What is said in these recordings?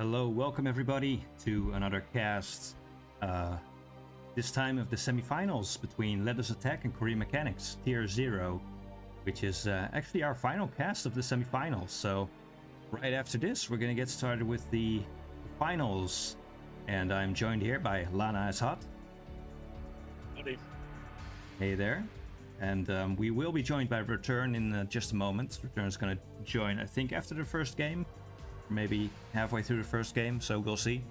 Hello, welcome everybody to another cast. This time of the semifinals between Let Us Attack and Korean Mechanics Tier 0, which is actually our final cast of the semifinals. So right after this, we're going to get started with the finals. And I'm joined here by Lanaishot. Howdy. Hey there. And we will be joined by Return in just a moment. Return is going to join, I think, after the first game. Maybe halfway through the first game, so we'll see.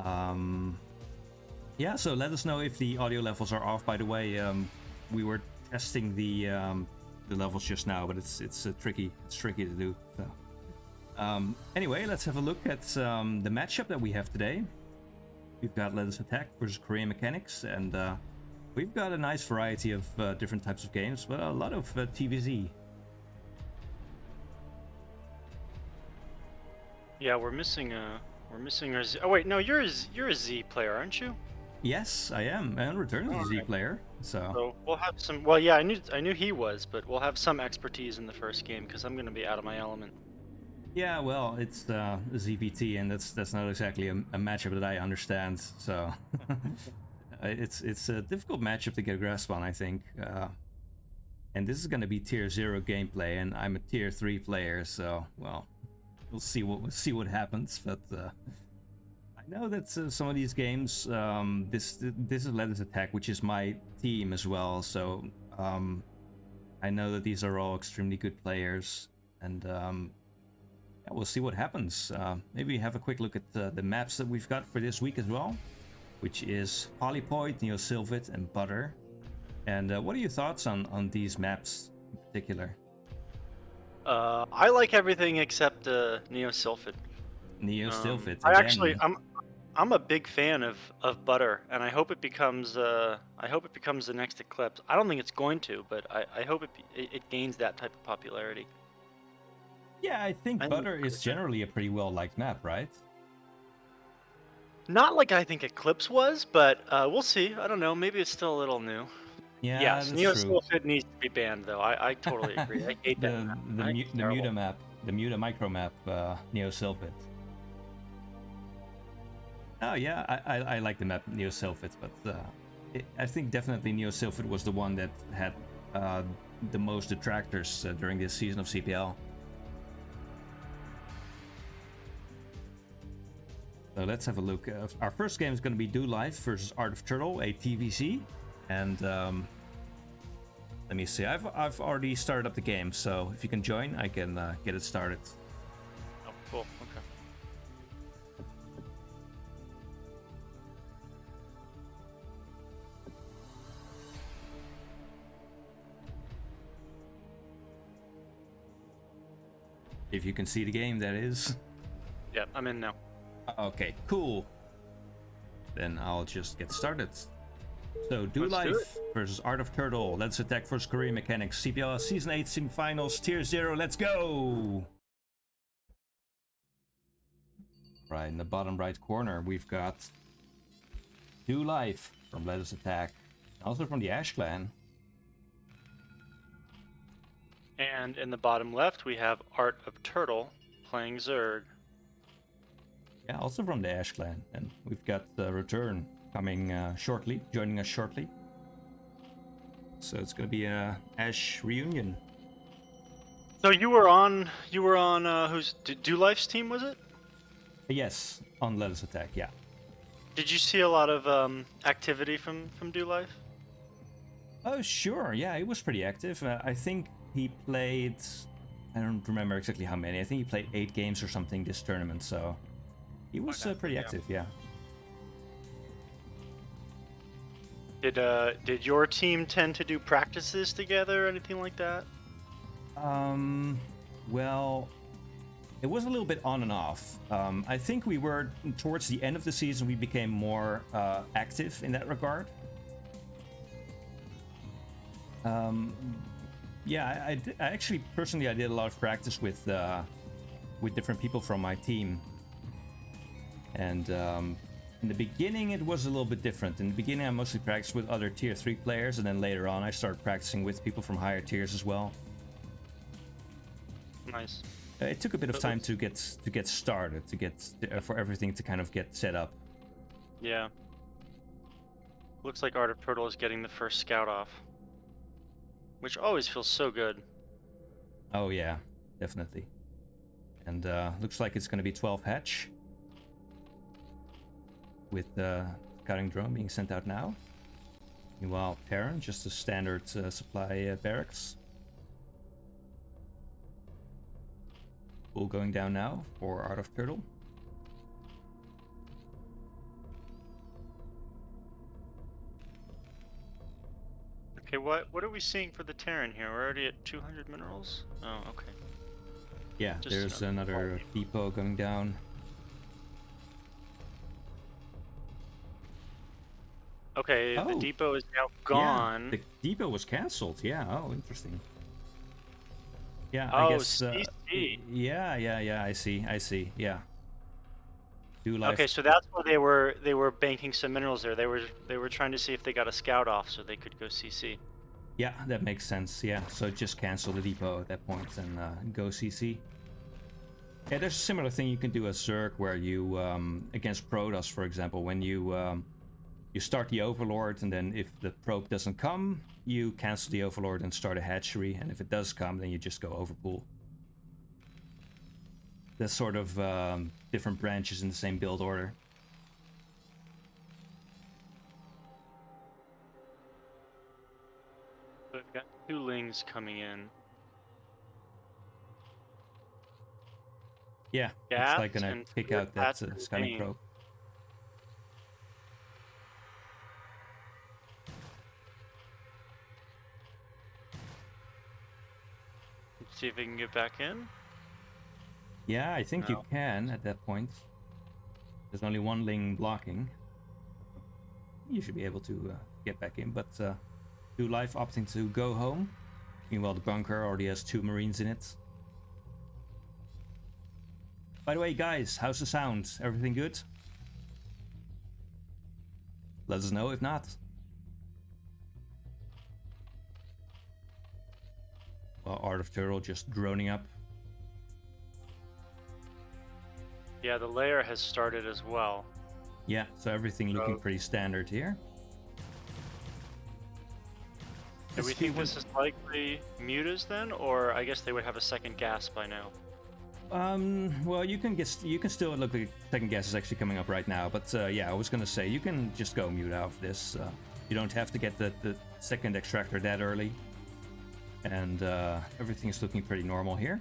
Yeah, so let us know if the audio levels are off. By the way, we were testing the levels just now, but it's tricky to do. So anyway, let's have a look at the matchup that we have today. We've got Let Us Attack versus Korean Mechanics, and we've got a nice variety of different types of games, but a lot of TVZ. Yeah, we're missing our Z. Oh wait, no, you're a Z player, aren't you? Yes, I am, and Return is a Z player. So we'll have some. Well, yeah, I knew he was, but we'll have some expertise in the first game because I'm gonna be out of my element. Yeah, well, it's ZVT, and that's not exactly a matchup that I understand. So it's a difficult matchup to get a grasp on, I think. And this is going to be Tier 0 gameplay, and I'm a Tier 3 player, so well, we'll see what happens. But I know that some of these games, this is Let Us Attack, which is my team as well. So I know that these are all extremely good players, and yeah, we'll see what happens. Maybe have a quick look at the maps that we've got for this week as well, which is Polypoid, Neosylphid, and Butter. And what are your thoughts on these maps in particular? I like everything except Neosylphid. Neosylphid. I'm a big fan of Butter, and I hope it becomes the next Eclipse. I don't think it's going to, but I hope it gains that type of popularity. Yeah, I think Butter is generally a pretty well-liked map, right? Not like I think Eclipse was, but we'll see. I don't know. Maybe it's still a little new. Yeah, yes, that's Neosylphid true. needs to be banned, though. I totally agree. I hate that map. The Muta map, the Muta micro map, Neosylphid. Oh yeah, I like the map Neosylphid, but I think definitely Neosylphid was the one that had the most detractors during this season of CPL. So let's have a look. Our first game is going to be doLife versus Art of Turtle, a TVC, and let me see. I've already started up the game, so if you can join, I can get it started. Oh, cool. Okay. If you can see the game, that is. Yeah, I'm in now. Okay, cool. Then I'll just get started. So, doLife versus Art of Turtle. Let's Attack versus Korean Mechanics. CPL Season 8 semifinals, Tier 0. Let's go! Right, in the bottom right corner, we've got doLife from Let Us Attack. Also from the Ash Clan. And in the bottom left, we have Art of Turtle playing Zerg. Yeah, also from the Ash Clan. And we've got Return coming shortly, joining us shortly. So it's gonna be a Ash reunion. So you were on who's doLife's team, was it? Yes, on Let Us Attack, yeah. Did you see a lot of activity from doLife? Oh sure, yeah, he was pretty active. I think he played, I don't remember exactly how many. I think he played 8 games or something this tournament, so he was pretty active, yeah. Did your team tend to do practices together or anything like that? Well, it was a little bit on and off. I think we were, towards the end of the season, we became more active in that regard. Yeah, I actually, personally, I did a lot of practice with different people from my team. And in the beginning, it was a little bit different. In the beginning, I mostly practiced with other Tier 3 players, and then later on, I started practicing with people from higher tiers as well. Nice. It took a bit of time to get started, for everything to kind of get set up. Yeah. Looks like Art of Turtle is getting the first scout off, which always feels so good. Oh yeah, definitely. And looks like it's going to be 12 hatch, with scouting drone being sent out now. Meanwhile, Terran, just a standard supply barracks. Pool going down now for Art of Turtle. Okay, what are we seeing for the Terran here? We're already at 200 minerals? Oh, okay. Yeah, Just there's another depot going down. Okay, the depot is now gone. Yeah, the depot was cancelled. Yeah, oh, interesting. Yeah, Oh, I guess. CC. Yeah, I see. Yeah. doLife. Okay, so that's where they were banking some minerals there. They were trying to see if they got a scout off so they could go CC. Yeah, that makes sense. Yeah, so just cancel the depot at that point and go CC. Yeah, there's a similar thing you can do as Zerg, where you against Protoss, for example, when you start the Overlord, and then if the probe doesn't come, you cancel the Overlord and start a hatchery, and if it does come, then you just go Overpool. That's sort of different branches in the same build order. So we've got 2 Lings coming in. Yeah, Gas looks like gonna and pick clear out that paths to scouting Bane. probe. Let's see if we can get back in. Yeah, I think you No. can at that point. There's only one Ling blocking. You should be able to get back in, but doLife opting to go home. Meanwhile, the bunker already has 2 Marines in it. By the way, guys, how's the sound? Everything good? Let us know if not. Well, Art of Turtle just droning up. Yeah, the layer has started as well. Yeah, so everything looking pretty standard here. Do we think this is likely mutas then, or I guess they would have a second gas by now? Well, you can still look like second gas is actually coming up right now, but yeah, I was gonna say you can just go mute out of this. You don't have to get the second extractor that early, and everything is looking pretty normal here.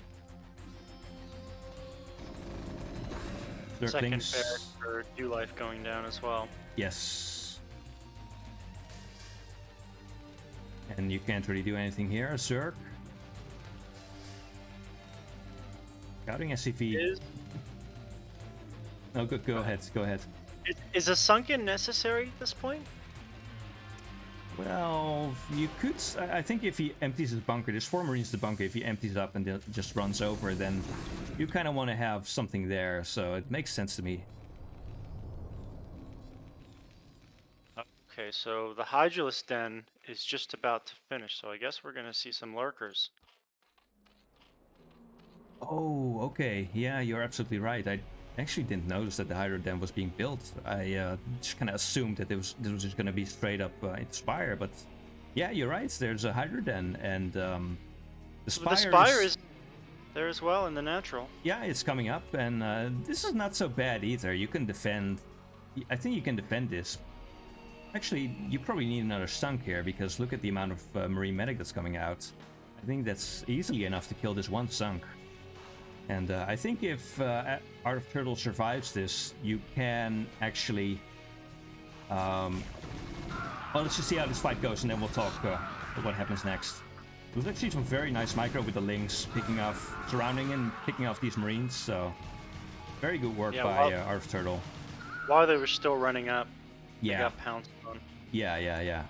Second barrack for doLife going down as well. Yes. And you can't really do anything here, Zerg. Scouting SCV. No, go ahead. Is a sunken necessary at this point? Well, you could. I think if he empties his bunker, there's 4 Marines in the bunker. If he empties it up and just runs over, then you kind of want to have something there. So it makes sense to me. Okay, so the Hydralisk Den is just about to finish, so I guess we're gonna see some lurkers. Oh, okay. Yeah, you're absolutely right. I actually didn't notice that the Hydro Den was being built. I just kind of assumed that this was just going to be straight up Inspire, but yeah, you're right. There's a Hydro Den, and the Spire, the Spire is there as well in the natural. Yeah, it's coming up, and this is not so bad either. You can defend. I think you can defend this. Actually, you probably need another Stunk here, because look at the amount of Marine Medic that's coming out. I think that's easily enough to kill this one Stunk. And I think if Art of Turtle survives this, you can actually... well, let's just see how this fight goes, and then we'll talk what happens next. There's actually some very nice micro with the Lings picking off, surrounding and picking off these Marines, so... Very good work by Art of Turtle. While they were still running up, yeah. They got pounced on. Yeah.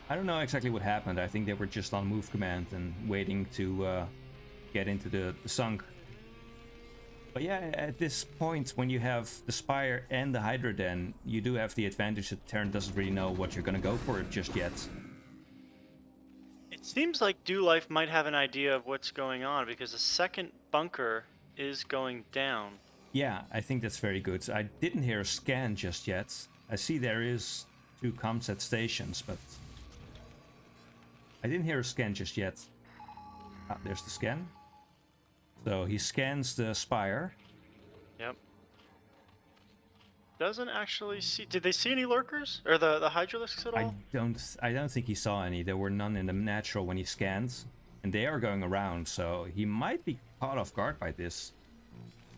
I don't know exactly what happened. I think they were just on move command and waiting to get into the Sunk. But yeah, at this point, when you have the Spire and the Hydra Den, you do have the advantage that Terran doesn't really know what you're going to go for just yet. It seems like doLife might have an idea of what's going on, because the second bunker is going down. Yeah, I think that's very good. I didn't hear a scan just yet. I see there is 2 comset stations, but I didn't hear a scan just yet. Ah, there's the scan. So he scans the spire. Yep. Doesn't actually see. Did they see any lurkers or the hydralisks at all? I don't think he saw any. There were none in the natural when he scans, and they are going around, so he might be caught off guard by this.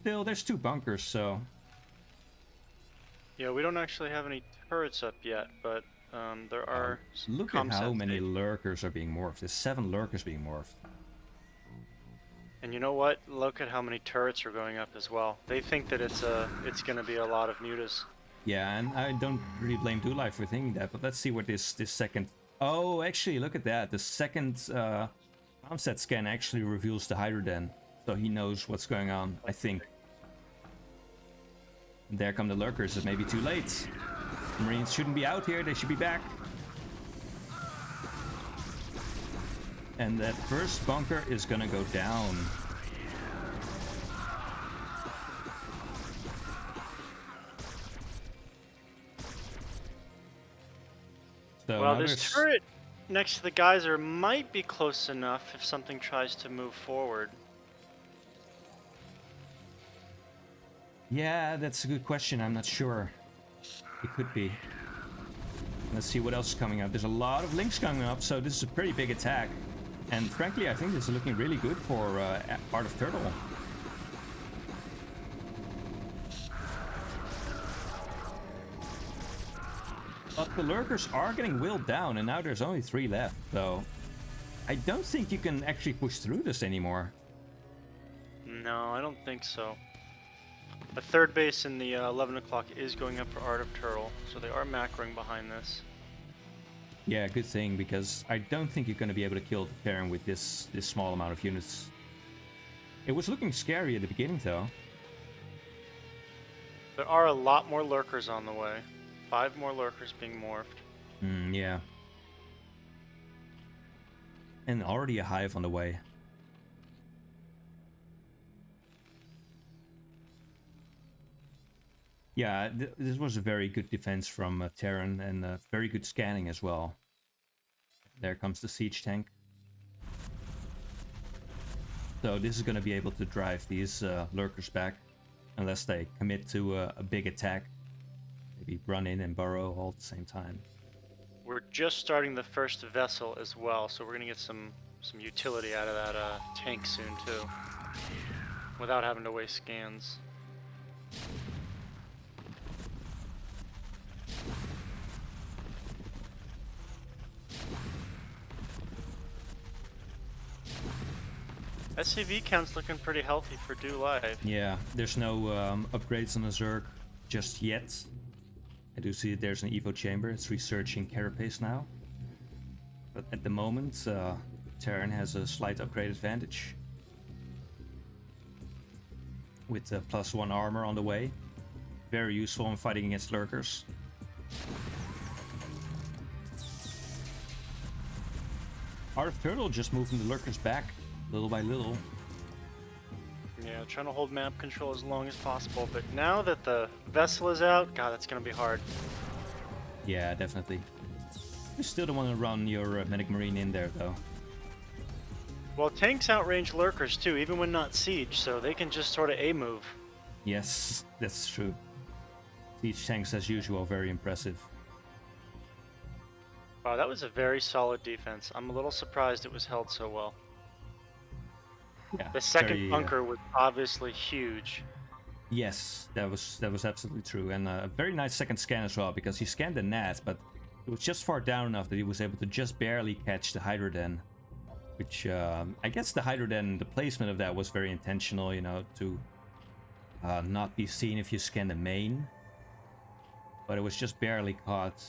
Still, there's 2 bunkers, so Yeah, we don't actually have any turrets up yet, but there are. look at how many lurkers are being morphed. There's 7 lurkers being morphed. And you know what? Look at how many turrets are going up as well. They think that it's going to be a lot of mutas. Yeah, and I don't really blame doLife for thinking that, but let's see what this second... Oh, actually, look at that. The second comset scan actually reveals the Hydroden, so he knows what's going on, I think. And there come the lurkers. It may be too late. The Marines shouldn't be out here. They should be back. And that first bunker is gonna go down. So well, this turret next to the geyser might be close enough if something tries to move forward. Yeah, that's a good question. I'm not sure. It could be. Let's see what else is coming up. There's a lot of links coming up, so this is a pretty big attack. And frankly, I think this is looking really good for Art of Turtle. But the lurkers are getting willed down, and now there's only 3 left, so I don't think you can actually push through this anymore. No, I don't think so. The third base in the 11 o'clock is going up for Art of Turtle, so they are macroing behind this. Yeah, good thing, because I don't think you're going to be able to kill the Terran with this small amount of units. It was looking scary at the beginning, though. There are a lot more lurkers on the way. 5 more lurkers being morphed. Yeah. And already a hive on the way. Yeah, this was a very good defense from Terran, and very good scanning as well. There comes the siege tank. So this is going to be able to drive these lurkers back, unless they commit to a big attack. Maybe run in and burrow all at the same time. We're just starting the first vessel as well, so we're going to get some utility out of that tank soon too, without having to waste scans. SCV count's looking pretty healthy for doLife. Yeah, there's no upgrades on the Zerg just yet. I do see that there's an Evo chamber. It's researching carapace now. But at the moment, Terran has a slight upgrade advantage. With +1 armor on the way. Very useful in fighting against lurkers. Art of Turtle just moving the lurkers back, little by little. Yeah, trying to hold map control as long as possible, but now that the vessel is out, God, that's gonna be hard. Yeah, definitely. You still don't want to run your medic marine in there, though. Well, tanks outrange lurkers too, even when not siege, so they can just sort of A-move. Yes, that's true. Siege tanks, as usual, very impressive. Wow, that was a very solid defense. I'm a little surprised it was held so well. Yeah, the second bunker was obviously huge. Yes, that was absolutely true, and a very nice second scan as well, because he scanned the net, but it was just far down enough that he was able to just barely catch the Hydroden. Which, I guess the Hydroden, the placement of that was very intentional, you know, to not be seen if you scan the main. But it was just barely caught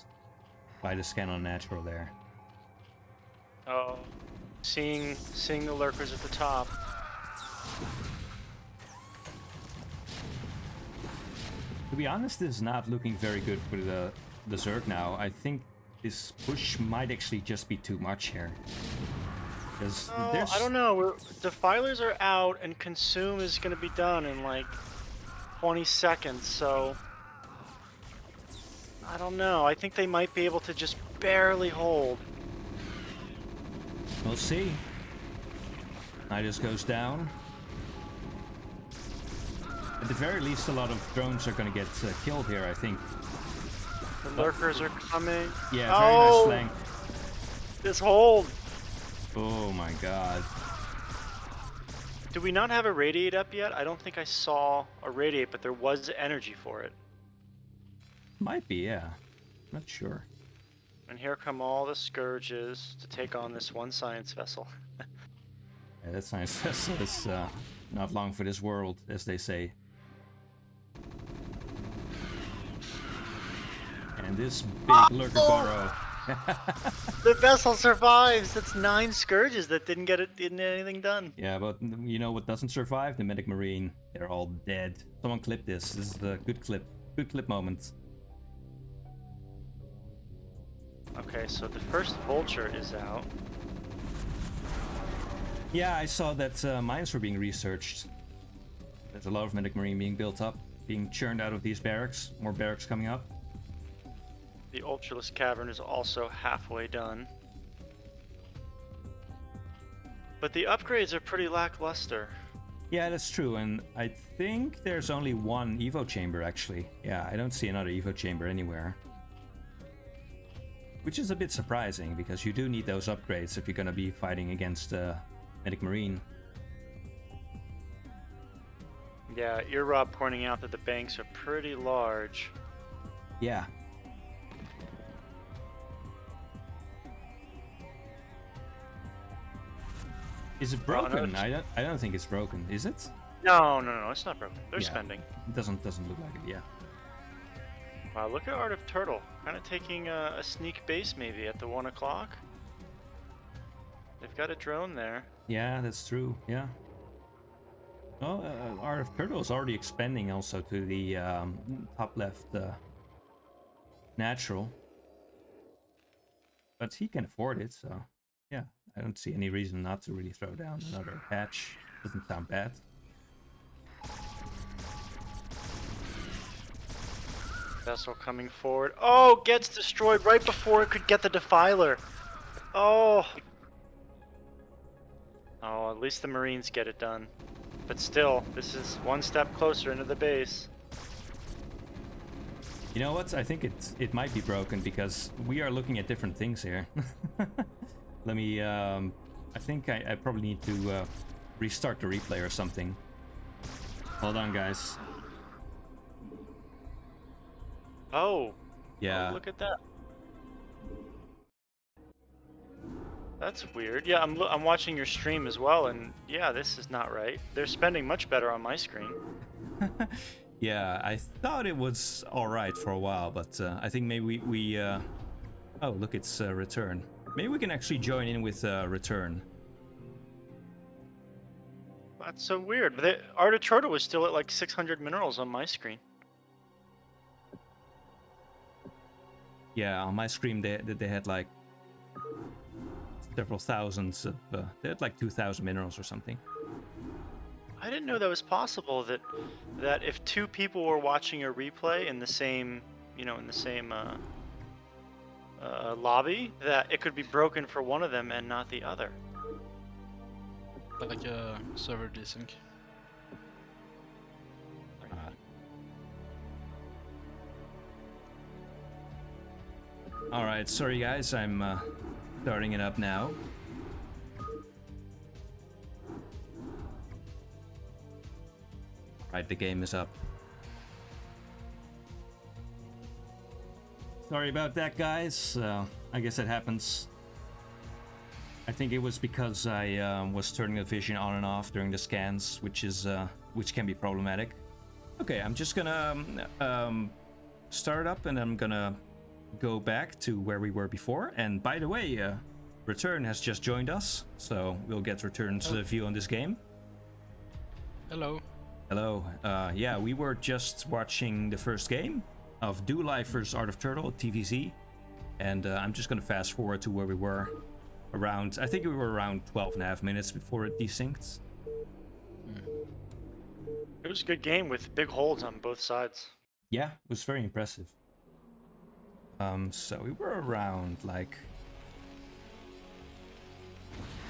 by the scan on natural there. Oh, seeing the lurkers at the top. To be honest, this is not looking very good for the Zerg now. I think this push might actually just be too much here. Because Oh, there's... I don't know. Defilers are out, and consume is going to be done in like 20 seconds. So I don't know. I think they might be able to just barely hold. We'll see. Nidus goes down. At the very least, a lot of drones are going to get killed here, I think. The lurkers are coming. Yeah, very nice flank. This hold. Oh my god. Do we not have a radiate up yet? I don't think I saw a radiate, but there was energy for it. Might be, yeah. Not sure. And here come all the scourges to take on this one science vessel. Yeah, that science vessel is not long for this world, as they say. And this big lurker burrow. The vessel survives. That's 9 scourges that didn't get anything done. Yeah, but you know what doesn't survive? The medic marine. They're all dead. Someone clip this. This is a good clip. Good clip moment. Okay, so the first vulture is out. Yeah, I saw that mines were being researched. There's a lot of medic marine being built up, being churned out of these barracks. More barracks coming up. The Ultralisk Cavern is also halfway done. But the upgrades are pretty lackluster. Yeah, that's true, and I think there's only one Evo chamber, actually. Yeah, I don't see another Evo chamber anywhere. Which is a bit surprising, because you do need those upgrades if you're gonna be fighting against Medic Marine. Yeah, Earrob pointing out that the banks are pretty large. Yeah. Is it broken? Oh, no, I don't think it's broken, is it? No, it's not broken. They're Yeah. spending. It doesn't look like it, yeah. Wow, look at Art of Turtle. Kind of taking a sneak base maybe at the 1 o'clock. They've got a drone there. Yeah, that's true, yeah. Oh, Art of Turtle is already expanding also to the top left natural. But he can afford it, so yeah. I don't see any reason not to really throw down another patch. Doesn't sound bad. Vessel coming forward. Oh, gets destroyed right before it could get the Defiler. Oh. Oh, at least the Marines get it done. But still, this is one step closer into the base. You know what? I think it might be broken because we are looking at different things here. Let me, I think I probably need to restart the replay or something. Hold on, guys. Oh. Yeah. Oh, look at that. That's weird. Yeah, I'm watching your stream as well, and yeah, this is not right. They're spending much better on my screen. Yeah, I thought it was alright for a while, but I think maybe we oh, look, it's return. Maybe we can actually join in with return. That's so weird. The Art of Turtle was still at like 600 minerals on my screen. Yeah, on my screen they had like several thousands of they had like 2,000 minerals or something. I didn't know that was possible, that if 2 people were watching a replay in the same, in the same lobby, that it could be broken for one of them and not the other. Like a server desync. Alright, sorry guys, I'm starting it up now. Right, the game is up. Sorry about that, guys. I guess it happens. I think it was because I was turning the vision on and off during the scans, which can be problematic. Okay, I'm just gonna start up and I'm gonna go back to where we were before. And by the way, Return has just joined us, so we'll get Return's view on this game. Hello. Hello. Yeah, we were just watching the first game of doLife vs Art of Turtle, TVZ, and I'm just gonna fast forward to where we were around, I think we were around 12.5 minutes before it desynced. It was a good game with big holds on both sides. Yeah, it was very impressive. So we were around like,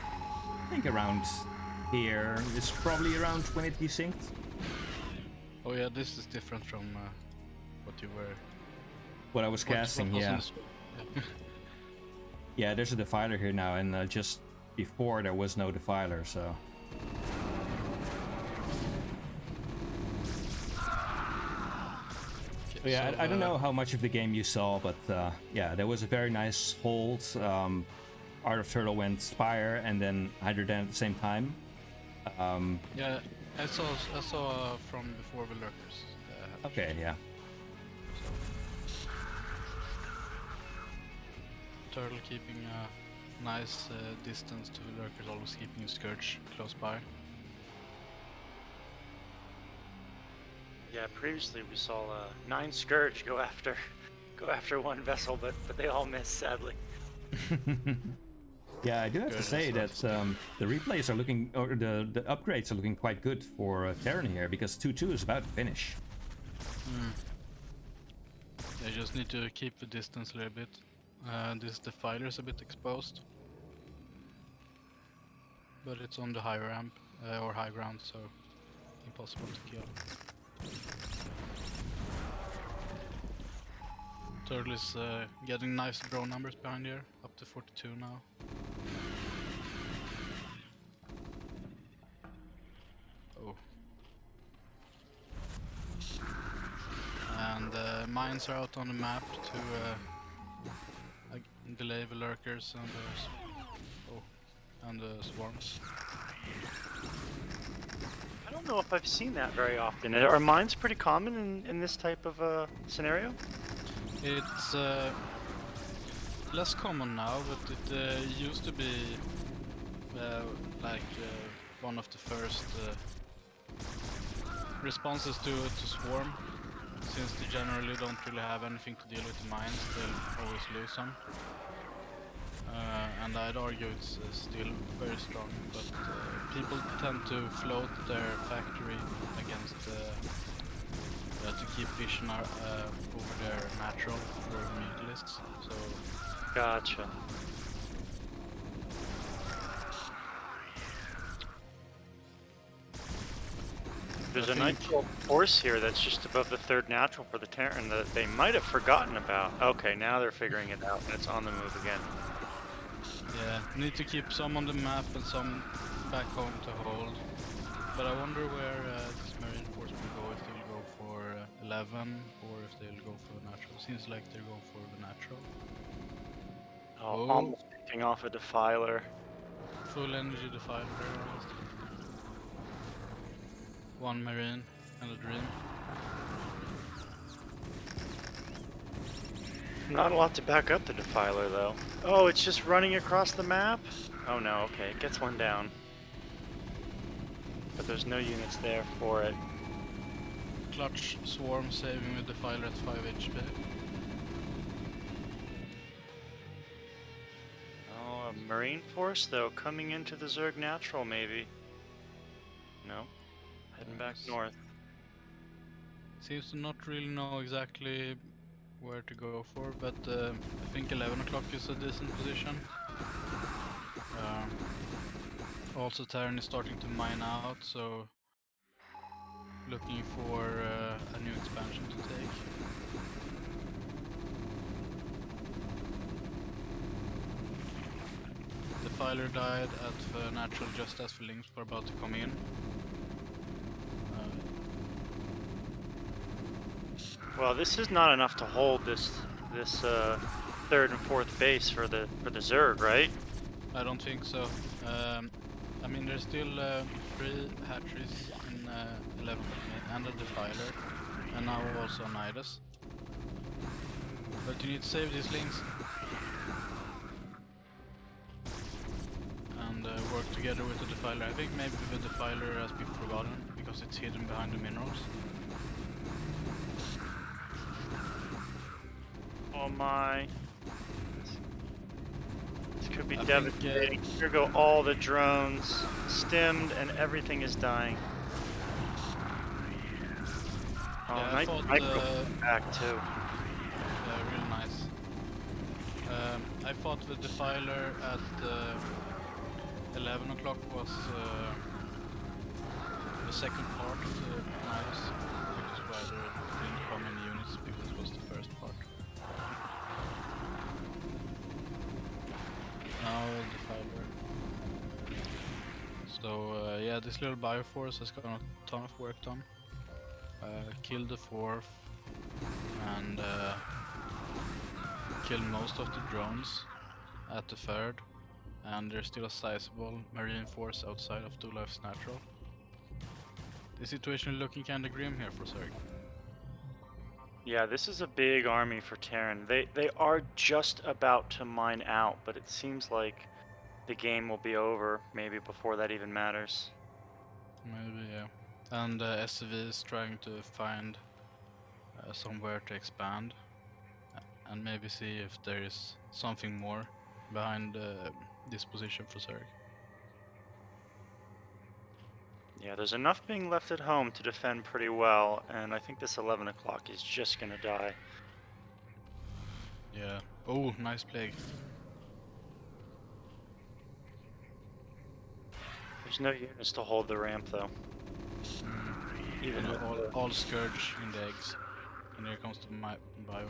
I think around here is probably around when it desynced. Oh yeah, this is different from what you were. What I was casting, what was yeah. in this- yeah. Yeah, there's a defiler here now, and just before there was no defiler, so. Okay, Yeah, so, I don't know how much of the game you saw, but yeah, there was a very nice hold. Art of Turtle went Spire and then Hydra Den at the same time. Yeah, I saw from before the lurkers. Okay, yeah. Turtle keeping a nice distance to the lurkers, always keeping Scourge close by. Yeah, previously we saw 9 Scourge go after one vessel, but they all missed sadly. Yeah, I do have to Good, say that that's the replays are looking, or the upgrades are looking quite good for Terran here, because 2-2 is about to finish. They just need to keep the distance a little bit. This defiler is a bit exposed, but it's on the high ramp or high ground, so impossible to kill. Turtle is getting nice drone numbers behind here, up to 42 now. Oh. And mines are out on the map to delay the lurkers and the swarms. I don't know if I've seen that very often. Are mines pretty common in this type of scenario? It's less common now, but it used to be like one of the first responses to swarm. Since they generally don't really have anything to deal with the mines, they'll always lose them. And I'd argue it's still very strong, but people tend to float their factory against to keep vision over their natural for mutalists. So Gotcha. There's a nice little force here that's just above the 3rd natural for the Terran that they might have forgotten about. Okay, now they're figuring it out and it's on the move again. yeah, need to keep some on the map and some back home to hold. But I wonder where this Marine force will go, if they'll go for 11 or if they'll go for natural. Seems like they're going for the natural. Oh, almost picking off a defiler. Full energy defiler, very honest. 1 Marine and a Dream. Not a lot to back up the defiler though. Oh, it's just running across the map? Oh no, okay, it gets one down. But there's no units there for it. Clutch Swarm saving the defiler at 5 HP. Oh, a Marine force though, coming into the Zerg natural maybe. No, heading back Yes. north. Seems to not really know exactly where to go for, but I think 11 o'clock is a decent position. Also Terran is starting to mine out, so looking for a new expansion to take. The filer died at the natural just as the links were about to come in. Well, this is not enough to hold this 3rd and 4th base for the Zerg, right? I don't think so. I mean, there's still 3 hatcheries in 11 and a defiler, and now also an Nidus. But you need to save these links and work together with the defiler. I think maybe the defiler has been forgotten because it's hidden behind the minerals. Oh my. This Could be I think, devastating. Here go all the drones, stimmed, and everything is dying. Oh, Yeah, I nice thought, micro back too. yeah, real nice. I thought the defiler at 11 o'clock was the second part of the knives, which is why there didn't come any units, because it was the first part. Now defiler. So yeah, this little bioforce has got a ton of work done. Killed the fourth and killed most of the drones at the third, and there's still a sizable marine force outside of doLife's natural. The situation is looking kinda grim here for Zerg. Yeah, this is a big army for Terran. They are just about to mine out, but it seems like the game will be over maybe before that even matters. Maybe, yeah. And SCV is trying to find somewhere to expand and maybe see if there is something more behind this position for Zerg. Yeah, there's enough being left at home to defend pretty well, and I think this 11 o'clock is just gonna die. Yeah. Oh, nice plague. There's no units to hold the ramp though. Even And with all Scourge in the eggs. And here comes the bio.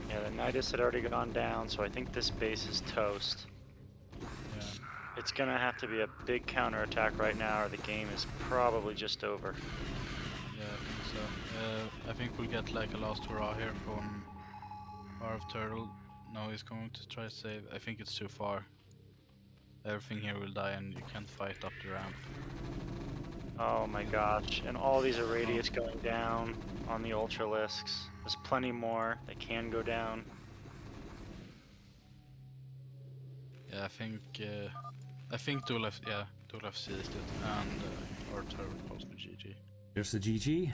yeah, the Nidus had already gone down, so I think this base is toast. Yeah. It's gonna have to be a big counterattack right now, or the game is probably just over. Yeah, I think so. I think we'll get like a last hurrah here from iRk-Turtle. No, he's going to try to save. I think it's too far. Everything here will die and you can't fight up the ramp. Oh my gosh, and all these irradiates going down on the Ultralisks. There's plenty more that can go down. Yeah, I think doLife, yeah, doLife seized it, and our turtle calls for GG. There's the GG.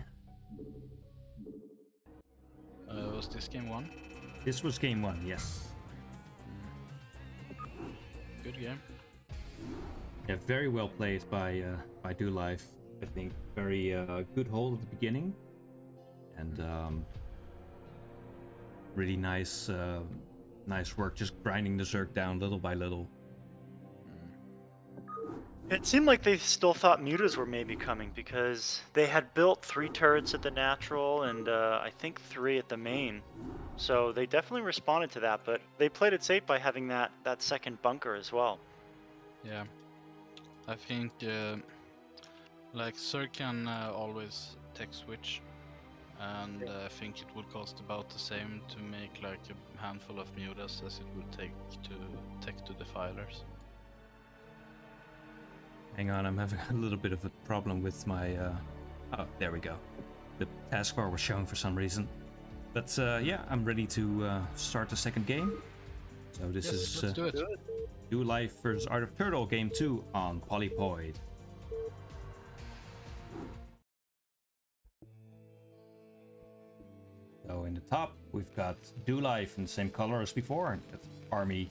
Was this game 1? This was game 1, yes. Good game. Yeah, very well played by doLife. I think very good hold at the beginning, and really nice work, just grinding the Zerg down little by little. It seemed like they still thought mutas were maybe coming, because they had built 3 turrets at the natural and I think 3 at the main. So they definitely responded to that, but they played it safe by having that second bunker as well. Yeah, I think like Zerg can always tech switch, and I think it would cost about the same to make like a handful of mutas as it would take to tech to defilers. Hang on, I'm having a little bit of a problem with my... Oh, there we go. The taskbar was showing for some reason. But yeah, I'm ready to start the second game. So this is Let's do it. doLife vs iRk-Turtle Game 2 on Polypoid. So in the top, we've got doLife in the same color as before. That's army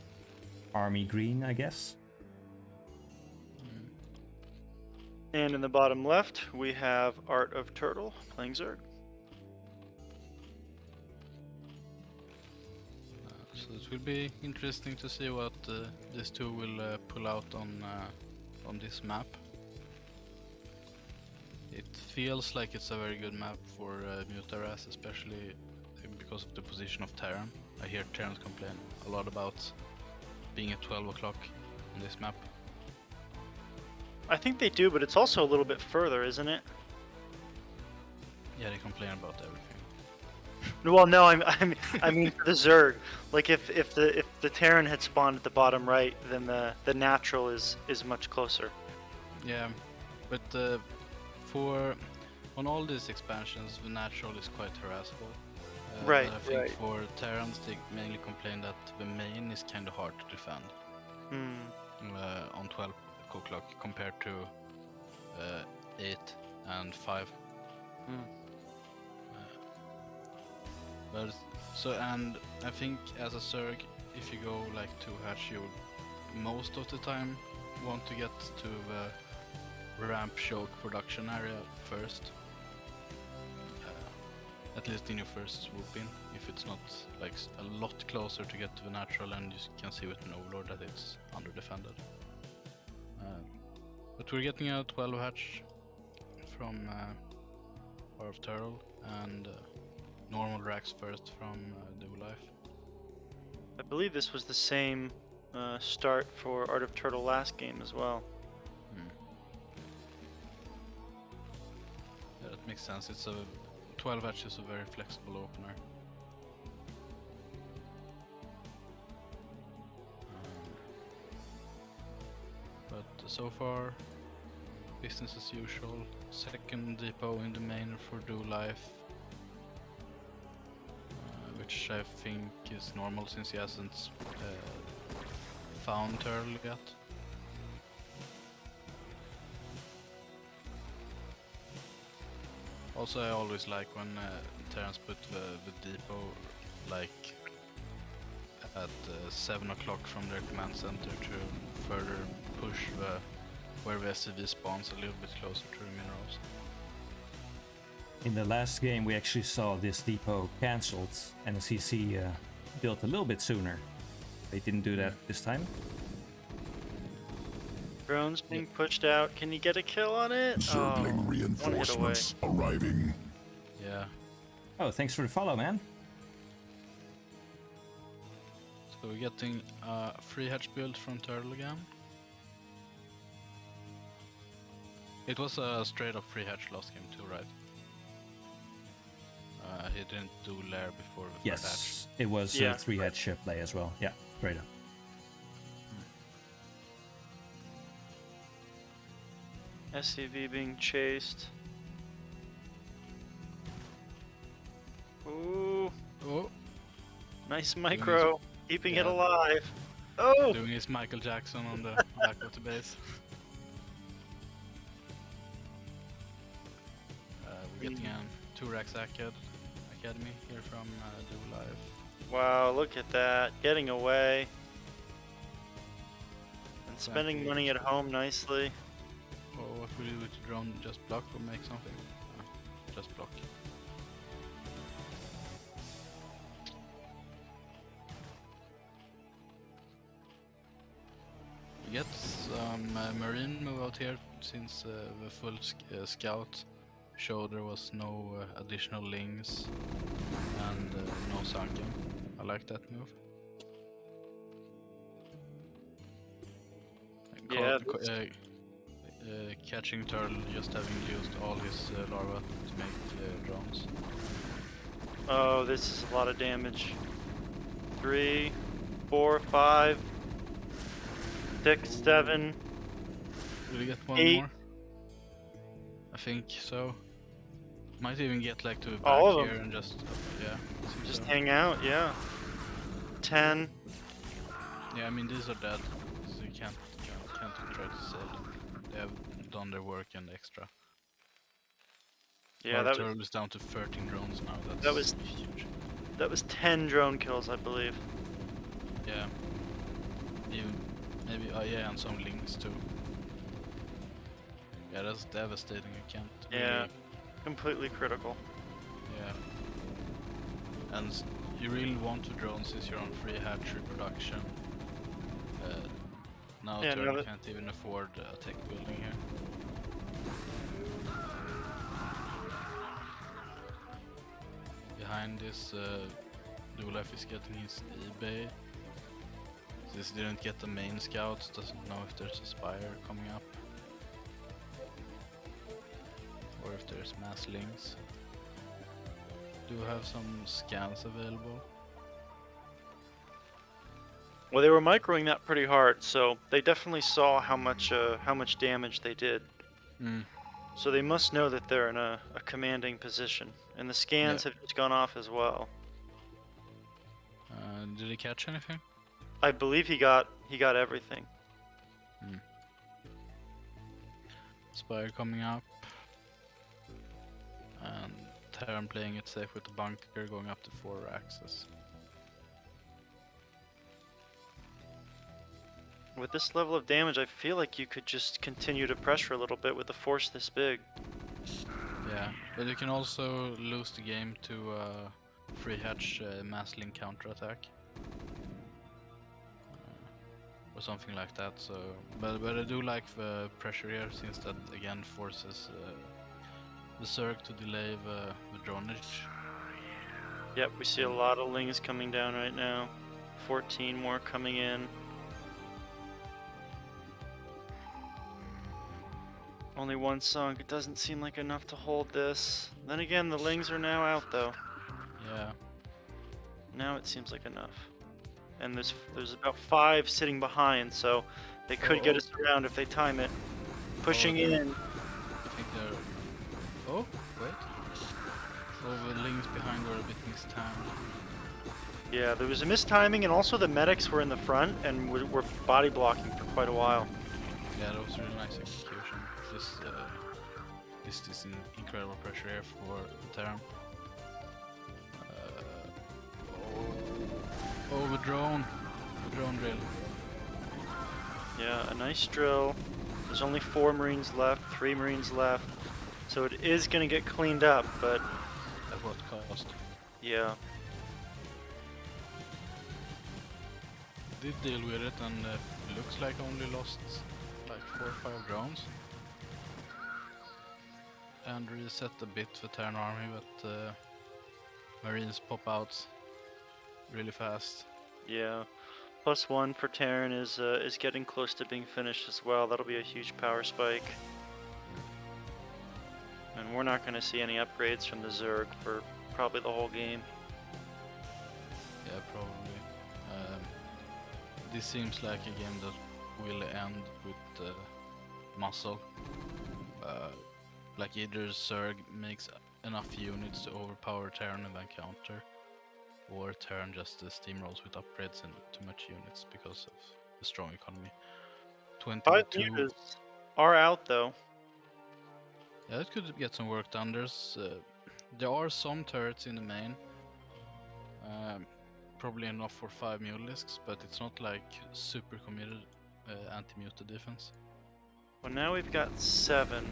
green, I guess. And in the bottom left, we have Art of Turtle playing Zerg. So it will be interesting to see what these two will pull out on this map. It feels like it's a very good map for Mutaras, especially because of the position of Terran. I hear Terrans complain a lot about being at 12 o'clock on this map. I think they do, but it's also a little bit further, isn't it? Yeah, they complain about everything. Well, no, I mean for the Zerg. Like if the Terran had spawned at the bottom right, then the natural is much closer. Yeah, but on all these expansions, the natural is quite harassable. Right, I think right. for Terrans, they mainly complain that the main is kind of hard to defend on 12 o'clock compared to 8 and 5. But so, and I think as a Zerg, if you go like 2 hatch, you most of the time want to get to the ramp choke production area first. At least in your first swoop in, if it's not like a lot closer to get to the natural, and you can see with an overlord that it's under defended. But we're getting a 12 hatch from Power of Turtle, and normal racks first from doLife. I believe this was the same start for Art of Turtle last game as well. Yeah, that makes sense. It's a 12 hatch is a very flexible opener. But so far, business as usual. Second depot in the main for doLife, which I think is normal since he hasn't found Turtle yet. Also, I always like when Terrans put the depot like at 7 o'clock from their command center to further push where the SCV spawns a little bit closer to the minerals. In the last game, we actually saw this depot cancelled and the CC built a little bit sooner. They didn't do that this time. Drones being pushed out. Can you get a kill on it? Zergling reinforcements arriving. Yeah. Oh, thanks for the follow, man. So we're getting a free hatch build from Turtle again. It was a straight up free hatch last game too, right? He didn't do lair before the first hatch. Yes, it was Yeah. 3 hatch play as well. Yeah, straight up. SCV being chased. Ooh, Oh, nice micro. Keeping it alive. Oh! doing his Michael Jackson on the back of the base. We're getting a 2 racks academy here from doLife. Wow, look at that. Getting away. And spending money at home nicely. Oh, what will you do with the drone? Just block or make something? Just block. We get some marine move out here since the full scout showed there was no additional lings and no sunken. I like that move. Yeah, Catching Turtle just having used all his larvae to make drones. Oh, this is a lot of damage. 3, 4, 5, 6, 7. Will we get one 8. more? I think so. Might even get like to the back All of here them. and just yeah. I think Just so. hang out, yeah. 10. Yeah, I mean these are dead, so you can't try to sell them. They have done their work and extra. Yeah, Our that turtle was is down to 13 drones now. That was- huge. that was 10 drone kills, I believe. Yeah. Even maybe yeah, and some links too. Yeah, that's devastating. You can't. Yeah. Really, Completely critical. yeah. And you really want to drone since you're on free hatch reproduction. Now Yeah, Turtle now that- can't even afford a tech building here. Behind this, doLife is getting his eBay. Since he didn't get the main scouts, doesn't know if there's a spire coming up. Or if there's mass links. Do have some scans available. Well, they were microing that pretty hard, so they definitely saw how much damage they did. So they must know that they're in a commanding position, and the scans have just gone off as well. Did he catch anything? I believe he got everything. Spire coming up. And Terran playing it safe with the bunker, going up to 4 axes. With this level of damage, I feel like you could just continue to pressure a little bit with a force this big. Yeah, but you can also lose the game to free hatch mass link counterattack. Or something like that, so... But I do like the pressure here, since that again forces the Zerg to delay the dronage. Yep, we see a lot of lings coming down right now. 14 more coming in. Only one sunk. It doesn't seem like enough to hold this. Then again, the lings are now out though. Yeah. Now it seems like enough. And there's about 5 sitting behind, so they could get us around if they time it. Pushing in. I think they're... Oh, wait. Oh, the lings behind were a bit mistimed. Yeah, there was a mistiming, and also the medics were in the front and were body blocking for quite a while. Yeah, that was really nice execution. This is incredible pressure here for Terran. Oh, the drone drill. Yeah, a nice drill. There's only 4 Marines left, 3 Marines left. So it is going to get cleaned up, but... At what cost? Yeah. Did deal with it, and looks like only lost like 4 or 5 drones. And reset a bit the Terran army, but Marines pop out really fast. Yeah. +1 for Terran is getting close to being finished as well. That'll be a huge power spike. And we're not going to see any upgrades from the Zerg for probably the whole game. Yeah, probably. This seems like a game that will end with muscle. Like either Zerg makes enough units to overpower Terran and then counter, or Terran just steamrolls with upgrades and too much units because of the strong economy. 5 22. mutas are out though. Yeah, it could get some work done. There are some turrets in the main. Probably enough for 5 Mulisks, but it's not like super committed anti-muta defense. Well, now we've got 7.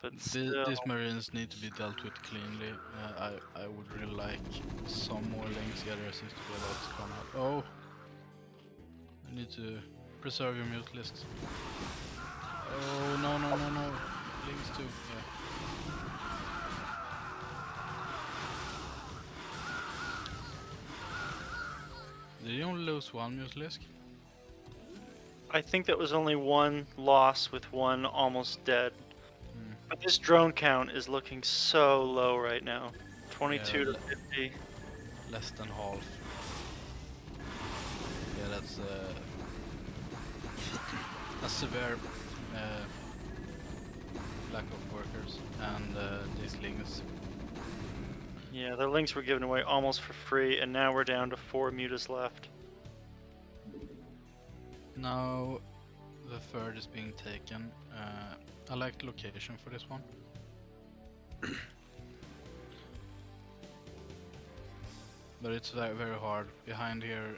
But still... These Marines need to be dealt with cleanly. I would really like some more links. Yeah, there seems to be a lot to come out. Oh! I need to preserve your Mutilisks. Oh, no. Links too, yeah. Did you only lose 1 Mutalisk? I think that was only 1 loss with 1 almost dead. But this drone count is looking so low right now. 22 to 50. Less than half. Yeah, that's a severe lack of workers, and these lings. Yeah, the links were given away almost for free, and now we're down to 4 mutas left. Now the third is being taken. I like the location for this one. But it's very, very hard. Behind here,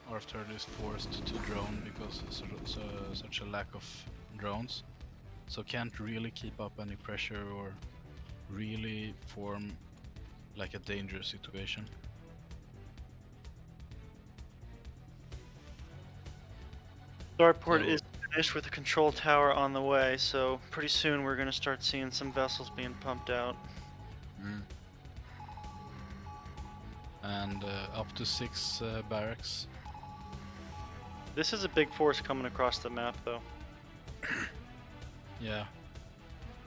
our third is forced to drone because of such a lack of drones. So can't really keep up any pressure or really form like a dangerous situation. Starport is finished with a control tower on the way, so pretty soon we're going to start seeing some vessels being pumped out. And up to 6 barracks. This is a big force coming across the map, though. Yeah.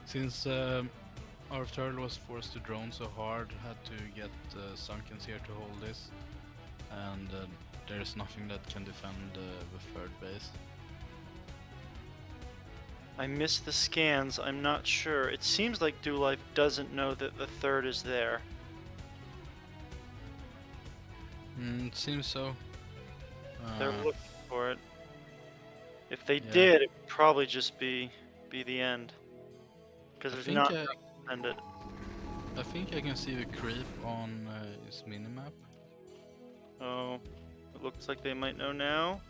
Since our third was forced to drone so hard, had to get Sunkens here to hold this, and there's nothing that can defend the third base. I missed the scans, I'm not sure. It seems like doLife doesn't know that the third is there. It seems so. They're looking for it. If they did, it would probably just be the end. Because I there's think not and it. I think I can see the creep on his minimap. Oh, it looks like they might know now.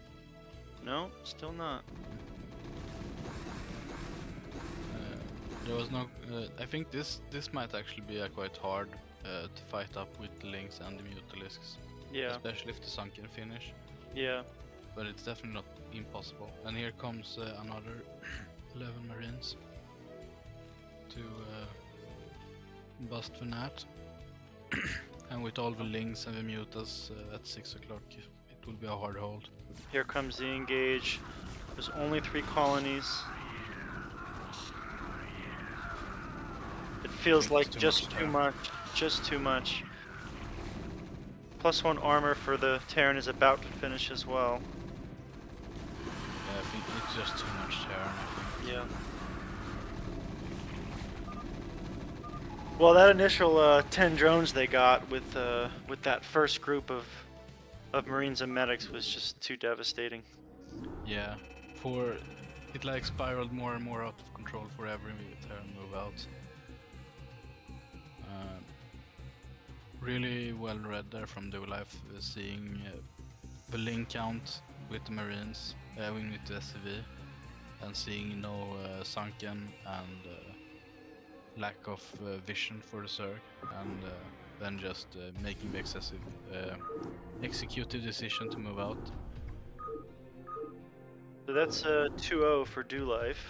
No, still not. There was no. I think this might actually be quite hard to fight up with the Lynx and the Mutalisks, Yeah, especially if the Sunken finish. yeah. But it's definitely not impossible. And here comes another 11 Marines to bust the Nat. And with all the Lynx and the Mutas at 6 o'clock, it will be a hard hold. Here comes the engage. There's only 3 colonies. It feels like just too much. Just too much. +1 armor for the Terran is about to finish as well. Yeah, I think it's just too much Terran, I think. Yeah. Well, that initial 10 drones they got with that first group of Marines and medics was just too devastating. Yeah, it like spiraled more and more out of control for every Terran move out. Really well read there from doLife, seeing the link count with the Marines, with the SCV, and seeing no sunken and lack of vision for the Zerg, and then just making the excessive executive decision to move out. So that's a 2-0 for doLife,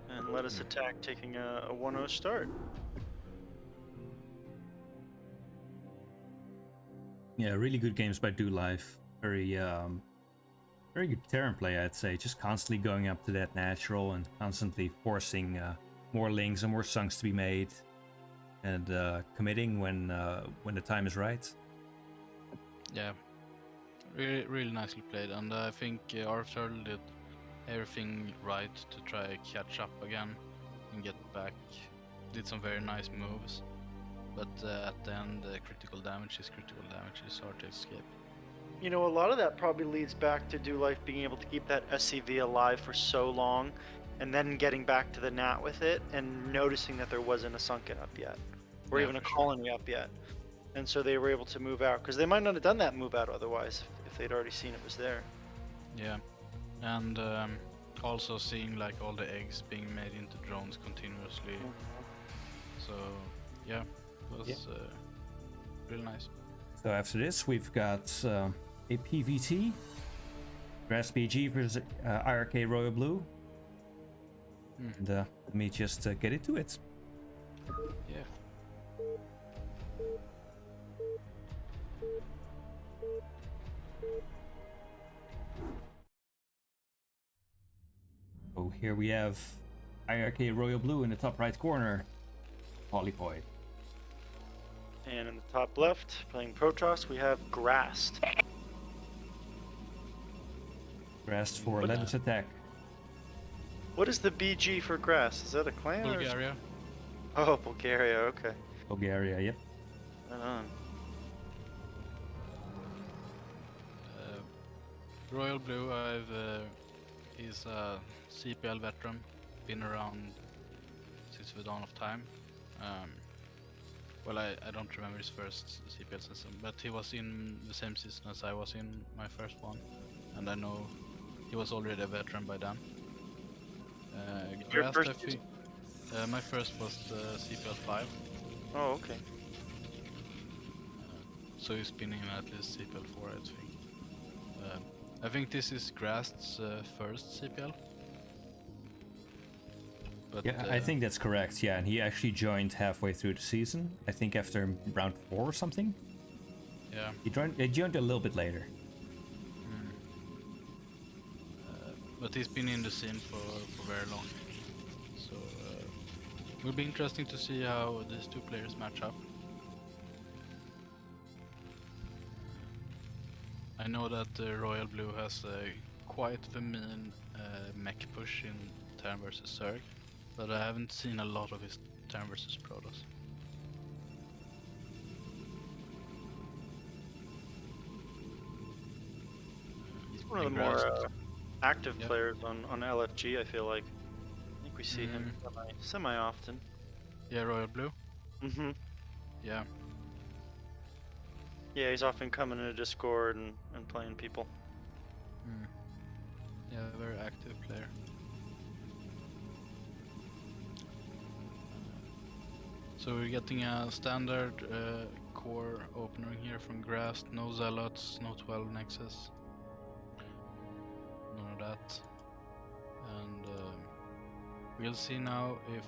and let us attack, taking a 1-0 start. Yeah, really good games by doLife. Very good Terran play, I'd say. Just constantly going up to that natural and constantly forcing more links and more sunks to be made, and committing when the time is right. Yeah, really nicely played, and I think iRk-Turtle did everything right to try catch up again and get back. Did some very nice moves, but at the end, critical damage is hard to escape. You know, a lot of that probably leads back to doLife being able to keep that SCV alive for so long, and then getting back to the Nat with it, and noticing that there wasn't a sunken up yet, or Yeah, even a for sure. colony up yet. And so they were able to move out, because they might not have done that move out otherwise, if they'd already seen it was there. Yeah, and also seeing like all the eggs being made into drones continuously. So yeah, it was really nice. So after this, we've got a PVT, Grass BG versus iRk-RoyalBlue. And let me just get into it. Yeah. So here we have iRk-RoyalBlue in the top right corner, Polypoid. And in the top left, playing Protoss, we have Grassed. Grass for Relentless Attack. What is the BG for Grass? Is that a clan? Bulgaria. Oh, Bulgaria, okay. Bulgaria, yep. Right on. RoyalBlue, he's a CPL veteran, been around since the dawn of time. Well, I don't remember his first CPL season, but he was in the same season as I was in my first one, and I know he was already a veteran by then. Your Grass, first I think, my first was the CPL 5. Oh, okay. So he's been in at least CPL 4, I think. I think this is Grass's first CPL. But, Yeah, I think that's correct. Yeah, and he actually joined halfway through the season. I think after round 4 or something. Yeah. He joined a little bit later. But he's been in the scene for very long. So it will be interesting to see how these two players match up. I know that RoyalBlue has quite the mean mech push in Terran vs Zerg, but I haven't seen a lot of his Terran vs Protoss. He's one of the more active players on LFG, I feel like. I think we see him semi-often. Yeah, Royal Blue. Mm-hmm. Yeah. Yeah, he's often coming into Discord and playing people. Hmm. Yeah, very active player. So we're getting a standard core opener here from Grass. No Zealots, no 12 Nexus. None of that. And we'll see now if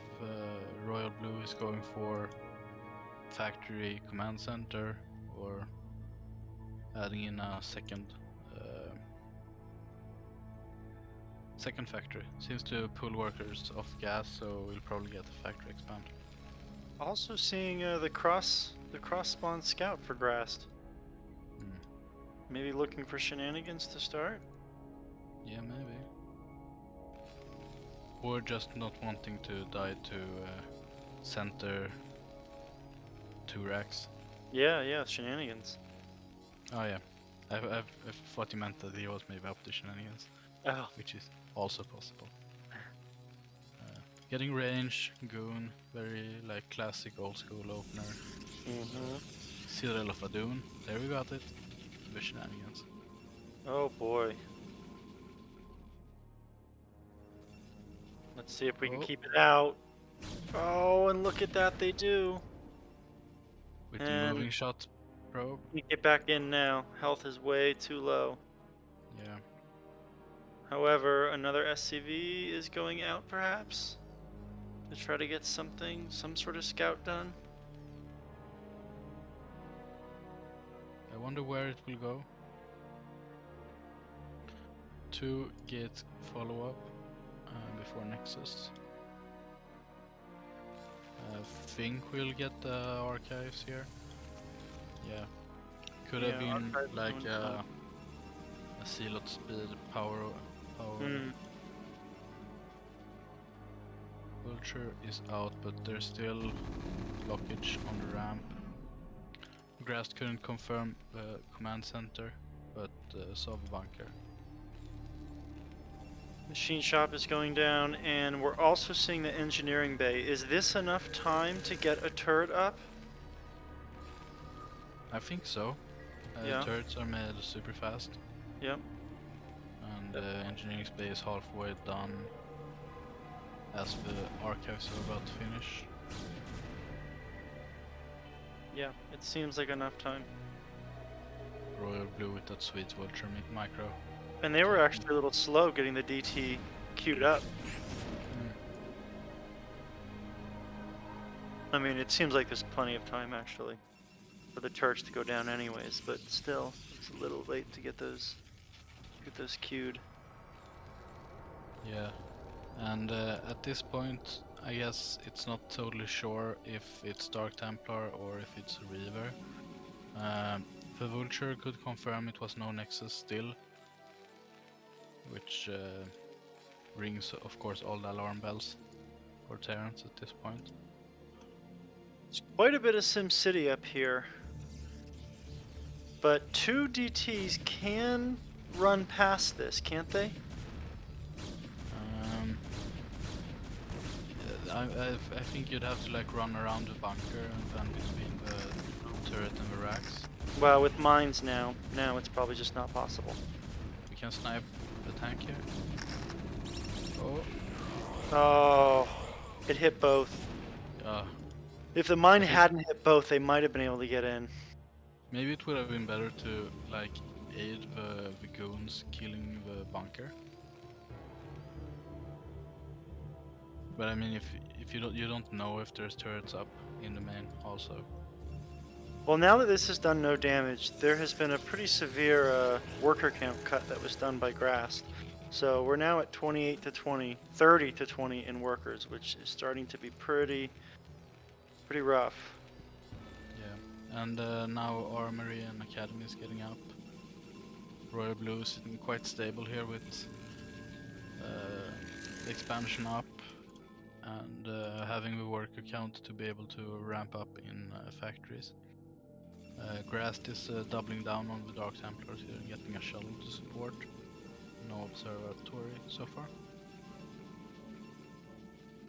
Royal Blue is going for factory command center or adding in a second factory. Seems to pull workers off gas, so we'll probably get a factory expand. Also seeing the cross spawn scout for Grast. Hmm. Maybe looking for shenanigans to start. Yeah, maybe. Or just not wanting to die to center 2 racks. Yeah, shenanigans. Oh yeah, I thought you meant that he was maybe up to shenanigans, Oh, which is also possible. Getting range, goon, very like classic old school opener. Citadel of Adun, there we got it. The shenanigans. oh boy. Let's see if we can keep it out. Oh, and look at that, they do. With the And moving shot probe. we get back in now. Health is way too low. Yeah. However, another SCV is going out perhaps to try to get some sort of scout done. I wonder where it will go. To get follow up before Nexus. I think we'll get the archives here. Yeah. Could have Yeah, been archives like doing a Zealot speed power. Vulture is out, but there's still blockage on the ramp. Grass couldn't confirm command center, but saw the bunker. Machine shop is going down, and we're also seeing the engineering bay. Is this enough time to get a turret up? I think so. Yeah. Turrets are made super fast. Yep. And the engineering bay is halfway done as the archives are about to finish. Yeah, it seems like enough time. Royal Blue with that sweet vulture micro. And they were actually a little slow getting the DT queued up. I mean, it seems like there's plenty of time actually for the turrets to go down anyways, but still, it's a little late to get those queued. Yeah, and at this point, I guess it's not totally sure if it's Dark Templar or if it's Reaver. The Vulture could confirm it was no Nexus still, which rings, of course, all the alarm bells for Terrans at this point. There's quite a bit of SimCity up here, but 2 DTs can run past this, can't they? I think you'd have to like run around the bunker and then between the turret and the racks. Well, with mines now it's probably just not possible. We can snipe the tank here. Oh, it hit both. If the mine hadn't hit both, they might have been able to get in. Maybe it would have been better to like aid the goons killing the bunker. But I mean, if you don't know if there's turrets up in the main also. Well, now that this has done no damage, there has been a pretty severe worker count cut that was done by Grast. So we're now at 28 to 20, 30 to 20 in workers, which is starting to be pretty rough. Yeah, and now Armory and Academy is getting up. Royal Blue is sitting quite stable here with the expansion up and having the worker count to be able to ramp up in factories. Grast is doubling down on the Dark Templars here and getting a shuttle to support. No observatory so far.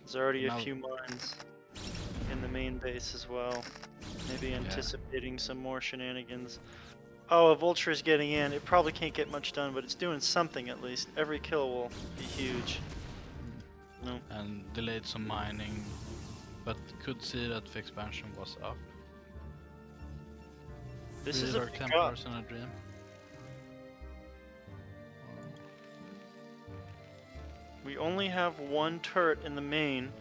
There's already a few mines in the main base as well. Maybe anticipating some more shenanigans. Oh, a vulture is getting in. It probably can't get much done, but it's doing something at least. Every kill will be huge. No. And delayed some mining, but could see that the expansion was up. This is a our big Templars in a dream. We only have one turret in the main.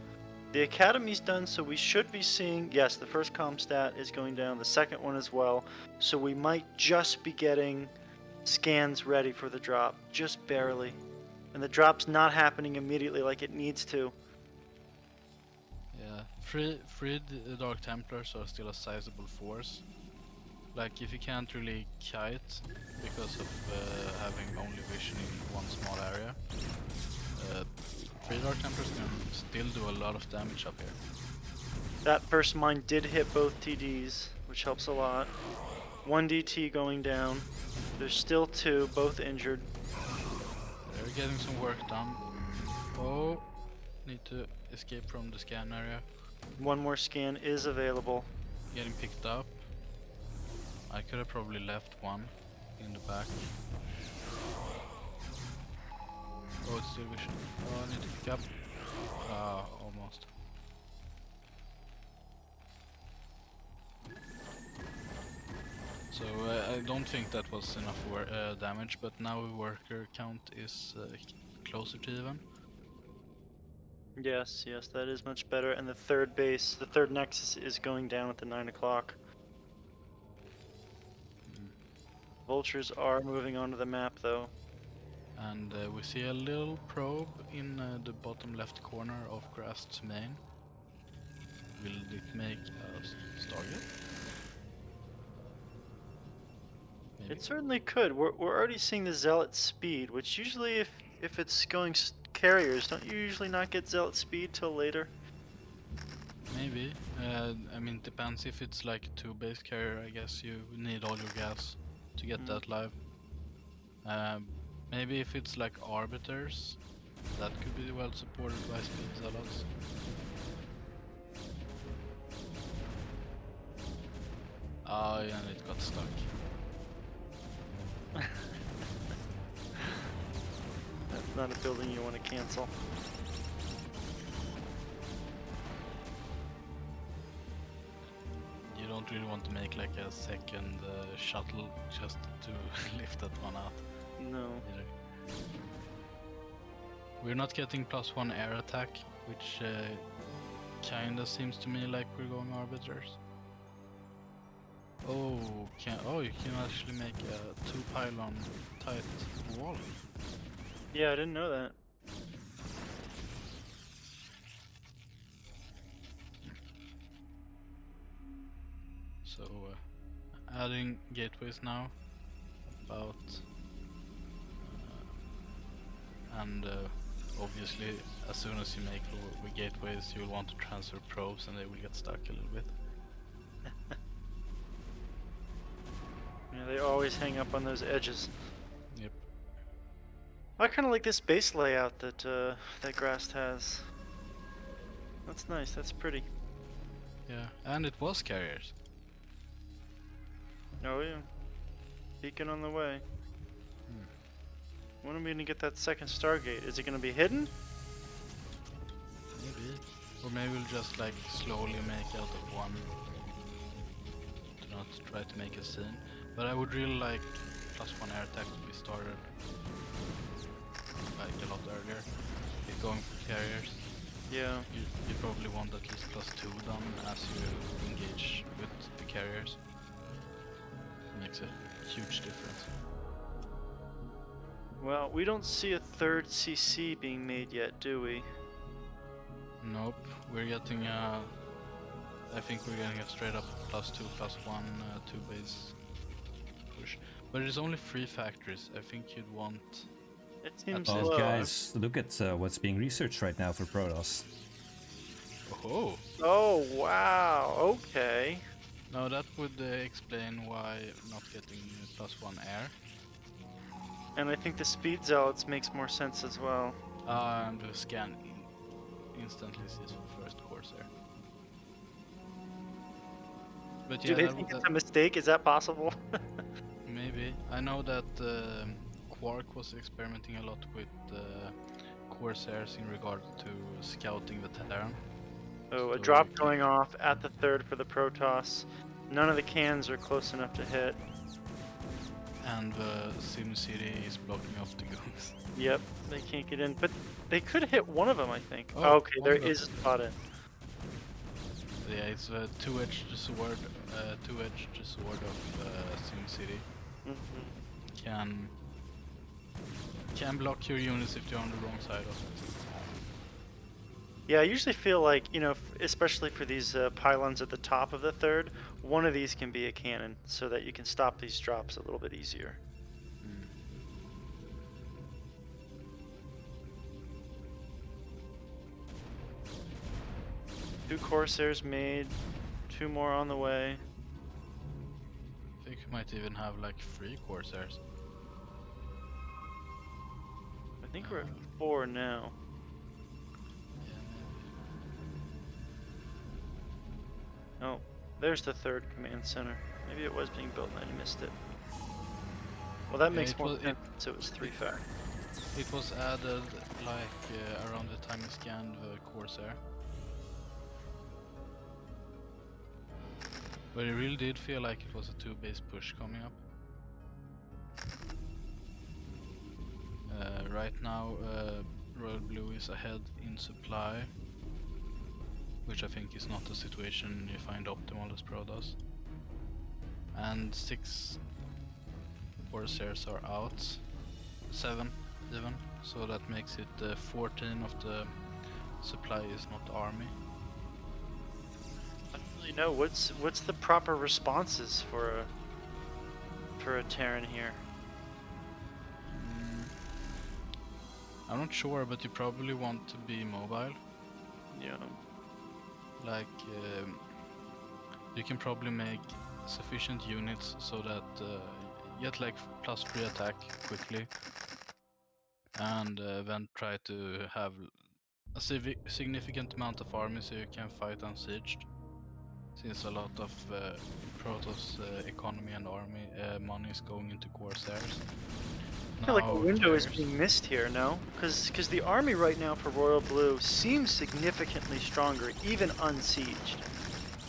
The academy's done, so we should be seeing, yes, the first comm stat is going down, the second one as well. So we might just be getting scans ready for the drop, just barely. And the drop's not happening immediately like it needs to. Yeah, freed Dark Templars are still a sizable force. Like, if you can't really kite because of having only vision in one small area, freed Dark Templars can still do a lot of damage up here. That burst mine did hit both TDs, which helps a lot. 1 DT going down. There's still 2, both injured. They're getting some work done. Oh, need to escape from the scan area. One more scan is available. Getting picked up. I could have probably left one in the back. Oh, it's still vision. Oh, I need to pick up. Ah, almost. So I don't think that was enough damage, but now worker count is closer to even. Yes, yes, that is much better. And the third base, the third nexus is going down at the 9 o'clock. Vultures are moving onto the map though. And we see a little probe in the bottom left corner of Grast's main. Will it make a Stargate? Maybe. It certainly could. We're already seeing the Zealot speed, which usually if it's going carriers, don't you usually not get Zealot speed till later? Maybe. I mean, depends if it's like a 2-base carrier. I guess you need all your gas to get that live. Maybe if it's like arbiters, that could be well supported by speed zealots. Oh, yeah, and it got stuck. That's not a building you want to cancel. You don't really want to make like a second shuttle just to lift that one out. No. Either. We're not getting +1 air attack, which kinda seems to me like we're going arbiters. Oh, you can actually make a 2-pylon tight wall. Yeah, I didn't know that. So adding gateways now, about and obviously as soon as you make the gateways you'll want to transfer probes and they will get stuck a little bit. Yeah, they always hang up on those edges. Yep. I kind of like this base layout that that Grast has. That's nice. That's pretty. Yeah, and it was carriers. Oh yeah. Beacon on the way. When are we gonna get that second Stargate? Is it gonna be hidden? Maybe. Or maybe we'll just like slowly make out of one. Do not try to make a scene. But I would really like +1 air attack to be started like a lot earlier. If going for carriers. Yeah. You probably want at least +2 done as you engage with the carriers. It makes a huge difference. Well, we don't see a third CC being made yet, do we? Nope, we're getting I think we're getting a straight up +2, +1, 2-base push. But it's only 3 factories. I think you'd want. It seems Well, low. guys, look at what's being researched right now for Protoss. Oh! Oh wow. Okay. No, that would explain why not getting +1 air. And I think the speed zealots makes more sense as well. And the scan instantly sees the first Corsair. But Do yeah, they think it's a mistake? Is that possible? maybe. I know that Quark was experimenting a lot with Corsairs in regard to scouting the Terran. Oh, a So drop you going off at the third for the Protoss. None of the cans are close enough to hit. And the SimCity is blocking off the guns. Yep, they can't get in, but they could hit one of them, I think. Oh, Oh, okay, there one got is a it. spot in. Yeah, it's a two-edged sword of SimCity. Mm-hmm. Can block your units if you're on the wrong side of it. Yeah, I usually feel like, you know, especially for these pylons at the top of the third, one of these can be a cannon so that you can stop these drops a little bit easier. Two Corsairs made, two more on the way. I think you might even have like 3 Corsairs. I think we're at 4 now. Yeah, maybe. Oh, there's the third command center. Maybe it was being built and I missed it. Well, that Yeah, makes it more was- sense. So it was 3 fact. It was added like around the time you scanned the Corsair. But it really did feel like it was a 2-base push coming up. Right now, Royal Blue is ahead in supply, which I think is not a situation you find optimal as Pro does. And 6 Corsairs are out, 7 even, so that makes it 14 of the supply is not army. I don't really know what's the proper responses for a Terran here. I'm not sure, but you probably want to be mobile. Yeah. Like, you can probably make sufficient units so that you get like +3 attack quickly, and then try to have a significant amount of army so you can fight unsieged. Since a lot of Protoss economy and army money is going into Corsairs. I feel like a Now window is carriers- being missed here, no? Because the army right now for Royal Blue seems significantly stronger, even unsieged.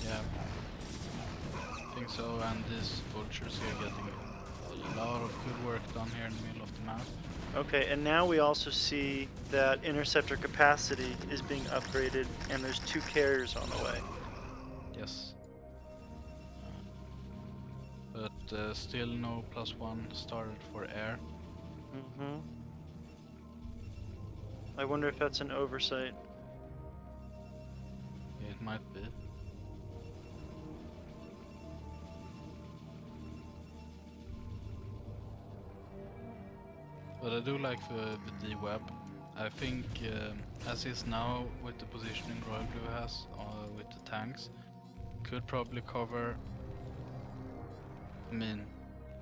Yeah, I think so, and these vultures here getting a lot of good work done here in the middle of the map. Okay, and now we also see that interceptor capacity is being upgraded, and there's 2 carriers on the way. Yes. But still no +1 started for air. Mm-hmm. I wonder if that's an oversight. It might be. But I do like the D-Web. I think as is now with the positioning Royal Blue has with the tanks, could probably cover, I mean,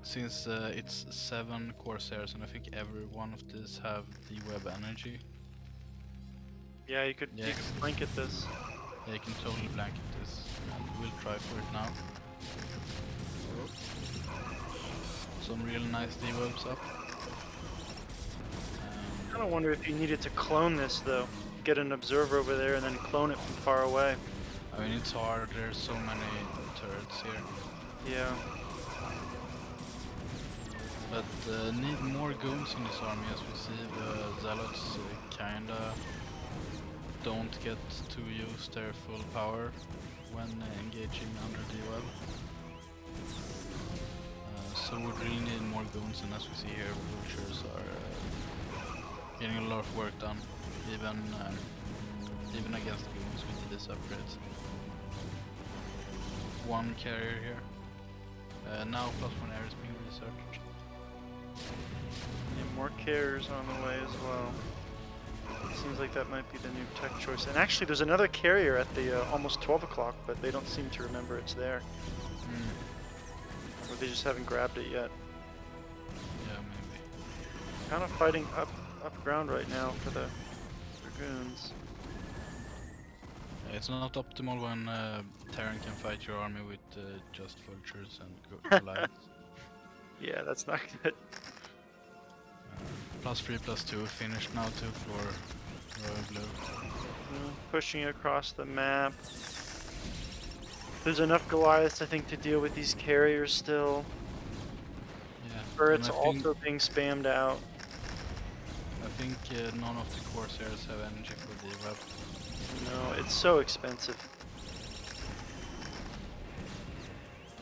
since it's 7 Corsairs and I think every one of these have D-Web energy. Yeah, you could blanket this. Yeah, you can totally blanket this, and we'll try for it now. Some real nice D-Webs up. I kind of wonder if you needed to clone this, though. Get an observer over there and then clone it from far away. I mean, it's hard, there's so many turrets here. Yeah. But need more goons in this army, as we see the Zealots kinda don't get to use their full power when engaging under D-Web. So we really need more goons, and as we see here, vultures are getting a lot of work done, even against goons with these upgrades. 1 carrier here. Now +1 air is being researched. And more carriers on the way as well. It seems like that might be the new tech choice. And actually, there's another carrier at the almost 12 o'clock, but they don't seem to remember it's there. Or they just haven't grabbed it yet. Yeah, maybe. Kind of fighting up ground right now for the Dragoons. It's not optimal when Terran can fight your army with just vultures and Goliaths. Yeah, that's not good. +3, +2 finished now too for Royal Blue. Pushing across the map. There's enough Goliaths, I think, to deal with these carriers still. Yeah. Turrets and I also being spammed out. think none of the Corsairs have energy for the web. No, it's so expensive.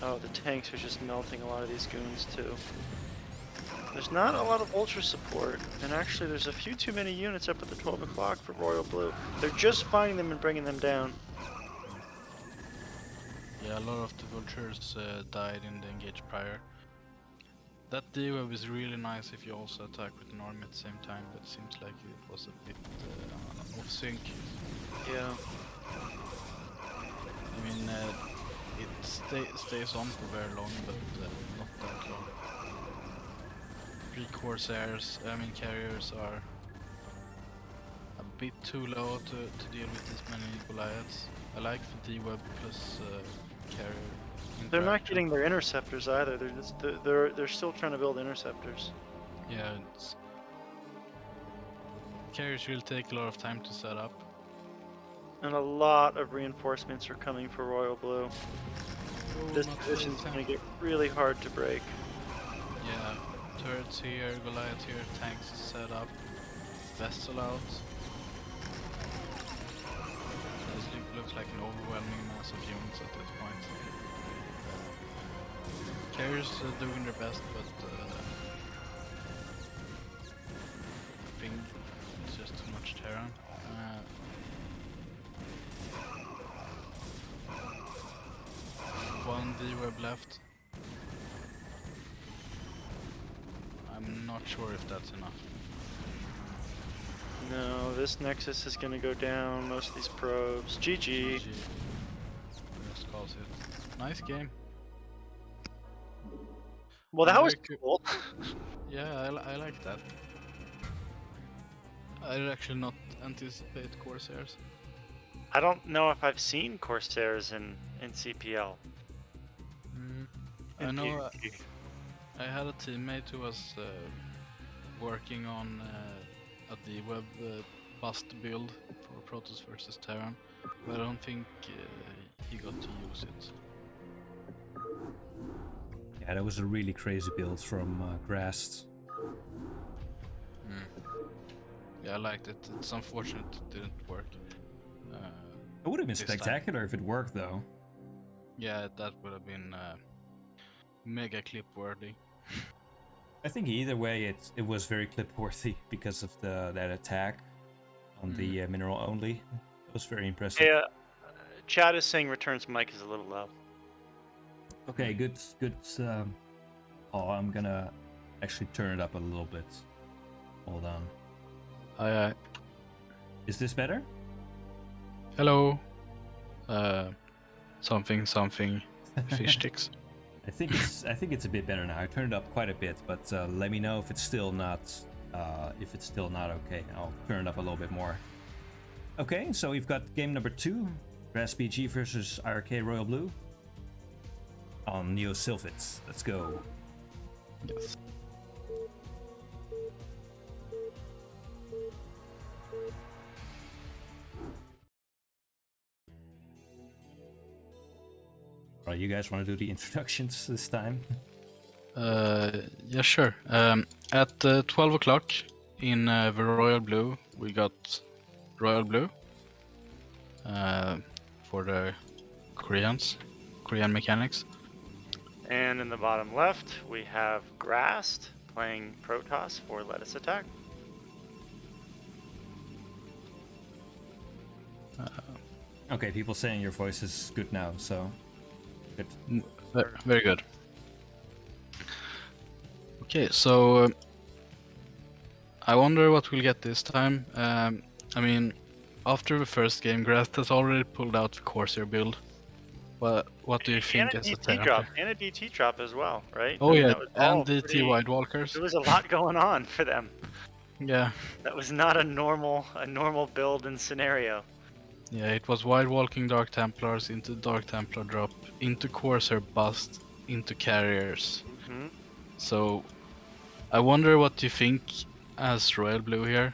Oh, the tanks are just melting a lot of these goons too. There's not a lot of ultra support, and actually there's a few too many units up at the 12 o'clock for Royal Blue. They're just finding them and bringing them down. Yeah, a lot of the vultures died in the engage prior. That D-web is really nice if you also attack with an army at the same time, but it seems like it was a bit off sync. Yeah. I mean, it stays on for very long, but not that long. 3 Corsairs, I mean carriers, are a bit too low to deal with this many Goliaths. I like the D-web plus carrier. They're not interaction. getting their interceptors either. They're still trying to build interceptors. Yeah, carriers will take a lot of time to set up. And a lot of reinforcements are coming for Royal Blue. This not position's really going to get really hard to break. Yeah, turrets here, Goliath here, tanks set up, vessel out. This looks like an overwhelming mass of units at this point. Carriers are doing their best, but I think it's just too much Terran. One D-web left. I'm not sure if that's enough. No, this Nexus is going to go down. Most of these probes. GG. Just calls it. Nice game. Well, that was Very cool. Yeah, I like that. I did actually not anticipate Corsairs. I don't know if I've seen Corsairs in CPL. I In know PvP. I had a teammate who was working on a D-web bust build for Protoss versus Terran, but I don't think he got to use it. Yeah, that was a really crazy build from Grast. Yeah, I liked it. It's unfortunate it didn't work. It would have been This time. spectacular if it worked, though. Yeah, that would have been mega clip worthy. I think either way, it was very clip worthy because of that attack on the mineral only. It was very impressive. Yeah, Chad is saying Return's mic is a little low. Okay, good. Oh, I'm gonna actually turn it up a little bit. Hold on. Aye. Is this better? Hello. Something fish sticks. I think it's a bit better now. I turned it up quite a bit, but let me know if it's still not okay. I'll turn it up a little bit more. Okay, so we've got game number 2, Grast BG versus iRk-RoyalBlue on Neo Sylphid. Let's go. Yes. Alright, you guys want to do the introductions this time? Yeah, sure. At 12 o'clock in the Royal Blue, we got Royal Blue for the Korean mechanics. And in the bottom left, we have Grast playing Protoss for Lettuce Attack. Okay, people saying your voice is good now, so good. Very good. Okay, so I wonder what we'll get this time. I mean, after the first game, Grast has already pulled out the Corsair build. What do you think as a DT drop, and a DT drop as well, right? Oh I mean, yeah, that was all and DT pretty- White Walkers. There was a lot going on for them. Yeah, That was not a normal build and scenario. Yeah, it was Wild Walking Dark Templars into Dark Templar drop, into Corsair Bust, into Carriers. Hmm. So, I wonder what you think as Royal Blue here.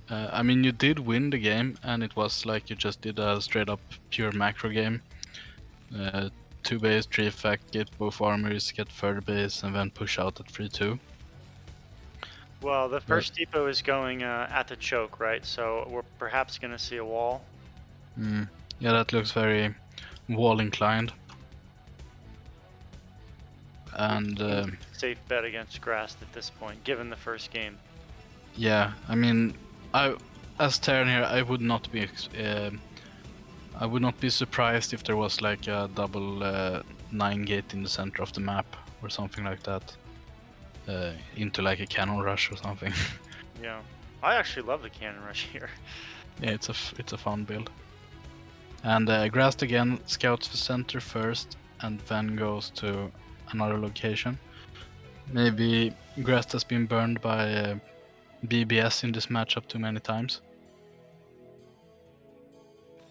I mean, you did win the game, and it was like you just did a straight up pure macro game. 2 base, 3 effect, get both armors, get third base, and then push out at 3-2. Well, the first depot is going at the choke, right? So we're perhaps going to see a wall. Yeah, that looks very wall inclined. And Safe bet against Grass at this point, given the first game. yeah, I mean, as Terran here, I would not be surprised if there was like a double 9 gate in the center of the map or something like that, into like a cannon rush or something. Yeah, I actually love the cannon rush here. Yeah, it's a fun build. And Grast again scouts the center first and then goes to another location. Maybe Grast has been burned by BBS in this matchup too many times.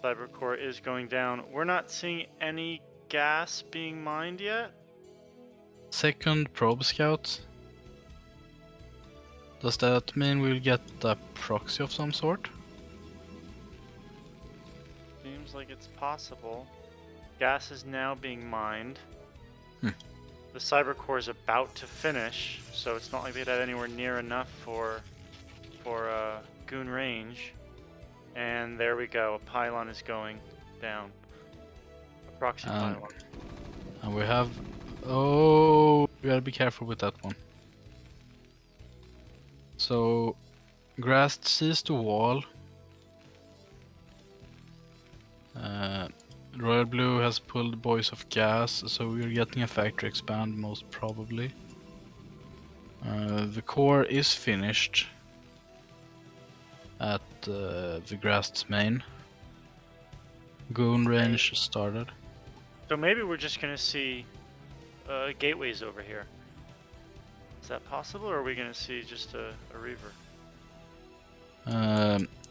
Cybercore is going down. We're not seeing any gas being mined yet. Second probe scout. Does that mean we'll get a proxy of some sort? Seems like it's possible. Gas is now being mined. The Cybercore is about to finish, so it's not like they'd had anywhere near enough for goon range. And there we go. A pylon is going down. A proxy pylon. And we have... Oh, we gotta be careful with that one. So, Grast sees the wall. Royal Blue has pulled Boys of Gas, so we're getting a factory expand most probably. The core is finished at the Grast's main. Goon range started. So maybe we're just gonna see gateways over here. Is that possible, or are we gonna see just a Reaver?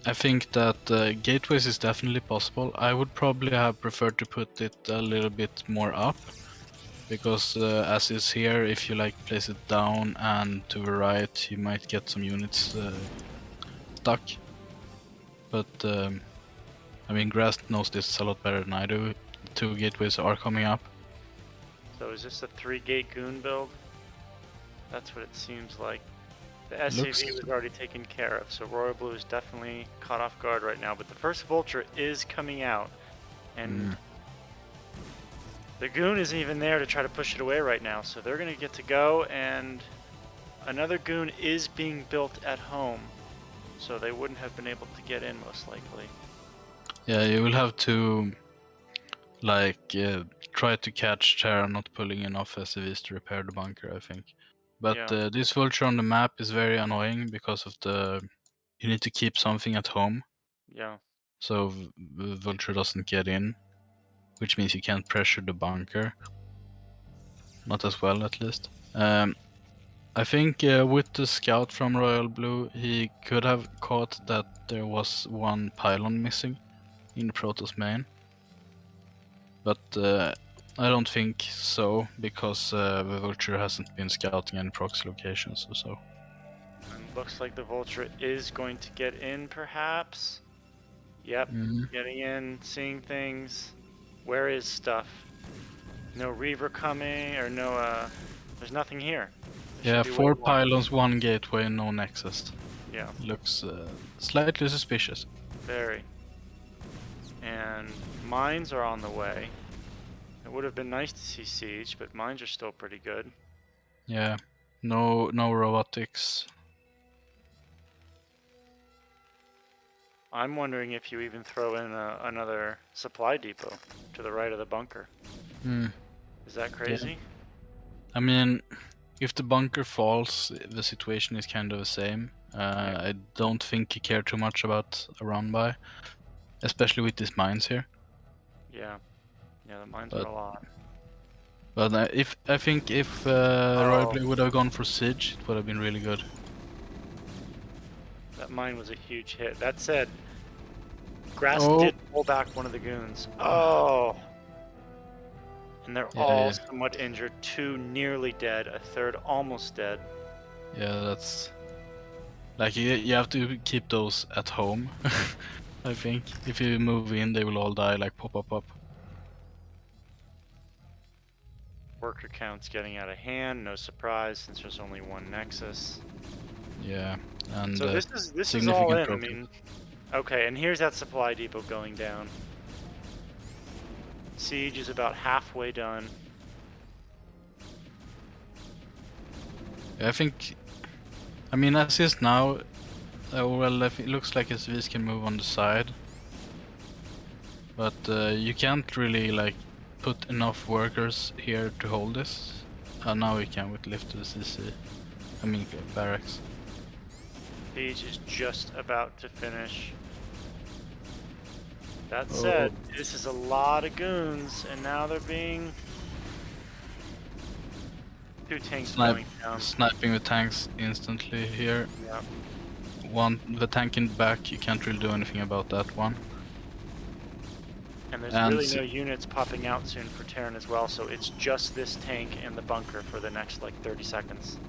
I think that gateways is definitely possible. I would probably have preferred to put it a little bit more up, because as is here, if you like place it down and to the right, you might get some units stuck. But I mean, Grast knows this a lot better than I do. 2 gateways are coming up. So is this a 3-gate goon build? That's what it seems like. The SCV was already taken care of, so Royal Blue is definitely caught off guard right now. But the first Vulture is coming out, and the goon isn't even there to try to push it away right now. So they're gonna get to go, and another goon is being built at home, so they wouldn't have been able to get in most likely. Yeah, you will have to like try to catch Terra not pulling enough SCVs to repair the bunker, I think. But Yeah. this vulture on the map is very annoying because of you need to keep something at home, Yeah. so the vulture doesn't get in, which means you can't pressure the bunker. Not as well, at least. I think with the scout from Royal Blue, he could have caught that there was 1 pylon missing in the Protoss main. But I don't think so, because the Vulture hasn't been scouting any proxy locations or so. And looks like the Vulture is going to get in, perhaps. Yep, getting in, seeing things. Where is stuff? No Reaver coming, or no, there's nothing here. Yeah, 4 pylons, 1 gateway, no nexus. Yeah. Looks slightly suspicious. Very. And mines are on the way. It would have been nice to see siege, but mines are still pretty good. Yeah, no robotics. I'm wondering if you even throw in another supply depot to the right of the bunker. Is that crazy? Yeah. I mean, if the bunker falls, the situation is kind of the same. I don't think you care too much about a run-by, especially with these mines here. Yeah, the mines are a lot. But I think if Royal Blue would have gone for siege, it would have been really good. That mine was a huge hit. That said, Grass Oh. did pull back one of the goons. Oh! And they're all Yeah. somewhat injured. 2 nearly dead, a third almost dead. Yeah, that's like you have to keep those at home. I think if you move in, they will all die like pop up up. Worker count's getting out of hand, no surprise since there's only one Nexus. Yeah, and So this is all significant in. I drop. mean, okay, and here's that supply depot going down. Siege is about halfway done. I think, I mean, as is now, well, it looks like SVs can move on the side, but you can't really like put enough workers here to hold this. Now we can with lift to the CC. I mean barracks. Siege is just about to finish. That said, this is a lot of goons, and now they're being... 2 tanks going down. Sniping the tanks instantly here. Yeah. The tank in the back, you can't really do anything about that one. And there's And really no units popping out soon for Terran as well, so it's just this tank and the bunker for the next like 30 seconds.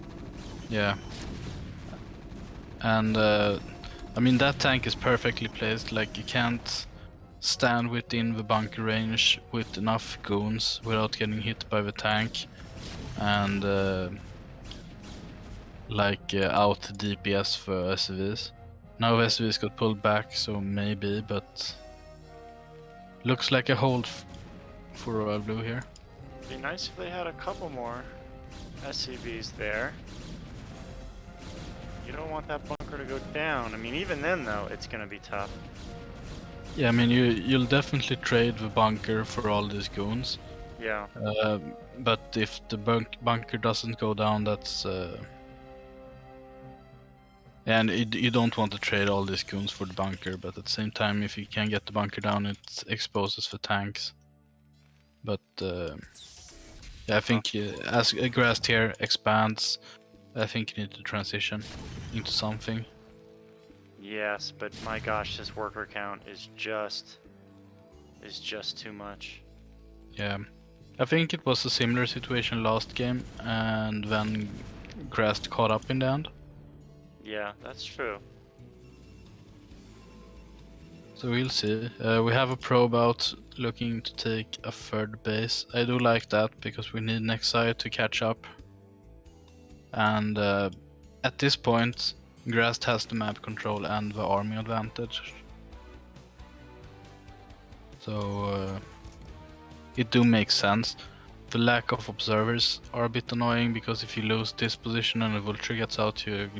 Yeah. And I mean that tank is perfectly placed, like you can't stand within the bunker range with enough goons without getting hit by the tank and out DPS for SVs. Now SVs got pulled back, so maybe, but looks like a hold for RoyalBlue here. It'd be nice if they had a couple more SCVs there. You don't want that bunker to go down. I mean, even then though, it's gonna be tough. Yeah, I mean you'll definitely trade the bunker for all these goons. Yeah. But if the bunker doesn't go down, that's and you don't want to trade all these goons for the bunker, but at the same time, if you can get the bunker down, it exposes the tanks. But yeah, I think as a grass tier expands, I think you need to transition into something. Yes, but my gosh, this worker count is just too much. Yeah, I think it was a similar situation last game, and then grass caught up in the end. Yeah, that's true. So we'll see. We have a probe out looking to take a third base. I do like that because we need nexi to catch up. And at this point, Grast has the map control and the army advantage. So it do make sense. The lack of observers are a bit annoying because if you lose this position and a vulture gets out, you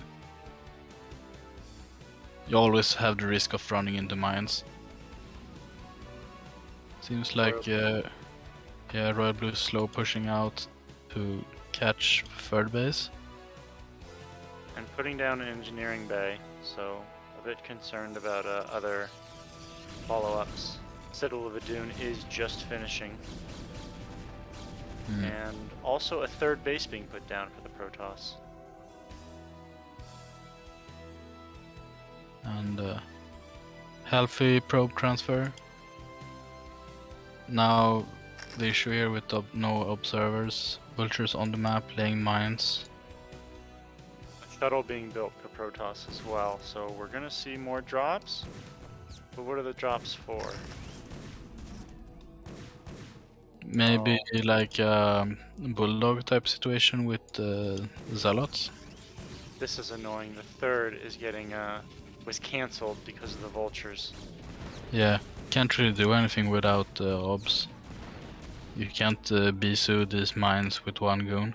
always have the risk of running into mines. Seems like RoyalBlue is slow pushing out to catch third base. And putting down an engineering bay, so a bit concerned about other follow-ups. Citadel of Adun is just finishing. And also a third base being put down for the Protoss. And healthy probe transfer. Now the issue here with no observers, vultures on the map laying mines. A shuttle being built for Protoss as well, so we're gonna see more drops. But what are the drops for? Maybe like a bulldog type situation with zealots. This is annoying. The third is getting was cancelled because of the vultures. Yeah, can't really do anything without obs. You can't bisu these mines with one goon.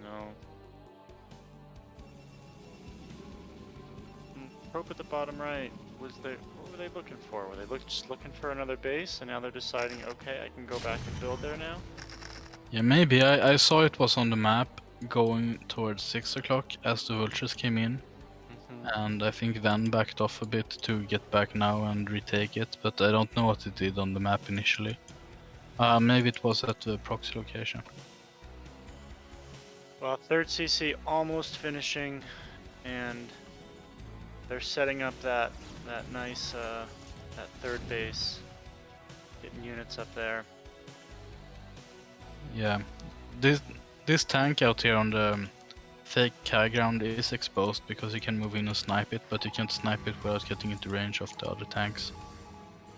No. Probe at the bottom right. What were they looking for? Were they just looking for another base, and now they're deciding, okay, I can go back and build there now? Yeah, maybe. I saw it was on the map going towards 6 o'clock as the vultures came in. And I think then backed off a bit to get back now and retake it, but I don't know what it did on the map initially. Maybe it was at the proxy location. Well, third CC almost finishing, and they're setting up that nice that third base. Getting units up there. Yeah, this tank out here on the fake high ground is exposed because you can move in and snipe it, but you can't snipe it without getting into range of the other tanks.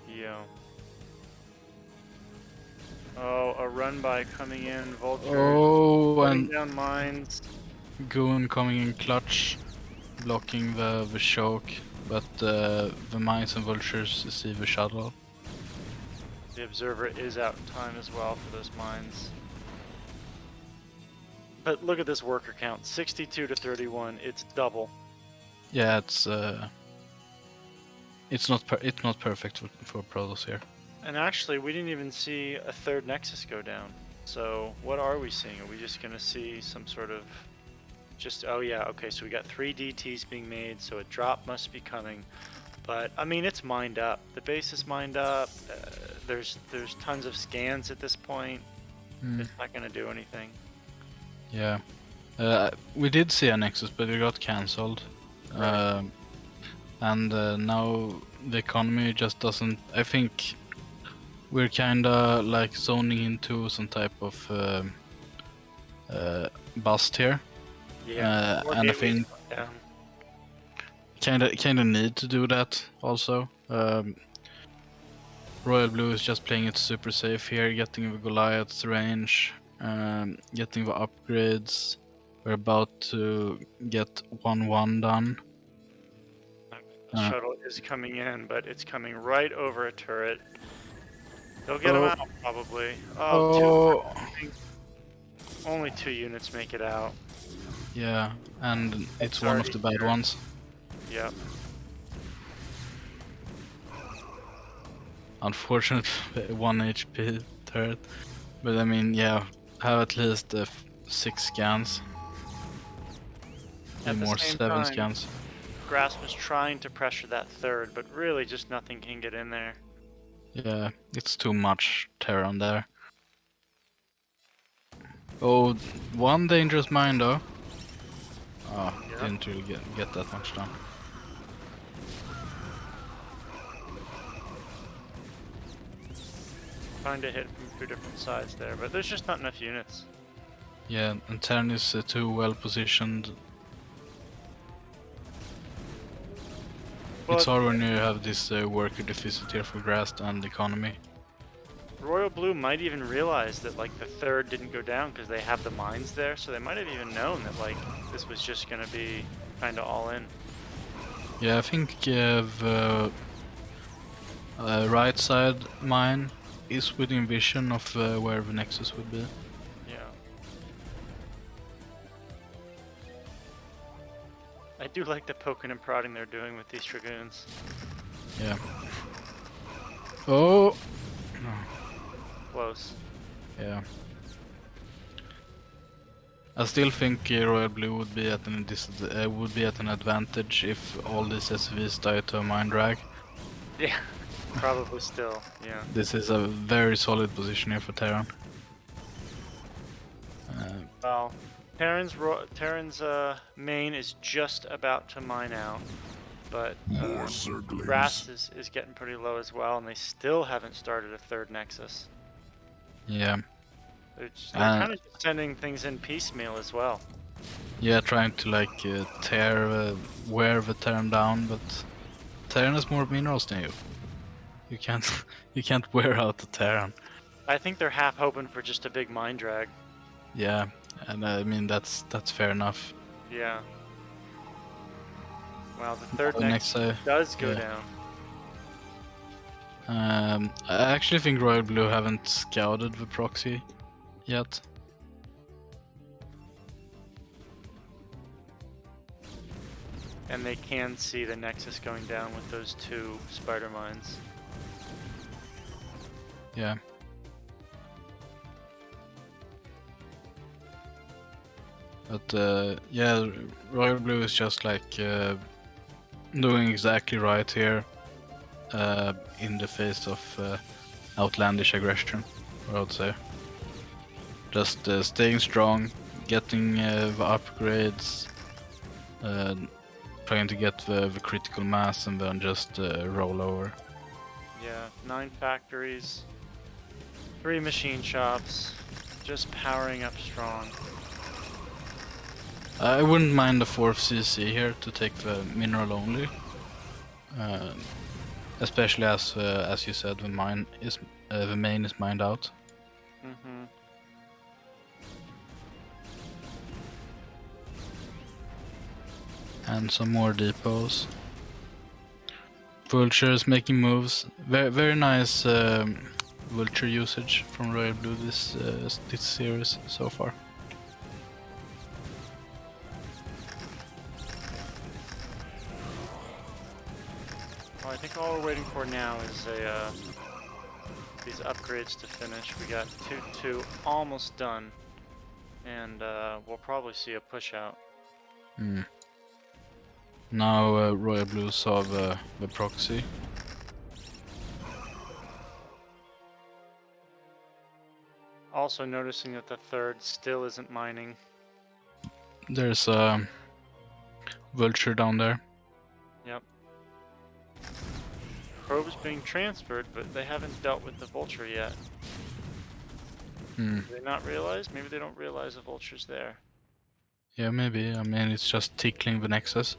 Yeah. Oh, a run by coming in, Vulture. Oh, Putting and down mines. Goon coming in clutch, blocking the choke, but the mines and vultures see the shuttle. The Observer is out in time as well for those mines. But look at this worker count, 62 to 31. It's double. Yeah, it's not perfect for Protoss here. And actually, we didn't even see a third Nexus go down. So what are we seeing? Are we just going to see some sort of oh yeah, okay, so we got 3 DTs being made, so a drop must be coming. But I mean, it's mined up. The base is mined up. There's tons of scans at this point. It's not going to do anything. Yeah. We did see a Nexus, but it got cancelled. Right. And now the economy just doesn't. I think we're kinda like zoning into some type of bust here. Yeah. And I think kinda need to do that also. Royal Blue is just playing it super safe here, getting the Goliath's range, getting the upgrades. We're about to get 1-1 done. The shuttle is coming in, but it's coming right over a turret. They'll get him out, probably. Only 2 units make it out. Yeah, and it's one of the bad ones. Yep. Unfortunate 1 HP turret. But I mean, yeah, have at least 6 scans. At the more same 7 time, scans. Grass was trying to pressure that third, but really just nothing can get in there. Yeah, it's too much Terran there. Oh, one dangerous mine though. Oh, didn't really get that much done. Trying to hit from 2 different sides there, but there's just not enough units. Yeah, and Terran is too well positioned. But it's hard when you have this worker deficit here for Grass and economy. Royal Blue might even realize that like the third didn't go down because they have the mines there, so they might have even known that like this was just gonna be kind of all in. Yeah, I think the right side mine is within vision of where the Nexus would be. Yeah. I do like the poking and prodding they're doing with these Dragoons. Yeah. Oh! Close. Yeah. I still think Royal Blue would be at an advantage if all these SVs die to a mine drag. Yeah, probably still, yeah. This is a very solid position here for Terran. Well, Terran's main is just about to mine out, but Grass is getting pretty low as well, and they still haven't started a third Nexus. Yeah. They're kind of sending things in piecemeal as well. Yeah, trying to like wear the Terran down, but Terran has more minerals than you. You can't wear out the Terran. I think they're half hoping for just a big mine drag. Yeah, and I mean that's fair enough. Yeah. Wow, the third Nexus does go down. I actually think Royal Blue haven't scouted the proxy yet. And they can see the Nexus going down with those 2 spider mines. Yeah. But yeah, Royal Blue is just like doing exactly right here in the face of outlandish aggression, I would say. Just staying strong, getting the upgrades, trying to get the critical mass and then just roll over. Yeah, 9 factories, 3 machine shops, just powering up strong. I wouldn't mind the 4th CC here to take the mineral only. Especially as you said, the main is mined out. Mm-hmm. And some more depots. Vultures making moves. Very nice vulture usage from RoyalBlue this series so far. Well, I think all we're waiting for now is these upgrades to finish. We got 2-2 almost done, and we'll probably see a push out. Now RoyalBlue saw the proxy. Also noticing that the 3rd still isn't mining. There's a vulture down there. Yep. Probes being transferred, but they haven't dealt with the vulture yet. Do they not realize? Maybe they don't realize the vulture's there. Yeah, maybe. I mean, it's just tickling the nexus.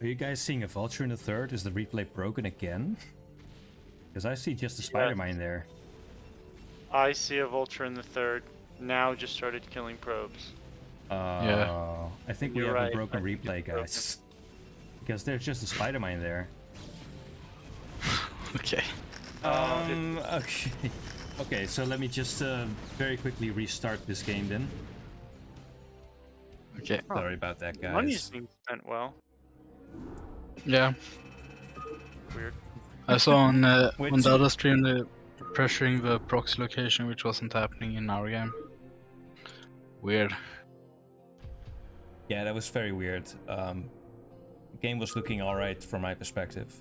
Are you guys seeing a vulture in the 3rd? Is the replay broken again? Because I see just a spider mine there. I see a vulture in the 3rd. Now just started killing probes. Yeah. I think we You're have right. a broken I think replay, it's broken. guys. Because there's just a spider mine there. Okay. Okay. Okay, so let me just very quickly restart this game then. Okay. Sorry about that, guys. Money's being spent well. Yeah. Weird. I saw on Which- Dada stream the pressuring the proxy location, which wasn't happening in our game. Weird. Yeah, that was very weird. The game was looking alright from my perspective.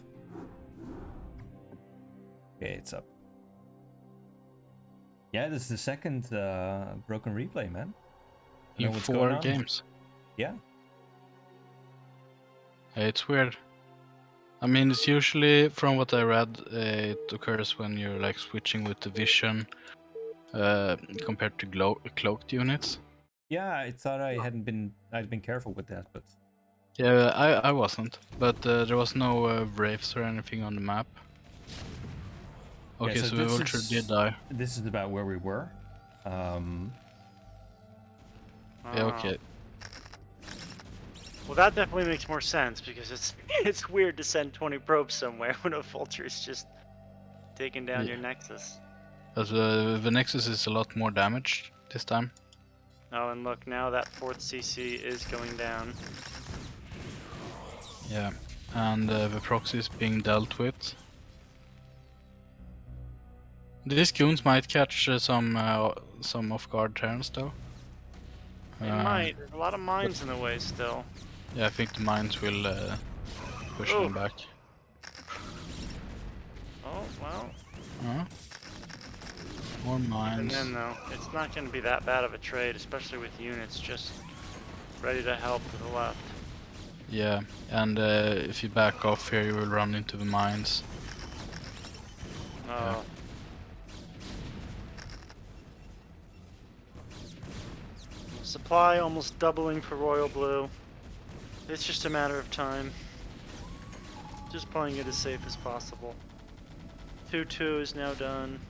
Okay, it's up. Yeah, this is the 2nd broken replay, man. You know In what's 4 going on? games. Yeah. It's weird. I mean, it's usually, from what I read, it occurs when you're like switching with the vision compared to cloaked units. Yeah, I thought I'd been careful with that, but Yeah, I wasn't, but there was no wraiths or anything on the map. Okay, yeah, so the this vulture did die. This is about where we were. Yeah, okay. Well, that definitely makes more sense because it's weird to send 20 probes somewhere when a vulture is just taking down your nexus. But the Nexus is a lot more damaged this time. Oh, and look, now that 4th CC is going down. Yeah, and the proxy is being dealt with. These goons might catch some off-guard turns though. They might. There's a lot of mines in the way still. Yeah, I think the mines will push them back. Oh, well. More Even mines. then, though, it's not going to be that bad of a trade, especially with units just ready to help to the left. Yeah, and if you back off here, you will run into the mines. Oh. Yeah. Supply almost doubling for RoyalBlue. It's just a matter of time. Just playing it as safe as possible. 2-2 is now done.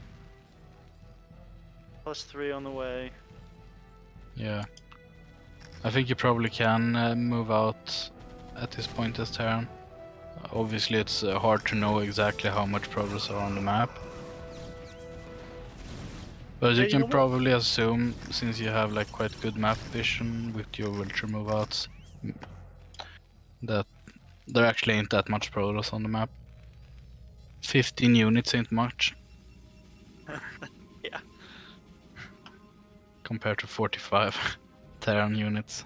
+3 on the way. Yeah. I think you probably can move out at this point as Terran. Obviously it's hard to know exactly how much progress are on the map. But Yeah, you you can know what? probably assume, since you have like quite good map vision with your vulture move outs, that there actually ain't that much progress on the map. 15 units ain't much. Yeah. Compared to 45 Terran units.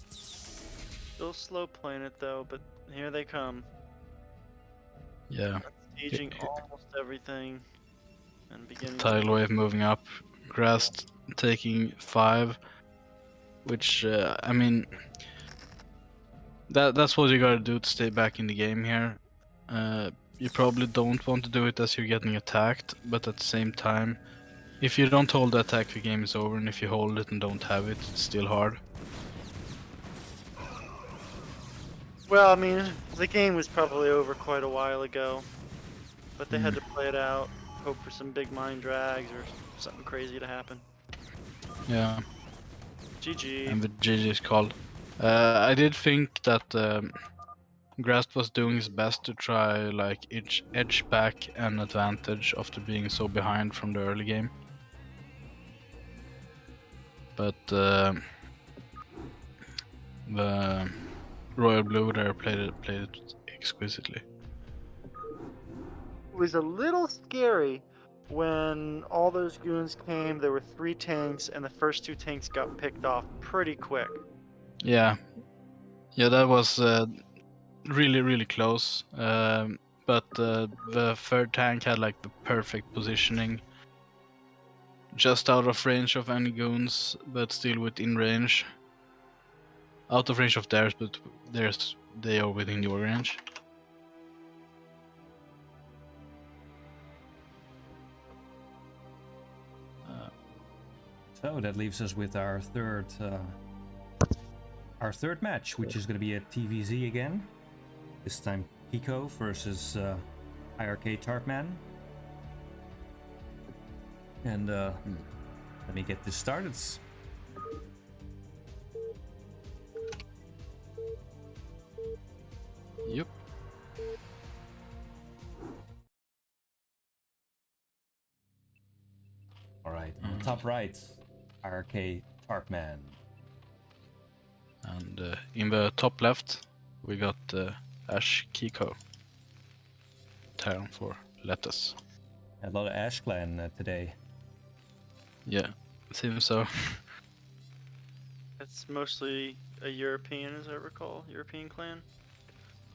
Still slow playing it though, but here they come. Yeah. Sieging almost everything. And beginning Tidal wave moving up. Grass taking 5. Which, I mean, That's what you gotta do to stay back in the game here. You probably don't want to do it as you're getting attacked, but at the same time, if you don't hold the attack, the game is over, and if you hold it and don't have it, it's still hard. Well, I mean, the game was probably over quite a while ago, but they had to play it out, hope for some big mind drags or something crazy to happen. Yeah, GG. and the GG is called. I did think that Grasp was doing his best to try like edge back an advantage after being so behind from the early game. But the Royal Blue there played it exquisitely. It was a little scary when all those goons came. There were 3 tanks, and the first 2 tanks got picked off pretty quick. Yeah, that was really close. But the third tank had like the perfect positioning, just out of range of any goons, but still within range. Out of range of theirs, but they are within your range. So that leaves us with our third match, which is going to be a TVZ again. This time Kiko versus iRk-tarpman. And let me get this started. Yep. All right, on the top right, iRk-tarpman. And in the top left, we got Ash Kiko. Term for lettuce. A lot of Ash Clan today. Yeah, seems so. It's mostly a European, as I recall, European clan.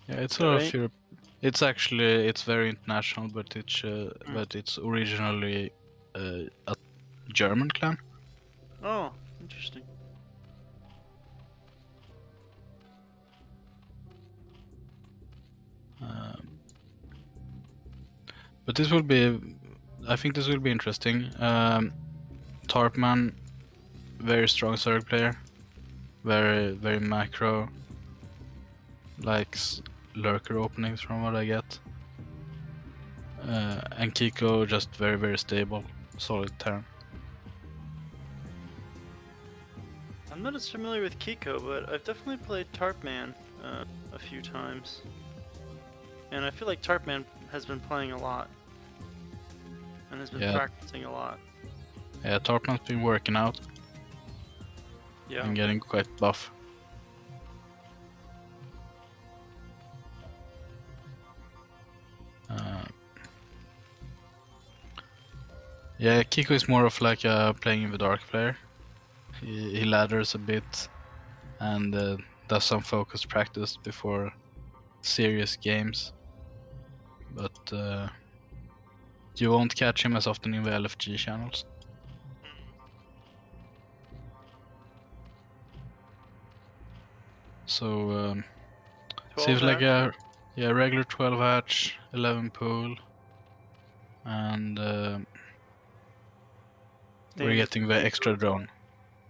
Yeah, it's a That lot right? of Europe. It's very international, but it's originally a German clan. Oh, interesting. But I think this will be interesting. Tarpman, very strong Zerg player, very macro, likes lurker openings from what I get. And Kiko just very stable, solid turn. I'm not as familiar with Kiko, but I've definitely played Tarpman a few times. And I feel like Tarpman has been playing a lot. And has been Yeah. practicing a lot. Yeah, Tarpman's been working out Yeah. and getting quite buff. Yeah, Kiko is more of like a playing in the dark player. He ladders a bit and does some focused practice before serious games. But you won't catch him as often in the LFG channels. So seems like a regular 12 hatch, 11 pool, and we're getting the extra drone.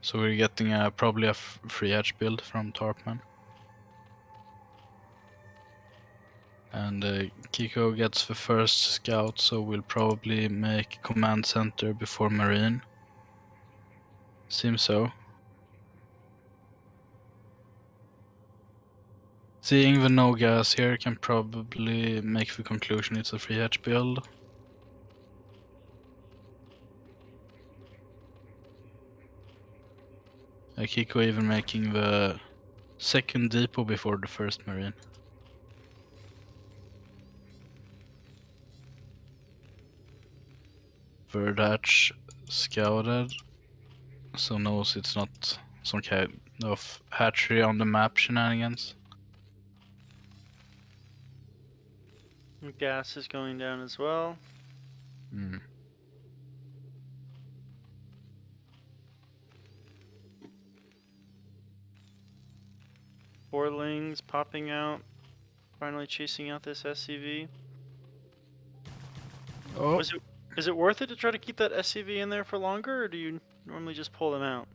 So we're getting probably a free hatch build from Tarpman. And Kiko gets the first scout, so we'll probably make command center before marine. Seems so. Seeing the no gas here can probably make the conclusion it's a free hatch build. Kiko even making the second depot before the first marine. Third hatch scouted, so knows it's not some kind of hatchery on the map shenanigans. Gas is going down as well. Borlings popping out, finally chasing out this SCV. Oh, Is it worth it to try to keep that SCV in there for longer, or do you normally just pull them out?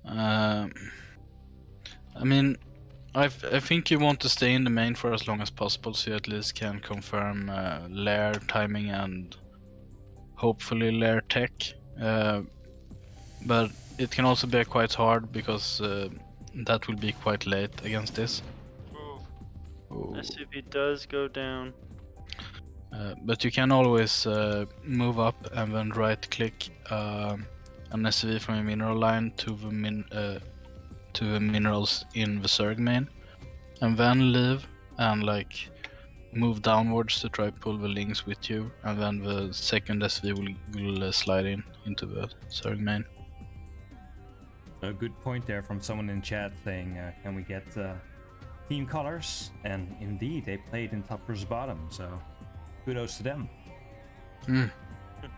I mean, I think you want to stay in the main for as long as possible, so you at least can confirm lair timing and hopefully lair tech. But it can also be quite hard because that will be quite late against this. Ooh. SCV does go down. But you can always move up and then right click an SCV from a mineral line to the minerals in the Zerg main, and then leave and like move downwards to try pull the links with you, and then the second SCV will slide into the Zerg main. A good point there from someone in chat saying, can we get team colors? And indeed, they played in top versus bottom, so kudos to them.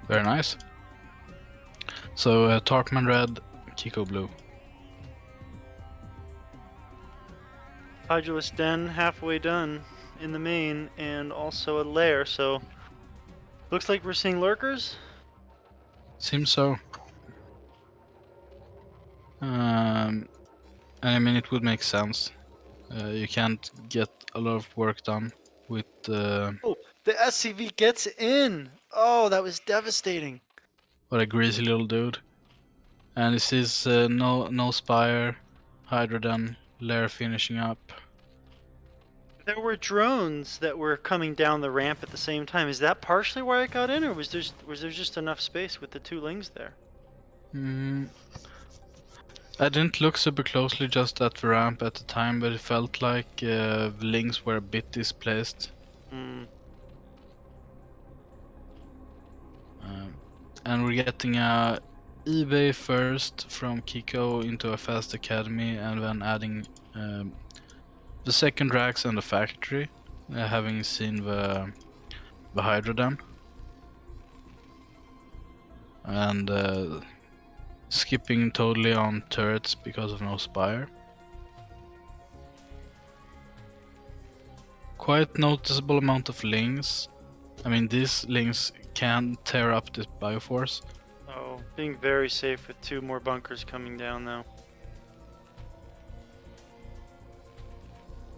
Very nice. So Tarpman red, Kiko blue. Hydrolus Den halfway done in the main, and also a lair, so looks like we're seeing lurkers. Seems so. I mean, it would make sense. You can't get a lot of work done with. Oh, the SCV gets in! Oh, that was devastating. What a greasy little dude. And this is no Spire, Hydroden, Lair finishing up. There were drones that were coming down the ramp at the same time. Is that partially why it got in, or was there just enough space with the two lings there? I didn't look super closely just at the ramp at the time, but it felt like the lings were a bit displaced. And we're getting a eBay first from Kiko into a fast academy, and then adding the second racks and the factory, having seen the Hydrodam. And skipping totally on turrets because of no Spire. Quite noticeable amount of lings. I mean, these lings can tear up this Bioforce. Oh, being very safe with two more bunkers coming down though.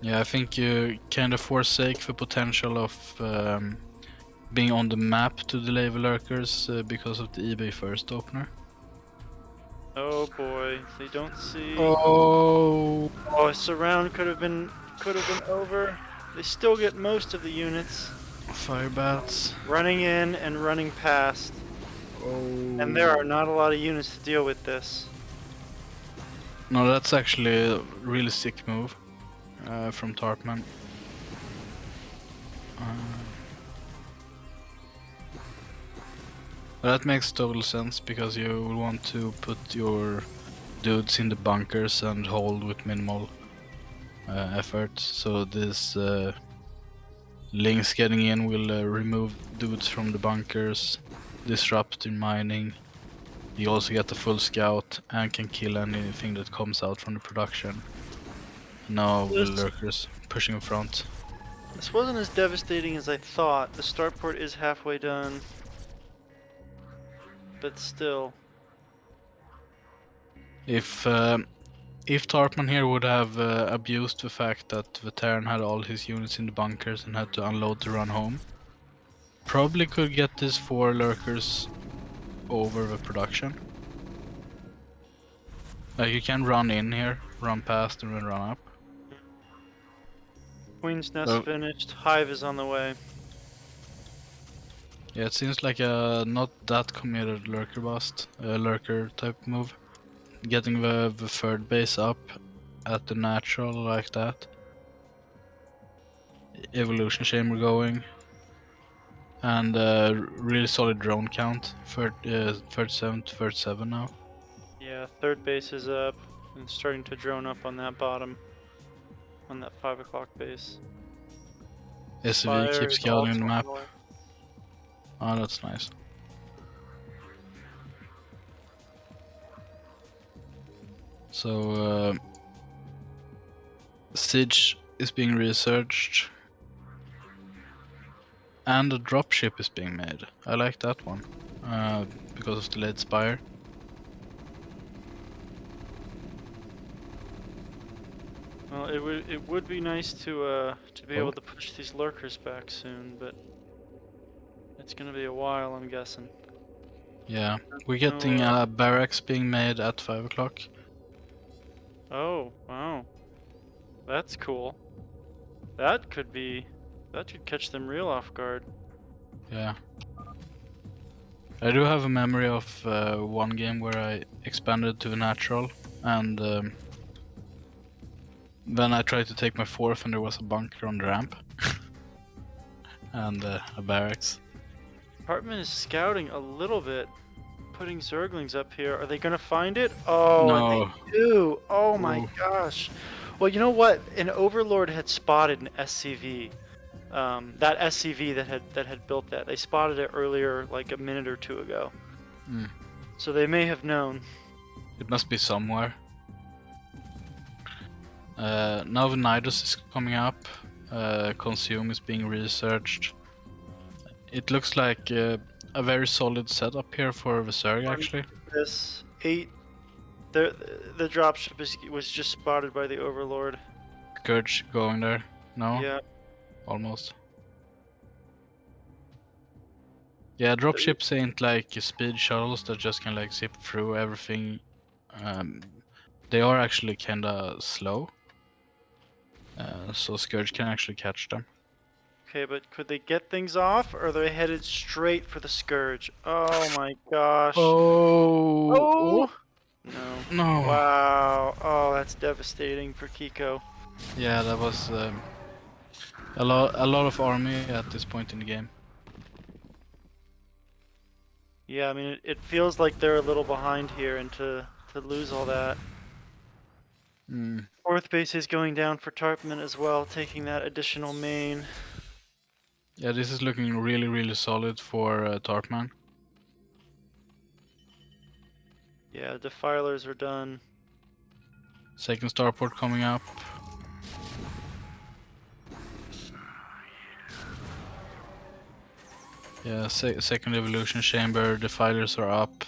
Yeah, I think you kind of forsake the potential of being on the map to delay the lurkers because of the eBay first opener. Oh boy, they don't see. Oh, Oh, a surround could have been over. They still get most of the units. fire bats. Running in and running past. Oh. And there are not a lot of units to deal with this. No, that's actually a really sick move from Tarpman. That makes total sense because you will want to put your dudes in the bunkers and hold with minimal effort. So this links getting in will remove dudes from the bunkers, disrupt in mining. You also get the full scout and can kill anything that comes out from the production. Now the lurkers pushing in front. This wasn't as devastating as I thought. The starport is halfway done. But still. If Tarpman here would have abused the fact that the Terran had all his units in the bunkers and had to unload to run home, probably could get these 4 lurkers over the production. Like you can run in here, run past and then run up. Queen's Nest finished. Hive is on the way. Yeah, it seems like a not that committed lurker bust, lurker type move. Getting the third base up at the natural like that. Evolution chamber going. And really solid drone count. 37 to 37 now. Yeah, third base is up and starting to drone up on that bottom. On that 5 o'clock base. SCV keeps scouting the map. Oh, that's nice. So Siege is being researched. And a dropship is being made. I like that one. Because of the lead spire. Well, it would be nice to be able to push these lurkers back soon, but it's gonna be a while, I'm guessing. Yeah, we're getting barracks being made at 5 o'clock. Oh, wow. That's cool. That could catch them real off guard. Yeah. I do have a memory of one game where I expanded to a natural, and then I tried to take my 4th and there was a bunker on the ramp. And a barracks. Tarpman is scouting a little bit, putting Zerglings up here. Are they gonna find it? Oh, No. and they do. Oh my Ooh. gosh. Well, you know what? An Overlord had spotted an SCV. That SCV that had built that. They spotted it earlier, like a minute or two ago. Mm. So they may have known. It must be somewhere. Now the Nidus is coming up. Consume is being researched. It looks like a very solid setup here for the Zerg, actually. This 8, the dropship was just spotted by the Overlord. Scourge going there. No? Yeah. Almost. Yeah, dropships ain't like speed shuttles that just can like zip through everything. They are actually kinda slow. So Scourge can actually catch them. Okay, but could they get things off, or are they headed straight for the Scourge? Oh my gosh. Oh! No. No! Wow. Oh, that's devastating for Kiko. Yeah, that was a lot of army at this point in the game. Yeah, I mean, it feels like they're a little behind here, and to lose all that. Mm. 4th base is going down for Tarpman as well, taking that additional main. Yeah, this is looking really, really solid for Tarpman. Yeah, defilers are done. Second starport coming up. Yeah, second evolution chamber, defilers are up.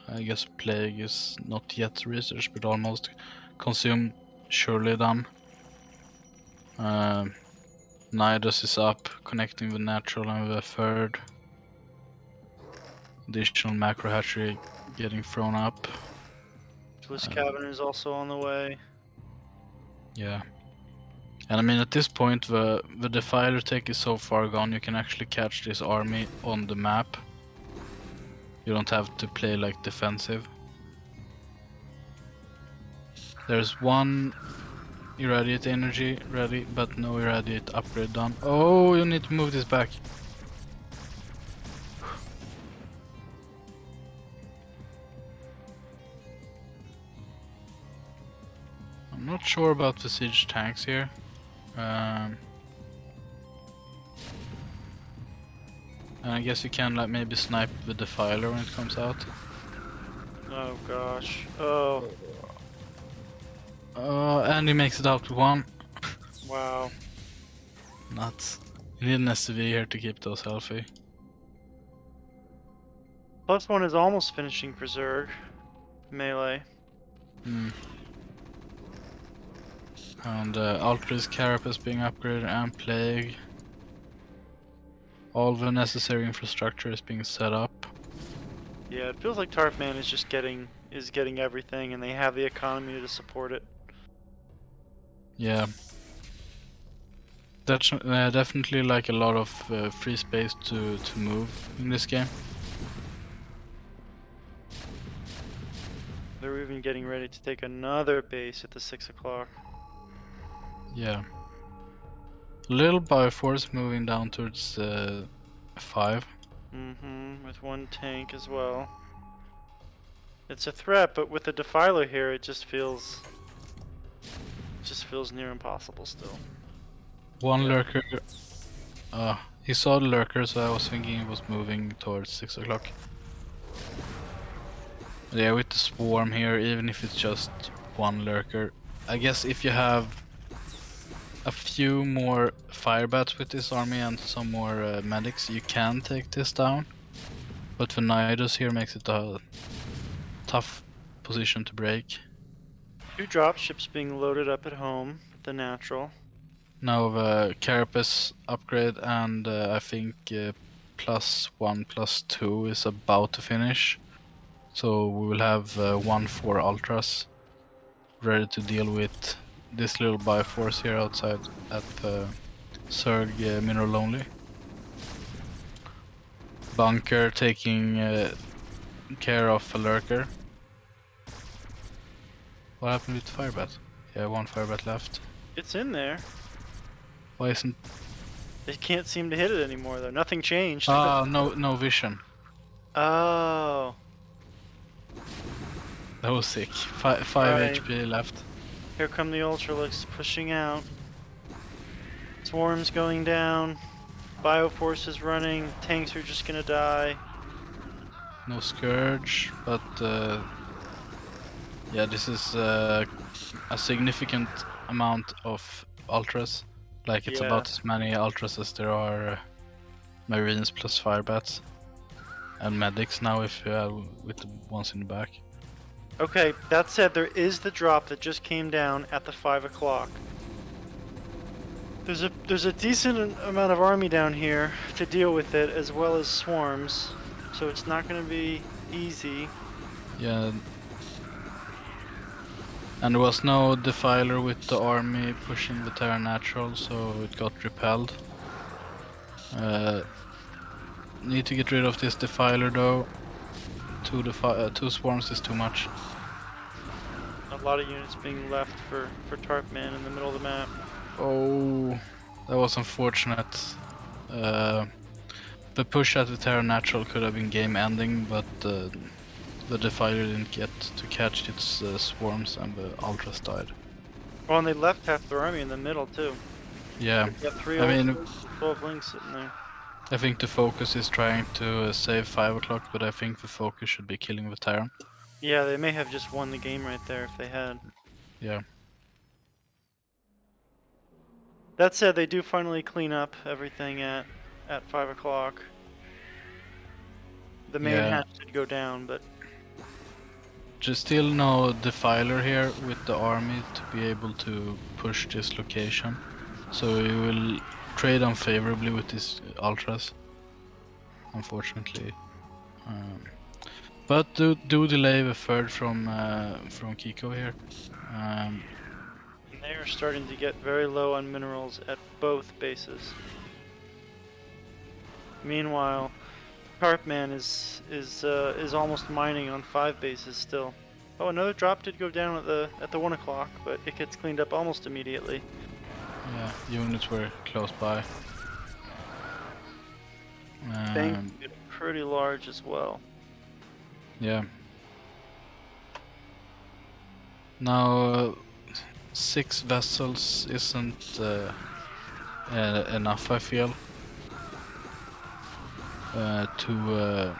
I guess plague is not yet researched, but almost. Consume surely done. Nidus is up, connecting the natural and the 3rd. Additional macro hatchery getting thrown up. Bliss Cabin is also on the way. Yeah. And I mean, at this point, the Defiler tech is so far gone, you can actually catch this army on the map. You don't have to play like defensive. There's one irradiate energy ready, but no irradiate upgrade done. Oh, you need to move this back. I'm not sure about the siege tanks here. And I guess you can like maybe snipe the Defiler when it comes out. Oh gosh. Oh. And he makes it out with 1. Wow. Nuts. You need an SCV here to keep those healthy. +1 is almost finishing for Zerg. Melee. Hmm. And Ultra's Carapace being upgraded and Plague. All the necessary infrastructure is being set up. Yeah, it feels like Tarpman is just getting everything, and they have the economy to support it. Yeah. That's definitely like a lot of free space to move in this game. They're even getting ready to take another base at the 6 o'clock. Yeah. Little Bioforce moving down towards 5. With 1 tank as well. It's a threat, but with the Defiler here, it just feels near impossible still. One lurker. He saw the lurker, so I was thinking he was moving towards 6 o'clock. Yeah, with the swarm here, even if it's just one lurker, I guess if you have a few more fire bats with this army and some more medics, you can take this down. But the Nidus here makes it a tough position to break. 2 dropships being loaded up at home with the natural. Now the Carapace upgrade and I think +1, +2 is about to finish. So we will have 1-4 Ultras ready to deal with this little Bioforce here outside at the Zerg Mineral Only. Bunker taking care of a lurker. What happened with Firebat? Yeah, 1 Firebat left. It's in there. Why isn't... They can't seem to hit it anymore though. Nothing changed. Ah, no vision. Oh. That was sick. 5 Right. HP left. Here come the Ultralisk pushing out. Swarms going down. Bioforce is running. Tanks are just gonna die. No Scourge, but yeah, this is a significant amount of Ultras. Like it's Yeah. about as many Ultras as there are Marines plus Firebats. And Medics now if you have with the ones in the back. Okay, that said, there is the drop that just came down at the 5 o'clock. There's a decent amount of army down here to deal with it, as well as swarms. So it's not going to be easy. Yeah. And there was no Defiler with the army pushing the Terra Natural, so it got repelled. Need to get rid of this Defiler though. 2 swarms is too much. A lot of units being left for Tarpman in the middle of the map. Oh, that was unfortunate. The push at the Terra Natural could have been game ending, but the Defiler didn't get to catch its swarms and the Ultras died. Oh, and they left half their army in the middle too. Yeah, Got 3 I mean, Ultras, 12 links sitting there. I think the focus is trying to save 5 o'clock, but I think the focus should be killing the Terra. Yeah, they may have just won the game right there if they had. Yeah. That said, they do finally clean up everything at 5 o'clock. The main Yeah. hatch did go down, but Just still no Defiler here with the army to be able to push this location. So you will trade unfavorably with these Ultras, unfortunately. But do delay the third from Kiko here. they are starting to get very low on minerals at both bases. Meanwhile, Tarpman is almost mining on 5 bases still. Oh, another drop did go down at the 1 o'clock, but it gets cleaned up almost immediately. Yeah, units were close by. Banks get pretty large as well. Yeah. Now 6 vessels isn't enough, I feel, to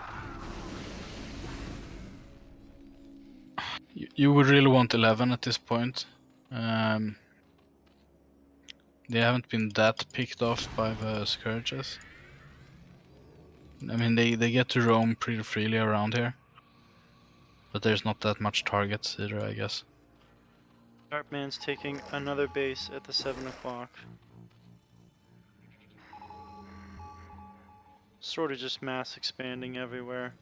you would really want 11 at this point. They haven't been that picked off by the Scourges. I mean, they get to roam pretty freely around here. But there's not that much targets either, I guess. Tarpman's taking another base at the 7 o'clock. Sort of just mass expanding everywhere.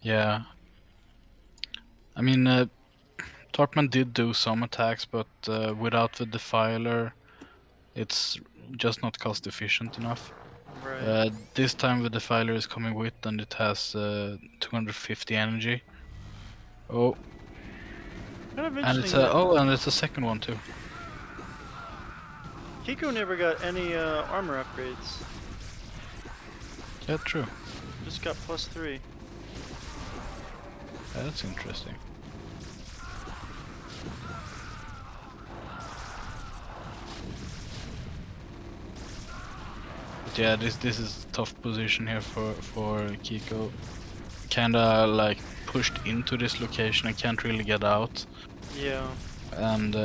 Yeah. I mean, Tarpman did do some attacks, but without the Defiler, it's just not cost efficient enough. Right. This time the Defiler is coming with, and it has 250 energy. Oh, Kind of and interesting. it's that and it's a second one too. Kiko never got any armor upgrades. Yeah, true. Just got +3. Yeah, that's interesting. But yeah, this is a tough position here for Kiko. Kinda like pushed into this location and can't really get out. Yeah. And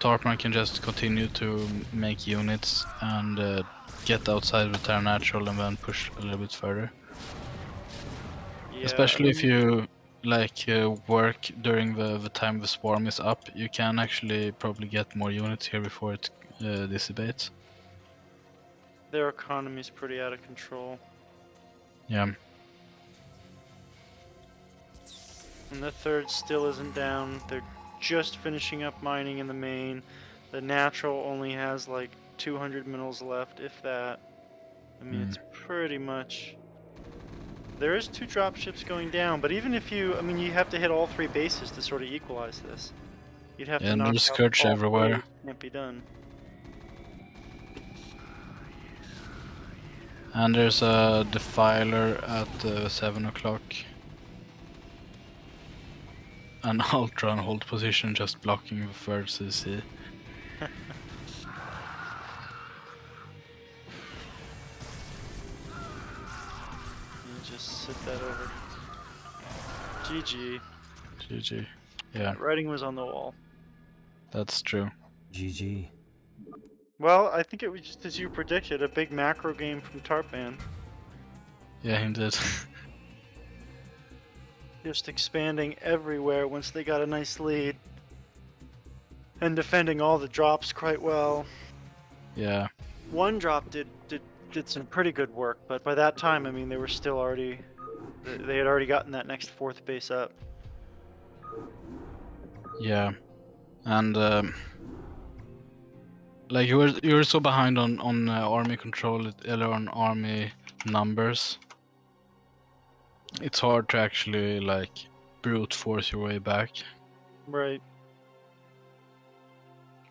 Tarpman can just continue to make units and get outside with their natural and then push a little bit further. Yeah, Especially I if mean, you work during the time the swarm is up, you can actually probably get more units here before it dissipates. their economy's pretty out of control. Yeah. And the third still isn't down. They're just finishing up mining in the main. The natural only has like 200 minerals left, if that. I mean, it's pretty much... There is 2 dropships going down, but even if you... I mean, you have to hit all 3 bases to sort of equalize this. You'd have to And knock there's out Scourge all everywhere. 3. Can't be done. And there's a Defiler at 7 o'clock. An Ultra on hold position just blocking the third CC. You just sit that over. GG. GG. Yeah, Writing was on the wall. that's true. GG. Well, I think it was just as you predicted, a big macro game from Tarpman. Yeah, indeed. Just expanding everywhere once they got a nice lead. And defending all the drops quite well. Yeah. One drop did some pretty good work, but by that time, I mean, they were still already... They had already gotten that next 4th base up. Yeah. And like you were so behind on army control or on army numbers. It's hard to actually like brute force your way back. Right.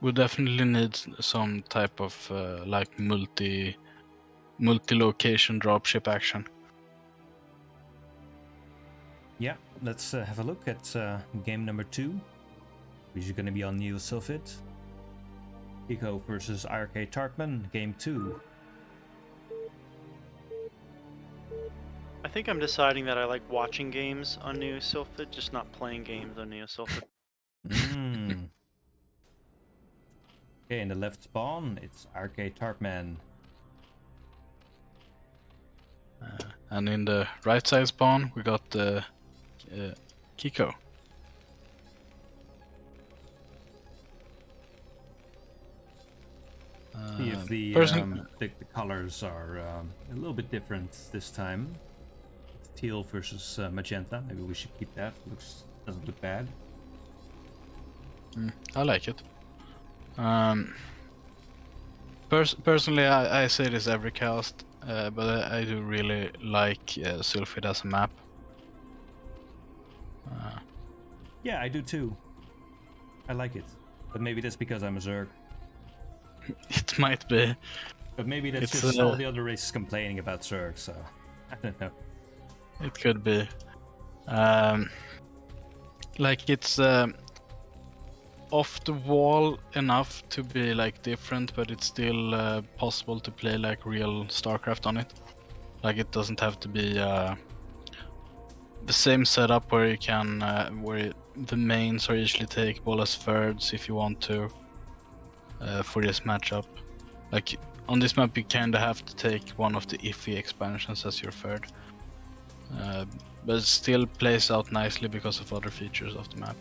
We definitely need some type of like multi-location dropship action. Yeah, let's have a look at game number 2, which is going to be on nOm. Eco versus iRk-tarpman, game 2. I think I'm deciding that I like watching games on nOm, just not playing games on nOm. Okay, in the left spawn, it's iRk-tarpman. And in the right side spawn, we got the Kiko. See if the colors are a little bit different this time. Teal versus magenta. Maybe we should keep that. Doesn't look bad. I like it. Personally, I say this every cast, but I do really like Sylphid as a map. Yeah, I do too. I like it. But maybe that's because I'm a Zerg. It might be. But maybe that's just all the other races complaining about Zerg, so I don't know. It could be. Like it's off the wall enough to be like different, but it's still possible to play like real StarCraft on it. Like it doesn't have to be the same setup where you can the mains are usually takeable as thirds if you want to for this matchup. Like on this map you kinda have to take one of the iffy expansions as your third. But it still plays out nicely because of other features of the map.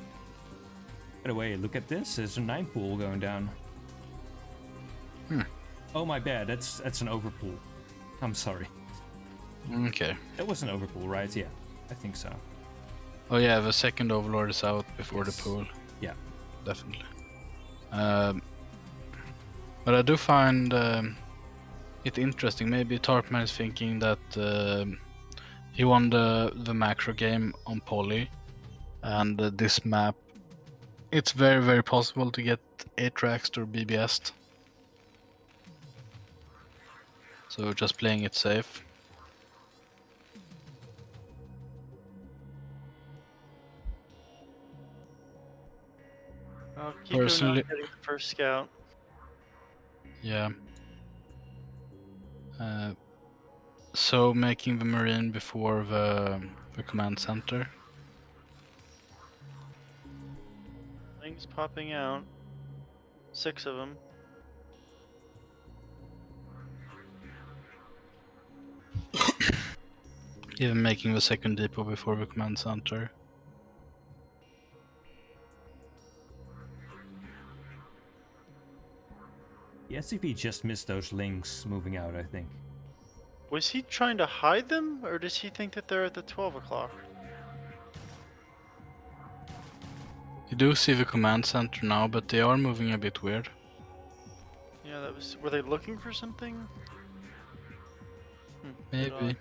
By the way, look at this. There's a 9 pool going down. Oh my bad, that's an overpool. I'm sorry. Okay. That was an overpool, right? Yeah, I think so. Oh yeah, the second overlord is out before the pool. Yeah. Definitely. But I do find it interesting. Maybe Tarpman is thinking that he won the macro game on Poly, and this map, it's very, very possible to get Atrax or BBS. So just playing it safe. Oh, Kiko Personally, not getting the first scout. yeah. So making the Marine before the command center. Things popping out. 6 of them. Even making the second depot before the command center. The SCP just missed those links moving out, I think. Was he trying to hide them, or does he think that they're at the 12 o'clock? You do see the command center now, but they are moving a bit weird. Yeah, that was. Were they looking for something? Bit odd. Maybe.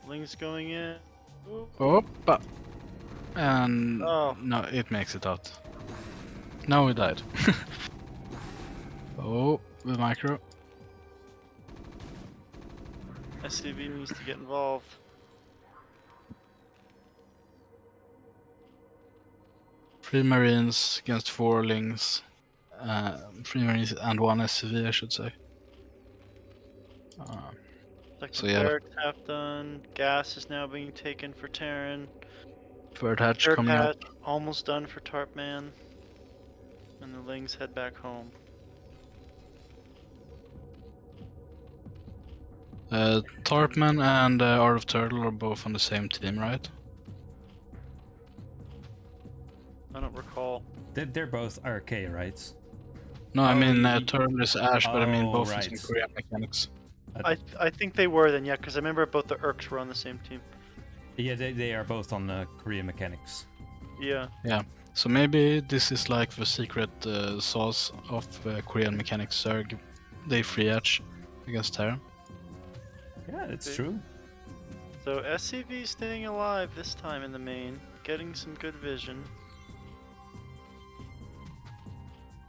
Ling's going in. Ooh. Opa! And Oh. no, it makes it out. Now he died. Oh, the micro. SCV needs to get involved. 3 Marines against 4 Lings. 3 Marines and 1 SCV, I should say. Second So, yeah. barracks half done. Gas is now being taken for Terran. Third hatch Third coming hatch up. almost done for Tarpman. And the Lings head back home. Tarpman and Art of Turtle are both on the same team, right? I don't recall. They're both RK, right? No, I Oh, mean you- Turtle is Ash, but I mean Oh, both right. using Korean mechanics. I think they were then, yeah, because I remember both the Urks were on the same team. Yeah, they are both on Korean mechanics. Yeah. Yeah, so maybe this is like the secret sauce of Korean mechanics. They free edge against Terran. Yeah, it's Okay. true. So SCV staying alive this time in the main, getting some good vision.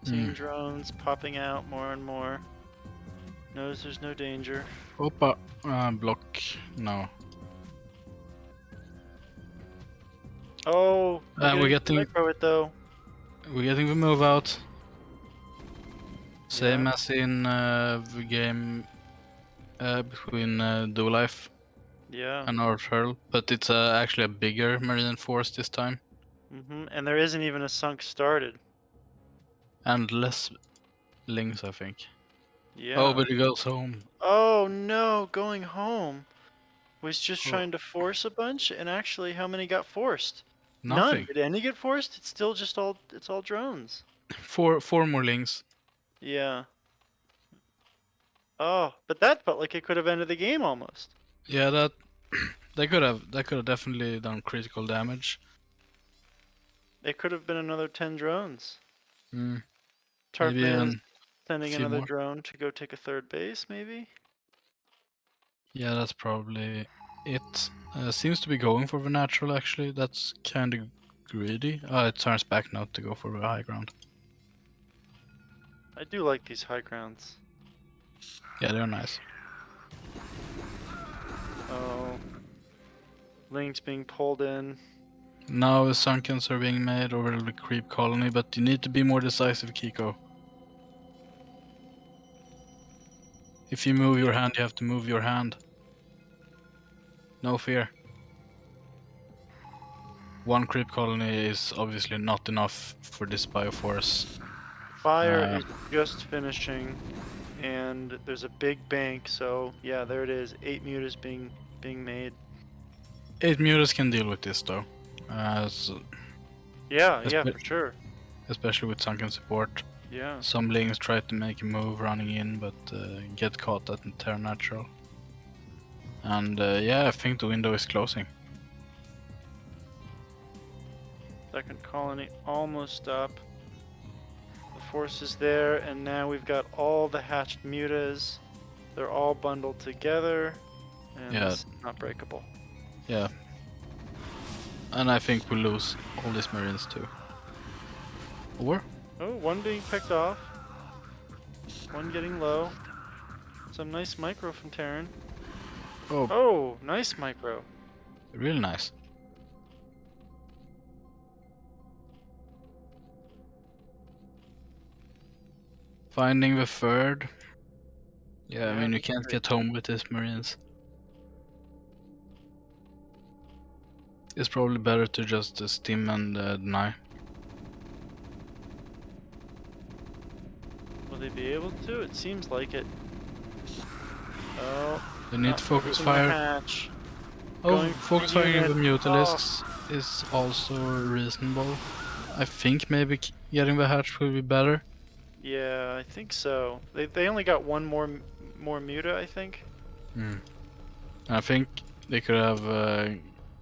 Seeing drones popping out more and more. Knows there's no danger. Opa, block, no. Oh, We're getting micro it though. the move out. Same Yeah. as in the game between doLife Yeah. and our Turtle, but it's actually a bigger Marine force this time. And there isn't even a sunk started. And less Lings, I think. Yeah. Oh, but he goes home. Oh no, going home. Was just Oh. trying to force a bunch, and actually, how many got forced? Nothing. None. Did any get forced? It's still just it's all drones. Four more Lings. Yeah. Oh, but that felt like it could have ended the game almost. Yeah, that they could have definitely done critical damage. It could have been another 10 drones. Maybe Tarpman sending few another more. drone to go take a third base, maybe? Yeah, that's probably it. Seems to be going for the natural, actually. That's kind of greedy. Oh, it turns back now to go for the high ground. I do like these high grounds. Yeah, they're nice. Oh. Links being pulled in. Now the sunkens are being made over the creep colony, but you need to be more decisive, Kiko. If you move your hand, you have to move your hand. No fear. One creep colony is obviously not enough for this bioforce. Fire is just finishing, and there's a big bank, so yeah, there it is. 8 mutas being made. 8 mutas can deal with this though. Yeah, for sure. Especially with sunken support. Yeah. Some Lings try to make a move running in, but get caught at the Terra Natural. And yeah, I think the window is closing. Second colony almost up. The force is there, and now we've got all the hatched mutas. They're all bundled together, and Yeah. this is not breakable. Yeah. And I think we lose all these Marines too. Or? Oh, one being picked off. One getting low. Some nice micro from Terran. Oh, Oh, nice micro. really nice. Finding the third. Yeah, I Yeah, mean, you that's can't great. get home with these Marines. It's probably better to just stim and deny. be able to? It seems like it. Oh, They need not focus focusing the fire. hatch. Oh, Going for focus firing unit. with Oh. Mutalisks is also reasonable. I think maybe getting the hatch will be better. Yeah, I think so. They only got one more muta, I think. I think they could have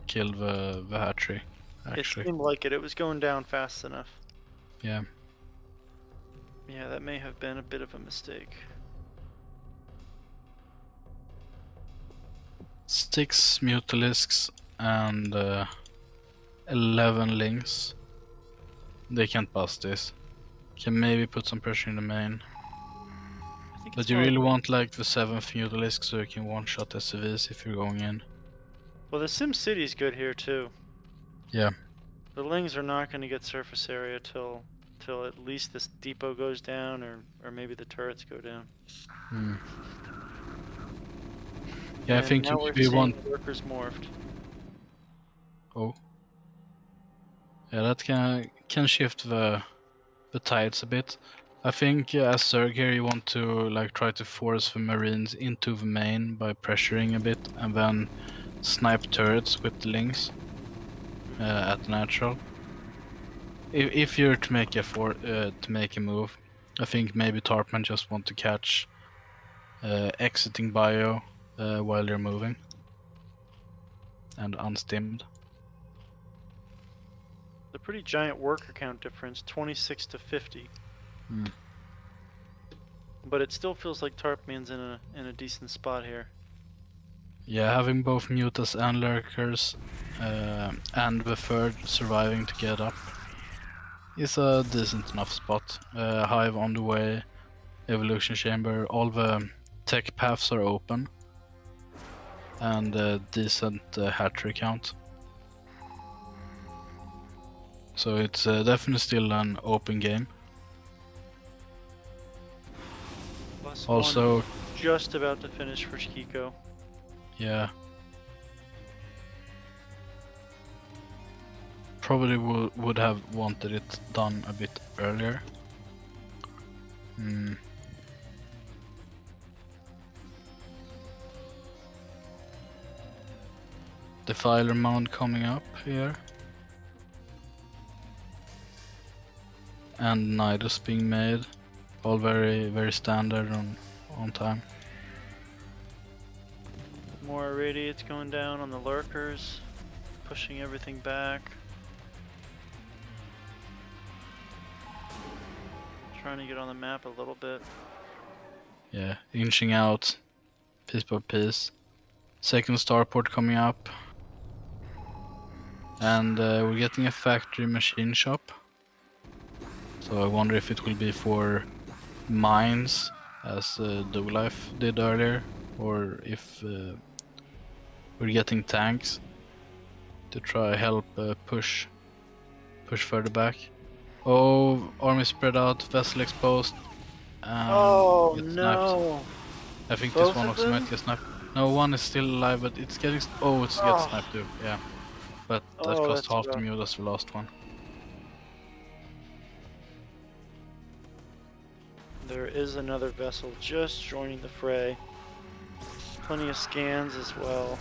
killed the hatchery, It actually. seemed like it. It was going down fast enough. Yeah. Yeah, that may have been a bit of a mistake. 6 Mutalisks and 11 Lings. They can't bust this. Can maybe put some pressure in the main. I think But it's you more really like- want like the 7th Mutalisk so you can one-shot SCVs if you're going in. Well, the Sim City's good here too. Yeah. The Lings are not going to get surface area till at least this depot goes down, or maybe the turrets go down. Yeah, I And think now you we're maybe seeing want... workers morphed. Oh. Yeah, that can shift the tides a bit. I think as Zerg here you want to like try to force the Marines into the main by pressuring a bit and then snipe turrets with the Lings at natural. If you're to make a move, I think maybe Tarpman just want to catch exiting bio while you're moving and unstimmed. The pretty giant worker count difference, 26 to 50. But it still feels like Tarpman's in a decent spot here. Yeah, having both mutas and lurkers and the third surviving to get up is a decent enough spot. Hive on the way, evolution chamber, all the tech paths are open, and a decent hatchery count. So it's definitely still an open game. Plus Also, one just about to finish for Shikiko. yeah. Probably would have wanted it done a bit earlier. Defiler mount coming up here. And Nidus being made. All very, very standard on time. More irradiates going down on the lurkers, pushing everything back. Trying to get on the map a little bit. Yeah, inching out piece by piece. Second starport coming up. And we're getting a factory machine shop. So I wonder if it will be for mines, as doLife did earlier, or if we're getting tanks to try help push further back. Oh, army spread out, vessel exposed. Oh Get sniped. no! I think Both this one of also them? might get sniped. No, one is still alive, but it's getting... Oh, it's getting sniped too, yeah. But that Oh, cost that's half the rough. mule as the last one. There is another vessel just joining the fray. Plenty of scans as well.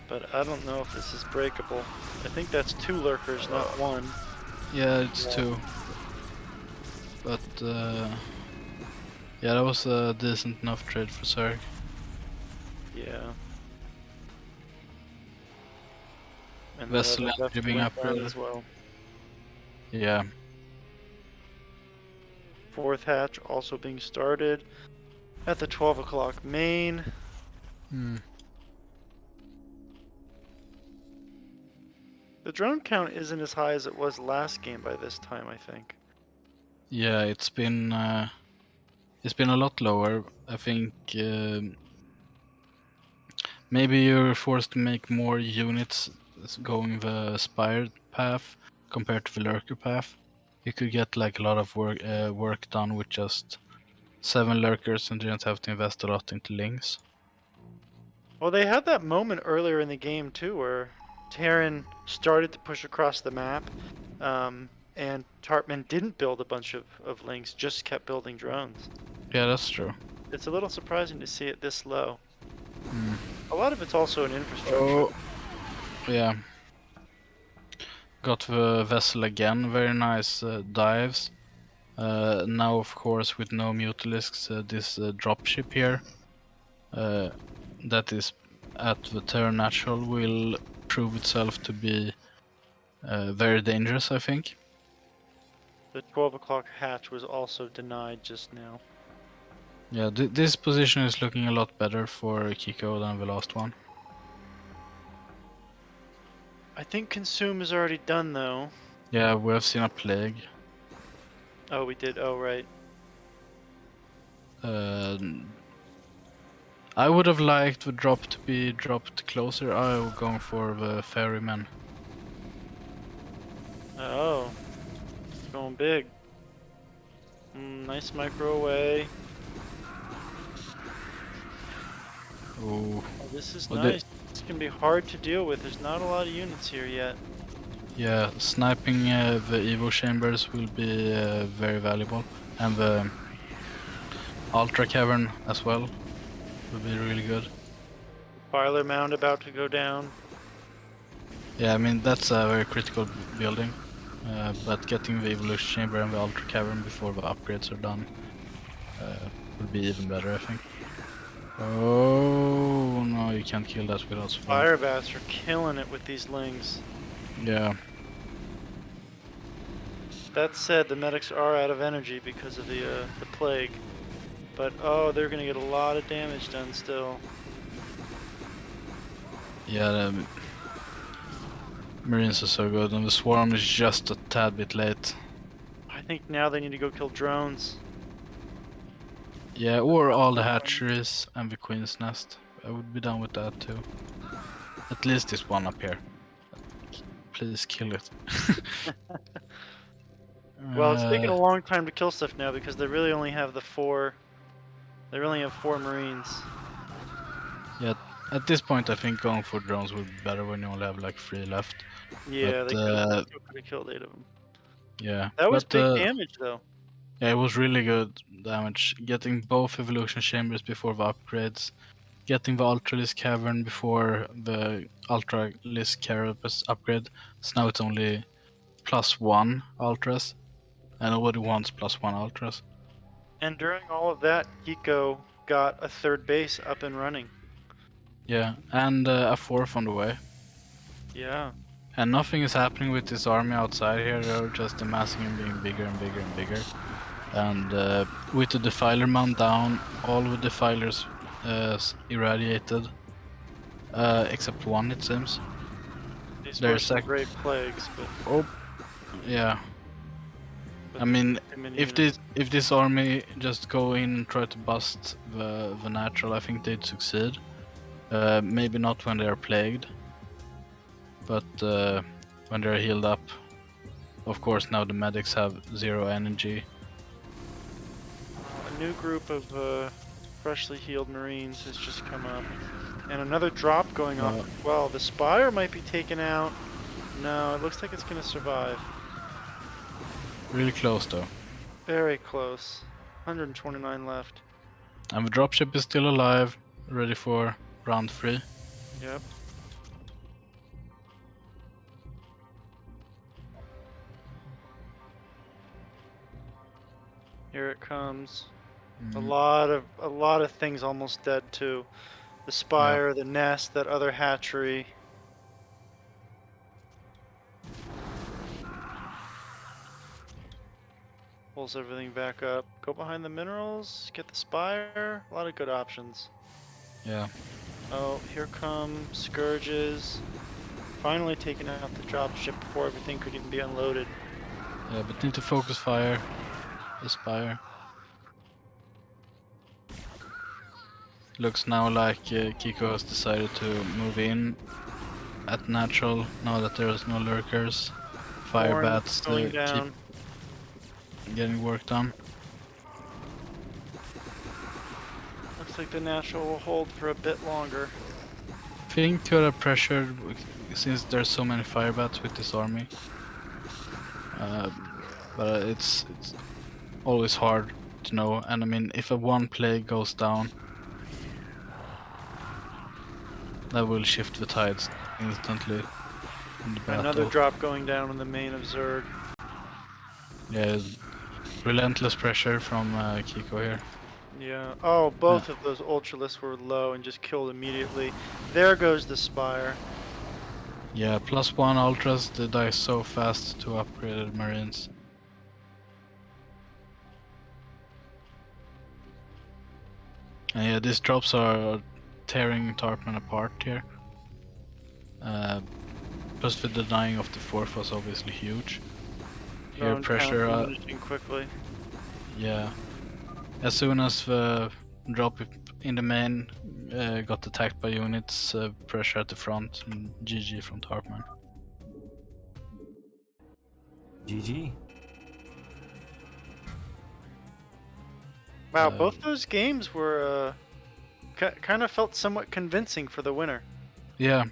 But I don't know if this is breakable. I think that's 2 lurkers, not 1. Yeah, it's 2. But yeah, that was a decent enough trade for Zerg. Yeah. And Vessel that other entry vessel being went down upgraded. as well. Yeah. 4th hatch also being started at the 12 o'clock main. The drone count isn't as high as it was last game by this time, I think. Yeah, it's been a lot lower. I think maybe you're forced to make more units going the Spire path compared to the Lurker path. You could get like a lot of work done with just 7 Lurkers and didn't have to invest a lot into Lings. Well, they had that moment earlier in the game too, where Terran started to push across the map, And Tarpman didn't build a bunch of links, just kept building drones. Yeah, that's true. It's a little surprising to see it this low. Mm. A lot of it's also in infrastructure. Oh, yeah. Got the vessel again, very nice dives. Now, of course, with no mutilisks, this dropship here, that is at the Terra Natural, will prove itself to be very dangerous, I think. The 12 o'clock hatch was also denied just now. Yeah, this position is looking a lot better for Kiko than the last one. I think consume is already done though. Yeah, we have seen a plague. Oh, we did. Oh, right. I would have liked the drop to be dropped closer. I'm going for the ferryman. Oh, going big. Nice micro away. Ooh. Oh, this is Well, nice. It's gonna be hard to deal with. There's not a lot of units here yet. Yeah, sniping the Evo chambers will be very valuable, and the Ultra Cavern as well will be really good. Filer mound about to go down. Yeah, I mean that's a very critical building, but getting the Evolution Chamber and the Ultra Cavern before the upgrades are done will be even better, I think. Oh no, you can't kill that without spell. Fire bats are killing it with these lings. Yeah. That said, the medics are out of energy because of the plague. But oh, they're gonna get a lot of damage done still. Yeah, the Marines are so good, and the Swarm is just a tad bit late. I think now they need to go kill drones. Yeah, or all the hatcheries and the Queen's Nest. I would be down with that too. At least this one up here. Please kill it. Well, it's taking a long time to kill stuff now because they really only have the 4. They really have 4 Marines. Yeah, at this point I think going for drones would be better when you only have like 3 left. Yeah, But, they could have killed 8 of them. Yeah. That was but, big damage though. Yeah, it was really good damage. Getting both evolution chambers before the upgrades. Getting the Ultralisk Cavern before the Ultralisk Carapace upgrade. So now it's only +1 Ultras. And nobody wants +1 Ultras. And during all of that, Hiko got a 3rd base up and running. Yeah, and a 4th on the way. Yeah. And nothing is happening with this army outside here, they're just amassing and being bigger and bigger and bigger. And with the Defiler mount down, all the Defilers irradiated. Except one, it seems. These They're were some great plagues, but... Oh, yeah. but I mean, too many if units. this army just go in and try to bust the natural, I think they'd succeed. Maybe not when they are plagued, but when they're healed up. Of course, now the medics have 0 energy. A new group of freshly healed Marines has just come up. And another drop going off as well. The Spire might be taken out. No, it looks like it's going to survive. Really close though. Very close. 129 left. And the dropship is still alive, ready for round 3. Yep. Here it comes. A lot of things almost dead too. The Spire, the Nest, that other hatchery. Pulls everything back up. Go behind the minerals, get the Spire. A lot of good options. Yeah. Oh, here come Scourges. Finally taking out the dropship before everything could even be unloaded. Yeah, but need to focus fire. The Spire. Looks now like Kiko has decided to move in at natural now that there's no lurkers. Fire Horn bats going down. keep getting work done. Looks like the natural will hold for a bit longer. I think could have pressured since there's so many fire bats with this army. but it's always hard to know. And I mean, if a one play goes down, that will shift the tides instantly in the battle. Another drop going down in the main of Zerg. Yeah, relentless pressure from Kiko here. Yeah. Oh, both of those Ultralisks were low and just killed immediately. There goes the Spire. Yeah, +1 Ultras, they die so fast to upgraded Marines. And yeah, these drops are tearing Tarpman apart here. Plus the denying of the fourth was obviously huge. Here Drone pressure, count diminishing quickly. yeah. As soon as the drop in the main got attacked by units, pressure at the front, and GG from Tarpman. GG. Wow, both those games were kind of felt somewhat convincing for the winner. Yeah,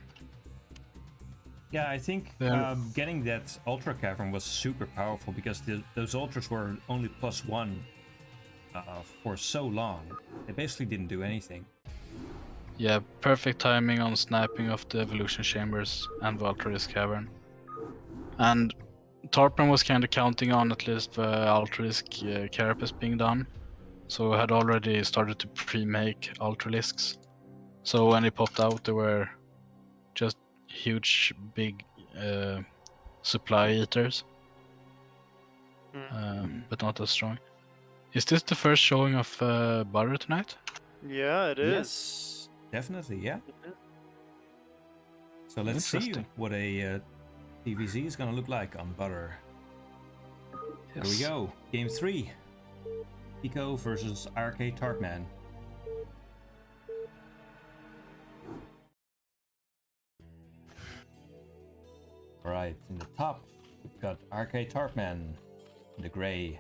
Yeah, I think There- getting that Ultra Cavern was super powerful because those Ultras were only +1 for so long. They basically didn't do anything. yeah, perfect timing on sniping of the evolution chambers and Valtry's cavern. And Tarpman was kind of counting on at least the Ultralisk carapace being done, so had already started to pre-make Ultralisks. So when he popped out, they were just huge, big supply eaters, but not as strong. Is this the first showing of Butter tonight? Yeah, it is. Yes, definitely, yeah. So let's see Interesting. what a TVZ is gonna look like on Butter. Here we go. Game 3. Pico versus iRk-tarpman. Alright, in the top, we've got iRk-tarpman in the gray.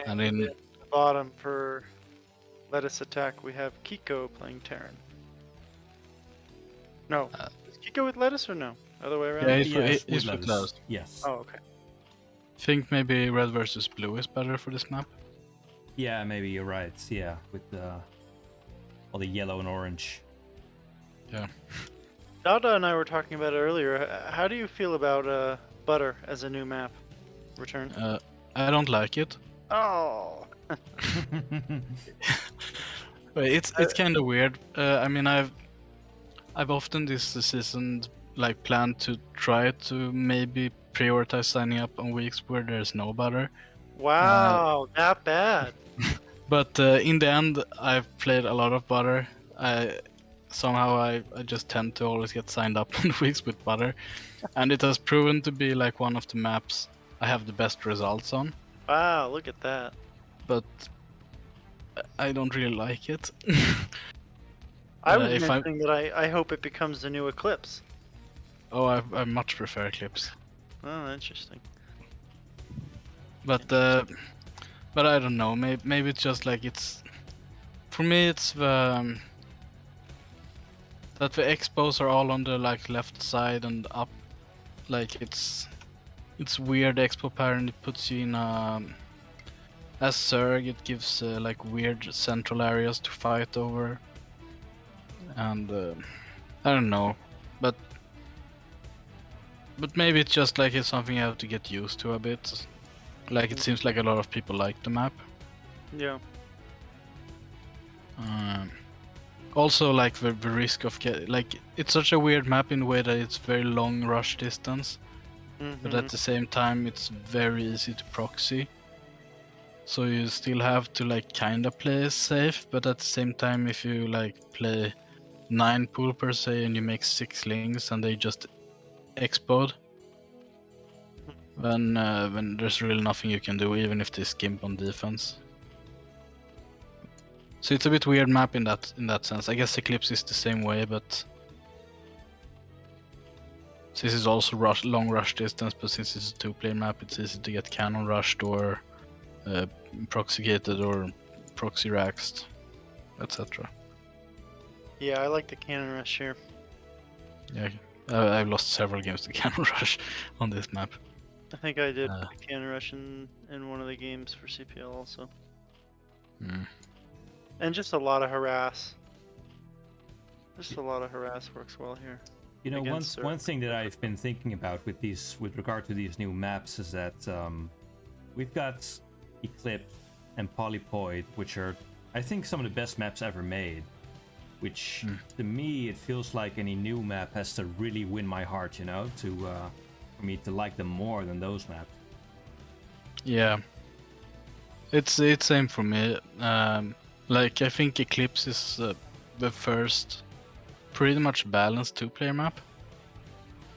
And in at the bottom for lettuce attack, we have Kiko playing Terran. No, is Kiko with lettuce or no? Other way around? Yeah, he's Yes, with lettuce. lettuce. Yes. Oh, okay. Think maybe red versus blue is better for this map. Yeah, maybe you're right. Yeah, with all the yellow and orange. Yeah. Dada and I were talking about it earlier. How do you feel about Butter as a new map return? I don't like it. Oh, But it's kind of weird. I mean, I've often this season like planned to try to maybe prioritize signing up on weeks where there's no butter. wow, that bad. But in the end, I've played a lot of butter. Somehow I just tend to always get signed up on weeks with butter, and it has proven to be like one of the maps I have the best results on. Wow, look at that. But I don't really like it. I was if I- mentioning that I hope it becomes the new Eclipse. Oh, I much prefer Eclipse. Oh, interesting. But I don't know. Maybe it's just like it's. For me, it's the that the expos are all on the like left side and up. Like it's weird expo pattern. It puts you in as Zerg. It gives like weird central areas to fight over. And I don't know, but maybe it's just like it's something I have to get used to a bit. Like it seems like a lot of people like the map. Yeah. Also, like the risk of like it's such a weird map in a way that it's very long rush distance, but at the same time it's very easy to proxy. So you still have to like kinda play safe, but at the same time, if you like play 9 pool per se and you make 6 links and they just explode, then there's really nothing you can do, even if they skimp on defense. So it's a bit weird map in that sense. I guess Eclipse is the same way, but this is also long rush distance. But since it's a 2-player map, it's easy to get cannon rushed or proxy gated or proxy raxed, etc. Yeah, I like the cannon rush here. Yeah, I've lost several games to Cannon Rush on this map. I think I did Uh. Cannon Rush in one of the games for CPL also. Mm. And just a lot of harass. Just a lot of harass works well here. You know, against one thing that I've been thinking about with regard to these new maps is that we've got Eclipse and Polypoid, which are, I think, some of the best maps ever made. Which, to me, it feels like any new map has to really win my heart, you know, for me to like them more than those maps. Yeah, it's same for me. Like I think Eclipse is the first pretty much balanced two-player map.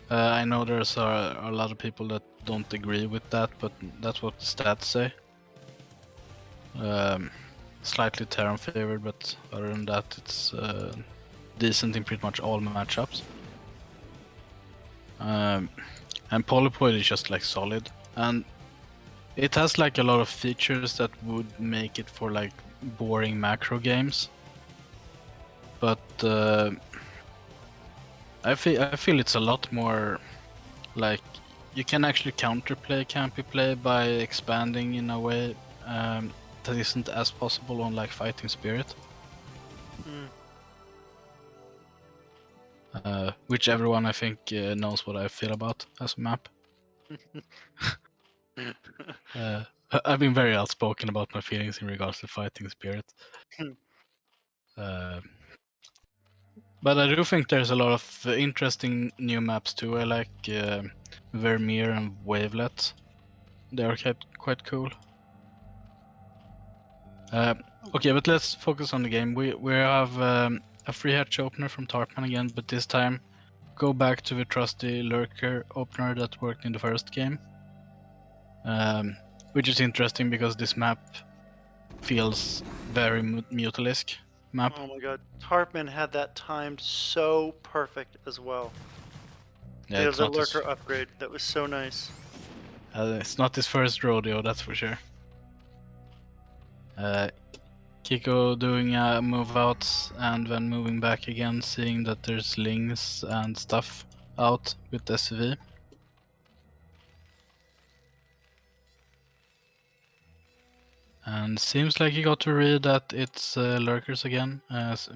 I know there's a lot of people that don't agree with that, but that's what the stats say. Slightly Terran favored, but other than that, it's decent in pretty much all matchups. And Polypoid is just like solid, and it has like a lot of features that would make it for like boring macro games. But I feel it's a lot more like you can actually counterplay campy play by expanding in a way that isn't as possible on like Fighting Spirit. Which everyone I think knows what I feel about as a map. I've been very outspoken about my feelings in regards to Fighting Spirit. But I do think there's a lot of interesting new maps too. I like Vermeer and Wavelet. They are quite cool. Okay, but let's focus on the game. We have a free hatch opener from Tarpman again, but this time go back to the trusty lurker opener that worked in the first game. Which is interesting because this map feels very Mutalisk map. Oh my god, Tarpman had that timed so perfect as well. Yeah, It it's was a not his, lurker upgrade that was so nice. it's not his first rodeo, that's for sure. Kiko doing a move out and then moving back again, seeing that there's lings and stuff out with SV. And seems like he got to read that it's lurkers again,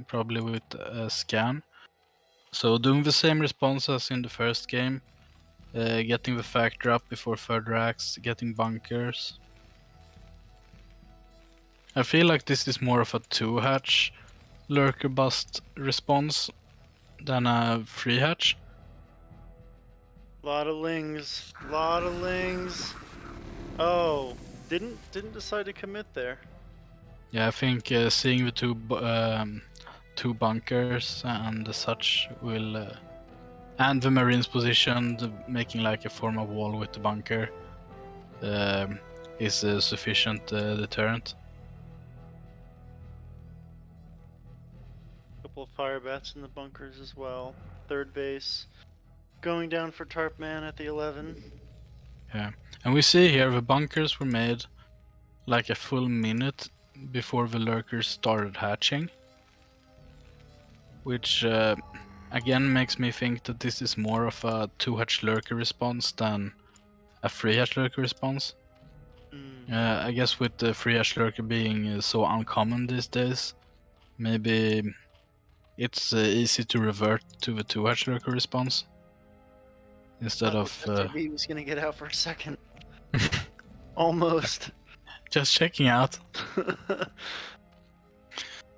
probably with a scan. So doing the same response as in the first game, getting the factor up before further acts, getting bunkers. I feel like this is more of a 2-hatch lurker bust response than a 3-hatch. Lot of lings, lot of lings. Oh, didn't decide to commit there. Yeah, I think seeing the two bunkers and such will, and the Marines positioned, making like a form of wall with the bunker, is a sufficient deterrent. Couple of fire bats in the bunkers as well. Third base. Going down for Tarpman at the 11. Yeah, and we see here the bunkers were made like a full minute before the lurkers started hatching, which again makes me think that this is more of a 2-hatch lurker response than a 3-hatch lurker response. I guess with the 3-hatch lurker being so uncommon these days, maybe it's easy to revert to the 2-hatch lurker response instead of. He was gonna get out for a second. Almost. Just checking out.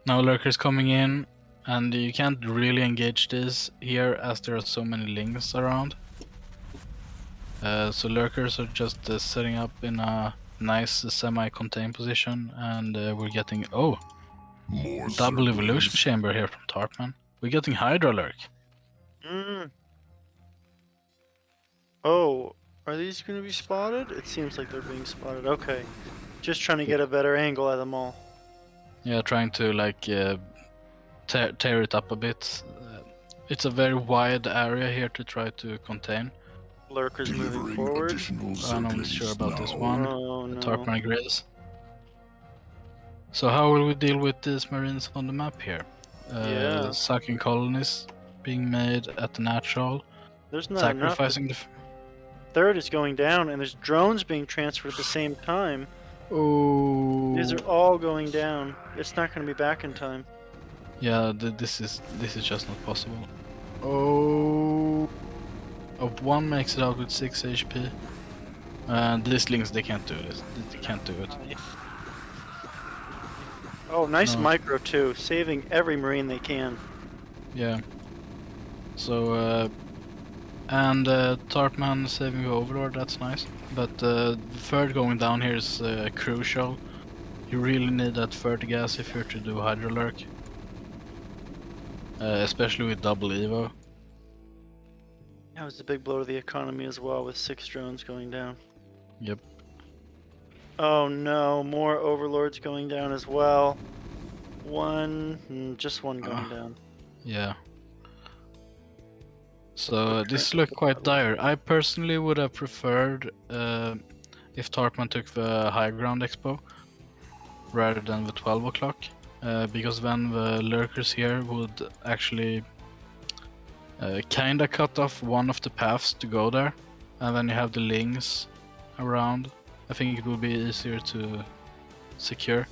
Now lurkers coming in, and you can't really engage this here as there are so many lings around. So lurkers are just setting up in a nice semi-contained position, and we're getting double evolution chamber here from Tarpman. We're getting Hydra lurk. Oh, are these going to be spotted? It seems like they're being spotted. Okay, just trying to get a better angle at them all. Yeah, trying to like tear it up a bit. It's a very wide area here to try to contain. Lurkers moving forward. I'm not sure about this one. Oh, no. Tarpman agrees. So how will we deal with these Marines on the map here? Yeah. Sucking colonies being made at the natural. There's not enough. Sacrificing the... Third is going down, and there's drones being transferred at the same time. Oh. These are all going down. It's not going to be back in time. Yeah, this is just not possible. Oh. One makes it out with 6 HP. These lings, they can't do this. They can't do it. Oh, nice No. micro too, saving every Marine they can. Yeah. So, and Tarpman saving the Overlord, that's nice. But the third going down here is crucial. You really need that third gas if you're to do Hydrolurk. Especially with double Evo. That was a big blow to the economy as well, with 6 drones going down. Yep. Oh no, more Overlords going down as well. Just one going down. Yeah. So this looked quite dire. I personally would have preferred if Tarpman took the high ground expo rather than the 12 o'clock, because then the lurkers here would actually kinda cut off one of the paths to go there, and then you have the lings around. I think it would be easier to secure.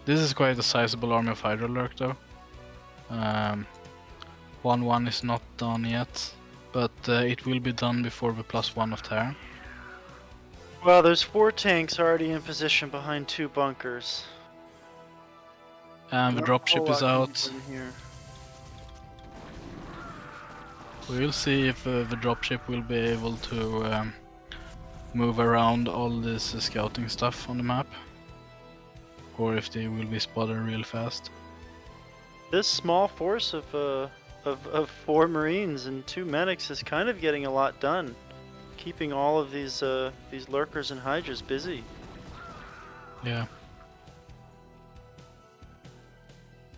This is quite a sizable army of Hydrolurk though. 1-1 is not done yet, but it will be done before the +1 of Terran. Well, there's 4 tanks already in position behind 2 bunkers. And the Not a dropship whole is lot coming out. from here. We'll see if the dropship will be able to move around all this scouting stuff on the map, or if they will be spotted real fast. This small force of 4 Marines and 2 medics is kind of getting a lot done, keeping all of these lurkers and hydras busy. Yeah.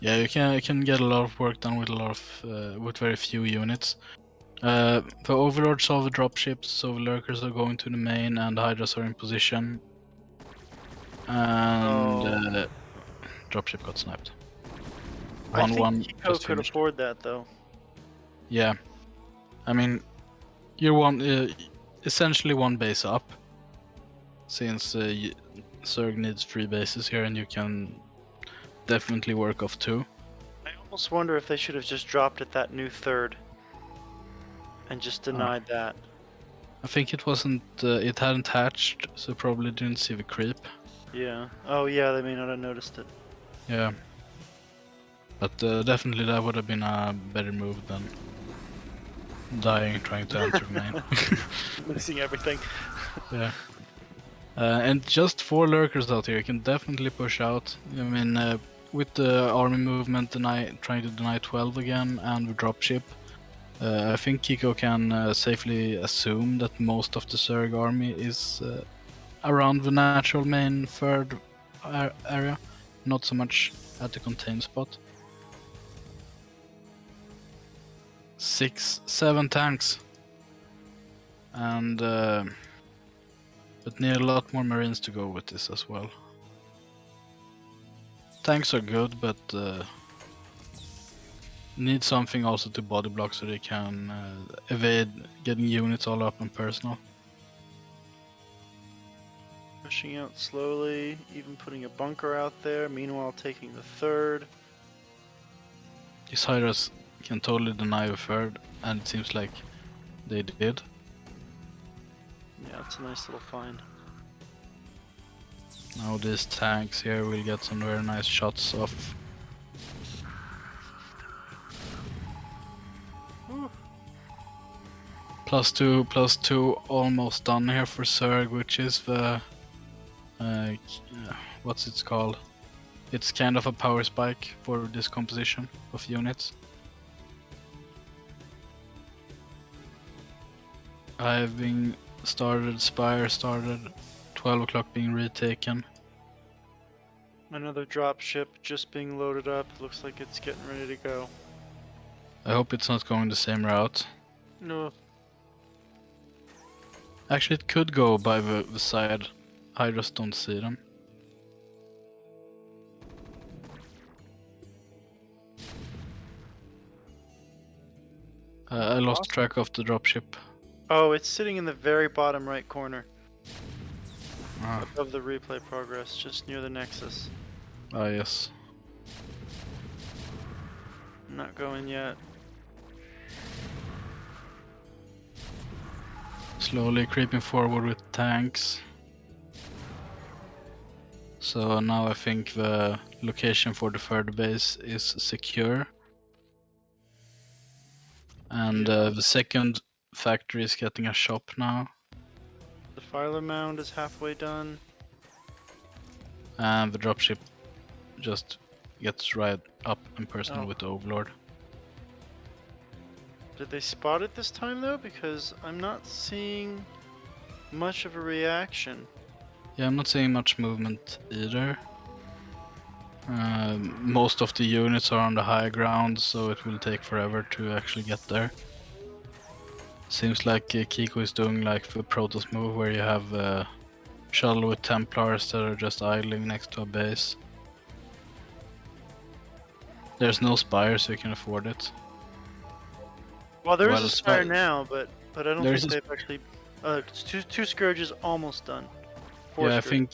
Yeah, you can get a lot of work done with a lot of with very few units. The Overlord saw the dropships, so the lurkers are going to the main, and the hydras are in position. And dropship got sniped. I 1-1 think Kiko just could finished. afford that though. Yeah, I mean, you're essentially one base up, since Zerg needs 3 bases here, and you can definitely work off 2. I almost wonder if they should have just dropped at that new third and just denied that. I think it wasn't, it hadn't hatched, so probably didn't see the creep. Yeah. Oh yeah, they may not have noticed it. Yeah. But definitely that would have been a better move than dying trying to enter main. Missing everything. Yeah. And just 4 lurkers out here, you can definitely push out. I mean, with the army movement trying to deny 12 again, and the dropship, I think Kiko can safely assume that most of the Zerg army is around the natural main third area, not so much at the contain spot. 6-7 tanks, and but need a lot more Marines to go with this as well. Tanks are good, but need something also to body block so they can evade getting units all up on personal. Pushing out slowly, even putting a bunker out there, meanwhile taking the third. These hydras can totally deny a third, and it seems like they did. Yeah, it's a nice little find. Now these tanks here will get some very nice shots off. +2 almost done here for Zerg, which is the what's it called? It's kind of a power spike for this composition of units. I've been started, Spire started, 12 o'clock being retaken. Another dropship just being loaded up. Looks like it's getting ready to go. I hope it's not going the same route. No. Actually, it could go by the side. I just don't see them. I lost Awesome. track of the dropship. Oh, it's sitting in the very bottom right corner Ah, above the replay progress, just near the Nexus. yes. Not going yet. Slowly creeping forward with tanks. So now I think the location for the third base is secure. And Yeah. the second factory is getting a shop now. The Filer Mound is halfway done. And the dropship just gets right up in person Oh. with the Overlord. Did they spot it this time though? Because I'm not seeing much of a reaction. Yeah, I'm not seeing much movement either. Most of the units are on the high ground, so it will take forever to actually get there. Seems like Kiko is doing like the Protoss move, where you have a shuttle with Templars that are just idling next to a base. There's no Spire, so you can afford it. Well, there is Well, a Spire Spire- now, but I don't There's think a they've actually. Two Scourges almost done. Four Yeah, I Scourges. think.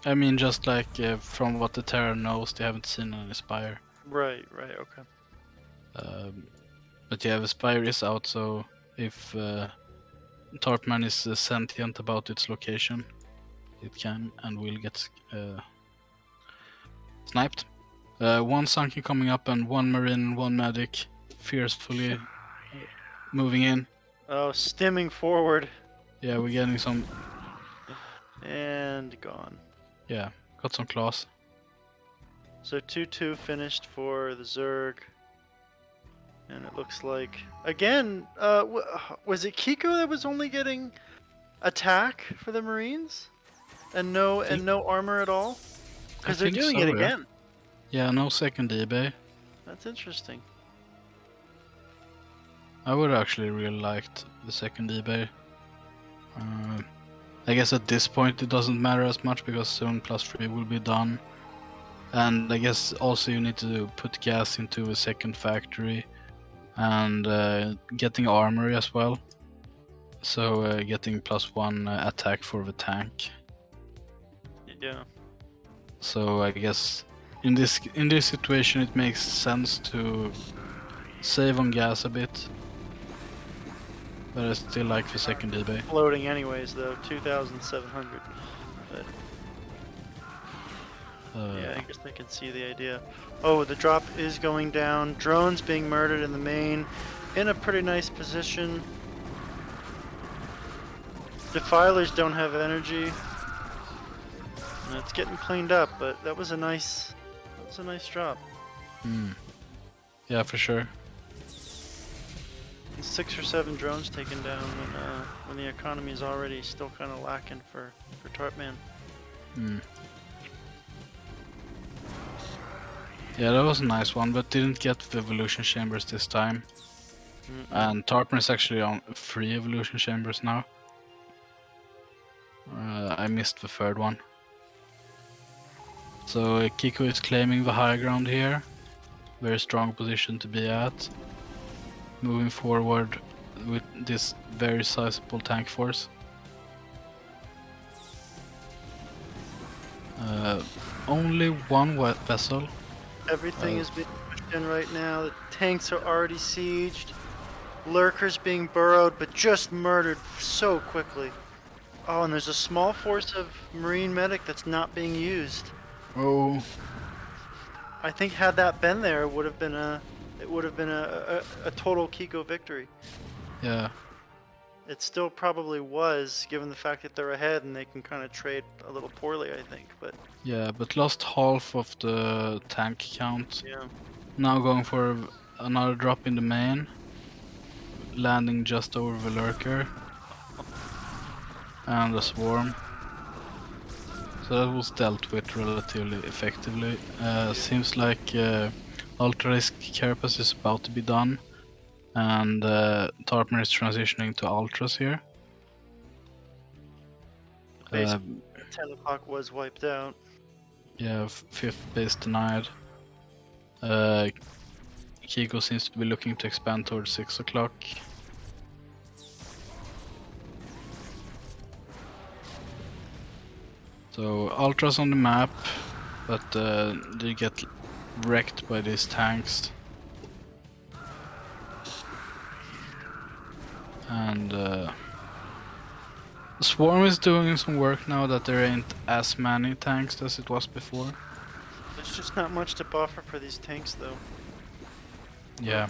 I mean, just like from what the Terra knows, they haven't seen any Spire. Right, okay. But yeah, the Spire is out, so if Tarpman is sentient about its location, it can and will get sniped. One Sunken coming up and one Marine, one Medic, fiercely moving in. Oh, stimming forward Yeah, we're getting some. and gone. Yeah, got some claws. So 2-2 finished for the Zerg. And it looks like again, was it Kiko that was only getting attack for the Marines, and no armor at all? Because they're think doing so, it yeah. again. Yeah, no second eBay. That's interesting. I would actually really liked the second eBay. I guess at this point it doesn't matter as much because soon +3 will be done. And I guess also you need to put gas into a second factory and getting armory as well. So getting +1 attack for the tank. Yeah. So I guess in this situation it makes sense to save on gas a bit. But I still like the second eBay. Floating anyways though, 2,700. But yeah, I guess I can see the idea. Oh, the drop is going down. Drones being murdered in the main, in a pretty nice position. Defilers don't have energy. And it's getting cleaned up, but that was a nice drop. Yeah, for sure. 6 or 7 drones taken down when the economy is already still kind of lacking for Tarpman. Yeah, that was a nice one, but didn't get the evolution chambers this time. And Tarpman is actually on 3 evolution chambers now. I missed the third one. So Kiko is claiming the high ground here. Very strong position to be at. Moving forward with this very sizable tank force. Only one vessel. Everything is being pushed in right now. The tanks are already sieged. Lurkers being burrowed, but just murdered so quickly. Oh, and there's a small force of Marine medic that's not being used. Oh. I think had that been there, it would have been a total Kiko victory. Yeah. It still probably was, given the fact that they're ahead and they can kind of trade a little poorly, I think. But Yeah, but lost half of the tank count. yeah, Now going for another drop in the main. Landing just over the lurker. And a swarm. So that was dealt with relatively effectively. Seems like Ultra-Risk Carapace is about to be done. And Tarpman is transitioning to Ultras here. basically 10 o'clock was wiped out. Yeah, 5th base denied. Kiko seems to be looking to expand towards 6 o'clock. So Ultra's on the map, but they get wrecked by these tanks. And Swarm is doing some work now that there ain't as many tanks as it was before. There's just not much to buffer for these tanks, though. Yeah.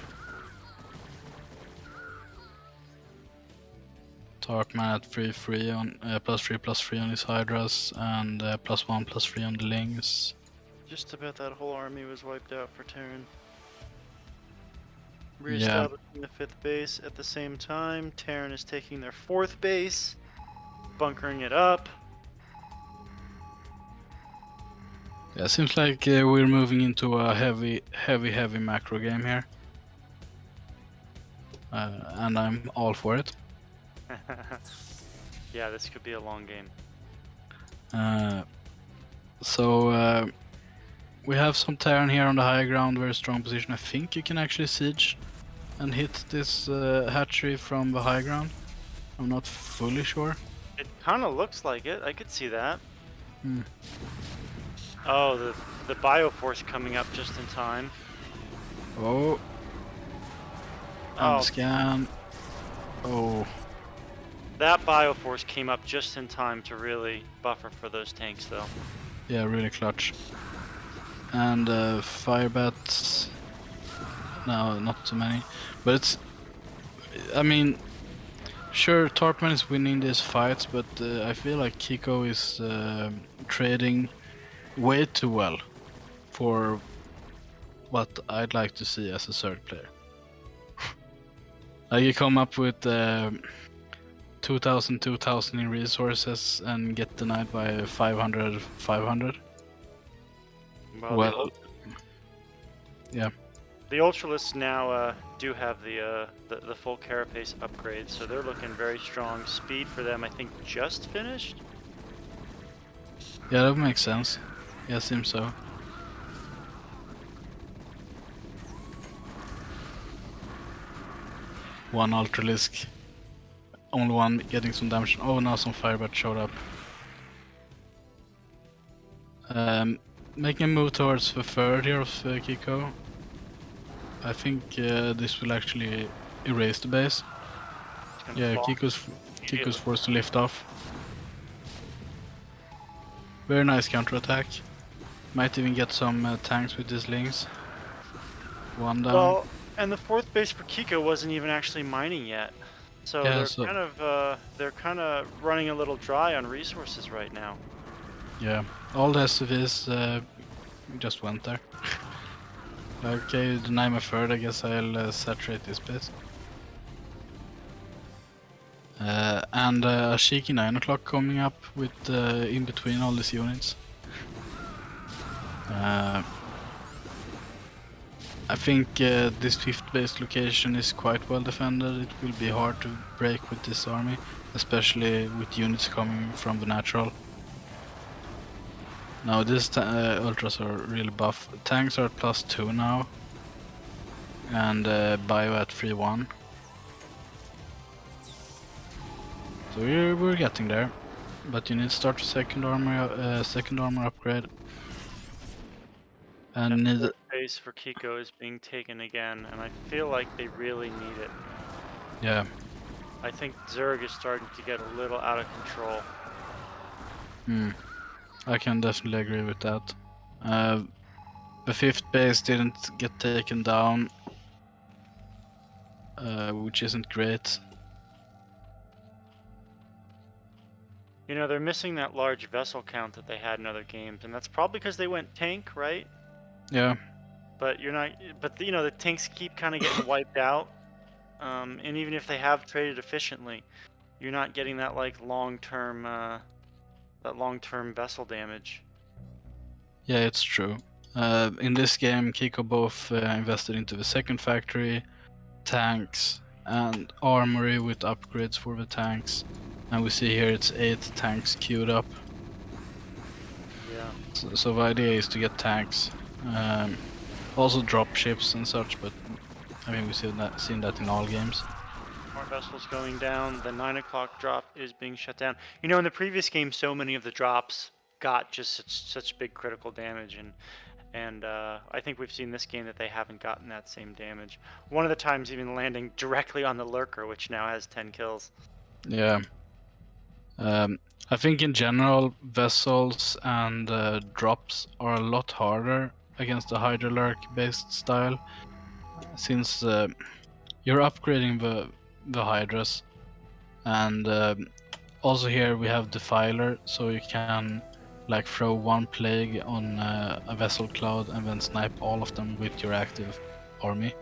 Tarpman at 3/3 on +3/+3 on his Hydras and +1/+3 on the Lings. Just about that whole army was wiped out for Terran. Yeah. Reestablishing the 5th base at the same time. Terran is taking their 4th base, bunkering it up. Yeah, seems like we're moving into a heavy macro game here. And I'm all for it. Yeah, this could be a long game. So we have some Terran here on the high ground, very strong position. I think you can actually siege and hit this hatchery from the high ground. I'm not fully sure. It kind of looks like it. I could see that. Hmm. Oh, the Bioforce coming up just in time. Oh. Oh. And scan. Oh. That Bioforce came up just in time to really buffer for those tanks, though. Yeah, really clutch. And Firebats. No, not too many. But it's. I mean, sure, Tarpman is winning these fights, but I feel like Kiko is trading way too well for what I'd like to see as a third player. Like you come up with 2000 in resources and get denied by 500. Well, yeah. The Ultralists now do have the full Carapace upgrade, so they're looking very strong. Speed for them, I think, just finished. Yeah, that makes sense. Yeah, seems so. One Ultralisk. Only one getting some damage. Oh, now some Firebat showed up. Making a move towards the third here of Kiko. I think this will actually erase the base. Yeah, Kiko's forced to lift off. Very nice counterattack. Might even get some tanks with these Lings. One down. Well, and the 4th base for Kiko wasn't even actually mining yet, so Yeah, they're kind of running a little dry on resources right now. Yeah, all the SCVs just went there. Okay, deny my third, I guess I'll saturate this base. And a cheeky 9 o'clock coming up with in between all these units. I think this 5th base location is quite well defended. It will be hard to break with this army, especially with units coming from the natural. Now these ultras are really buff. Tanks are at +2 now, and bio at 3/1. So we're getting there, but you need to start the second armor upgrade. And need The base for Kiko is being taken again, and I feel like they really need it. yeah. I think Zerg is starting to get a little out of control. I can definitely agree with that. The 5th base didn't get taken down, which isn't great. You know, they're missing that large vessel count that they had in other games, and that's probably because they went tank, right? Yeah. But you're not. But you know, the tanks keep kind of getting wiped out, and even if they have traded efficiently, you're not getting that like long-term vessel damage. Yeah, it's true. In this game, Kiko both invested into the second factory, tanks, and armory with upgrades for the tanks. And we see here it's 8 tanks queued up. Yeah. So the idea is to get tanks. Also drop ships and such, but I mean we've seen that in all games. More vessels going down. The 9 o'clock drop is being shut down. You know, in the previous game, so many of the drops got just such big critical damage, and I think we've seen this game that they haven't gotten that same damage. One of the times even landing directly on the lurker, which now has 10 kills. Yeah. I think in general, vessels and drops are a lot harder against the Hydrolurk-based style, since you're upgrading the Hydras, and also here we have Defiler, so you can like throw one plague on a vessel cloud and then snipe all of them with your active army.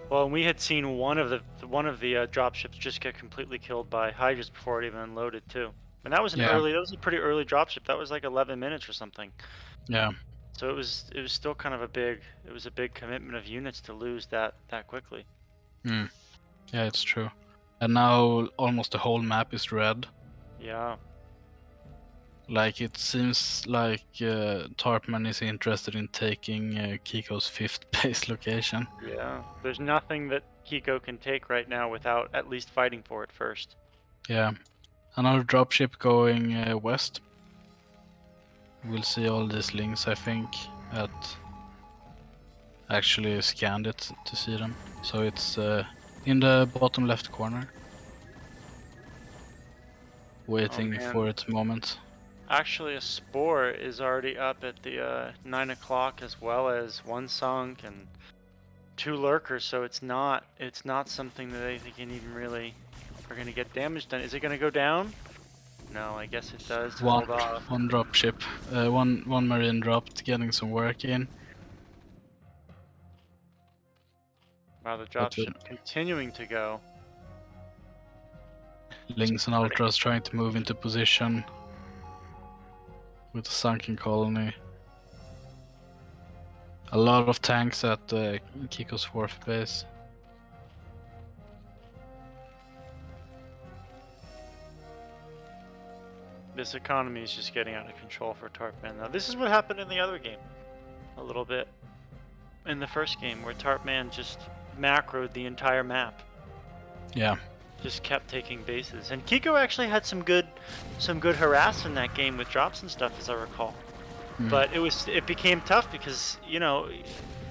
Well, and we had seen one of the dropships just get completely killed by Hydras before it even unloaded too. And that was Yeah. that was a pretty early dropship. That was like 11 minutes or something. Yeah. So it was still kind of a big commitment of units to lose that quickly. Yeah, it's true. And now almost the whole map is red. Yeah. Like it seems like Tarpman is interested in taking Kiko's 5th base location. Yeah. There's nothing that Kiko can take right now without at least fighting for it first. Yeah. Another dropship going west. We'll see all these links, I think, at actually scanned it to see them. So it's in the bottom left corner. Waiting for its moment. Actually, a Spore is already up at the 9 o'clock, as well as one sunk and 2 lurkers. So it's not something that they can even really are going to get damage done. Is it going to go down? No, I guess it does. Hold off. One dropship, one marine dropped, getting some work in. Wow, the dropship continuing to go. Lings and Ultras trying to move into position with a sunken colony. A lot of tanks at Kiko's 4th base. This economy is just getting out of control for Tarpman. Now, this is what happened in the other game a little bit. In the first game, where Tarpman just macroed the entire map. Yeah. Just kept taking bases. And Kiko actually had some good harass in that game with drops and stuff, as I recall. But it became tough because, you know,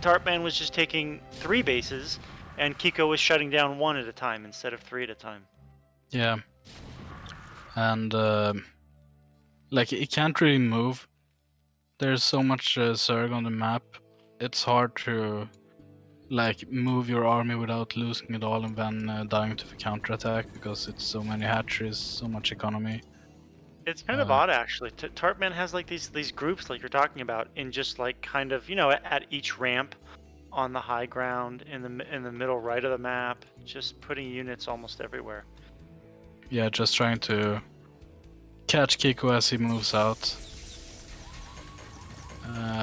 Tarpman was just taking 3 bases and Kiko was shutting down 1 at a time instead of 3 at a time. Yeah. And like it can't really move. There's so much Zerg on the map. It's hard to like move your army without losing it all and then dying to the counterattack because it's so many hatcheries, so much economy. It's kind of odd, actually. Tarpman has like these groups, like you're talking about, in just like kind of, you know, at each ramp, on the high ground, in the middle right of the map, just putting units almost everywhere. Yeah, just trying to catch Kiko as he moves out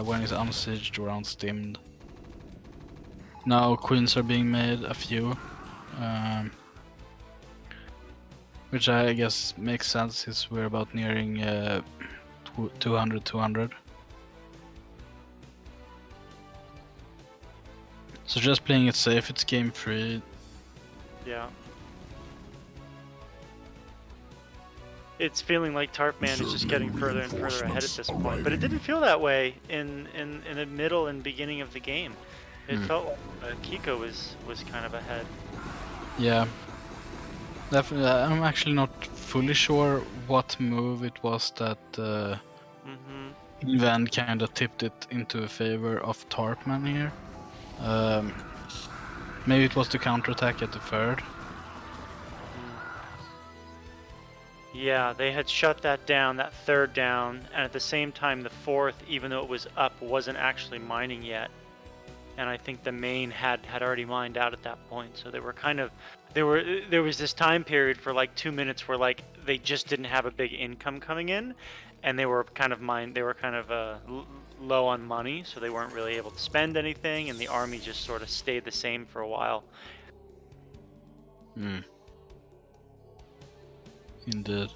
when he's unsieged or unstimmed. Now queens are being made, a few. Which I guess makes sense since we're about nearing 200. So just playing it safe, it's game 3. Yeah. It's feeling like Tarpman is just getting further and further ahead at this point. But it didn't feel that way in the middle and beginning of the game. It felt like Kiko was kind of ahead. Yeah. Definitely, I'm actually not fully sure what move it was that in the end kind of tipped it into favor of Tarpman here. Maybe it was the counterattack at the 3rd. Yeah, they had shut that down, that 3rd down, and at the same time the 4th, even though it was up, wasn't actually mining yet. And I think the main had already mined out at that point, so they were kind of there was this time period for like 2 minutes where like they just didn't have a big income coming in, and they were kind of low on money, so they weren't really able to spend anything, and the army just sort of stayed the same for a while. Indeed.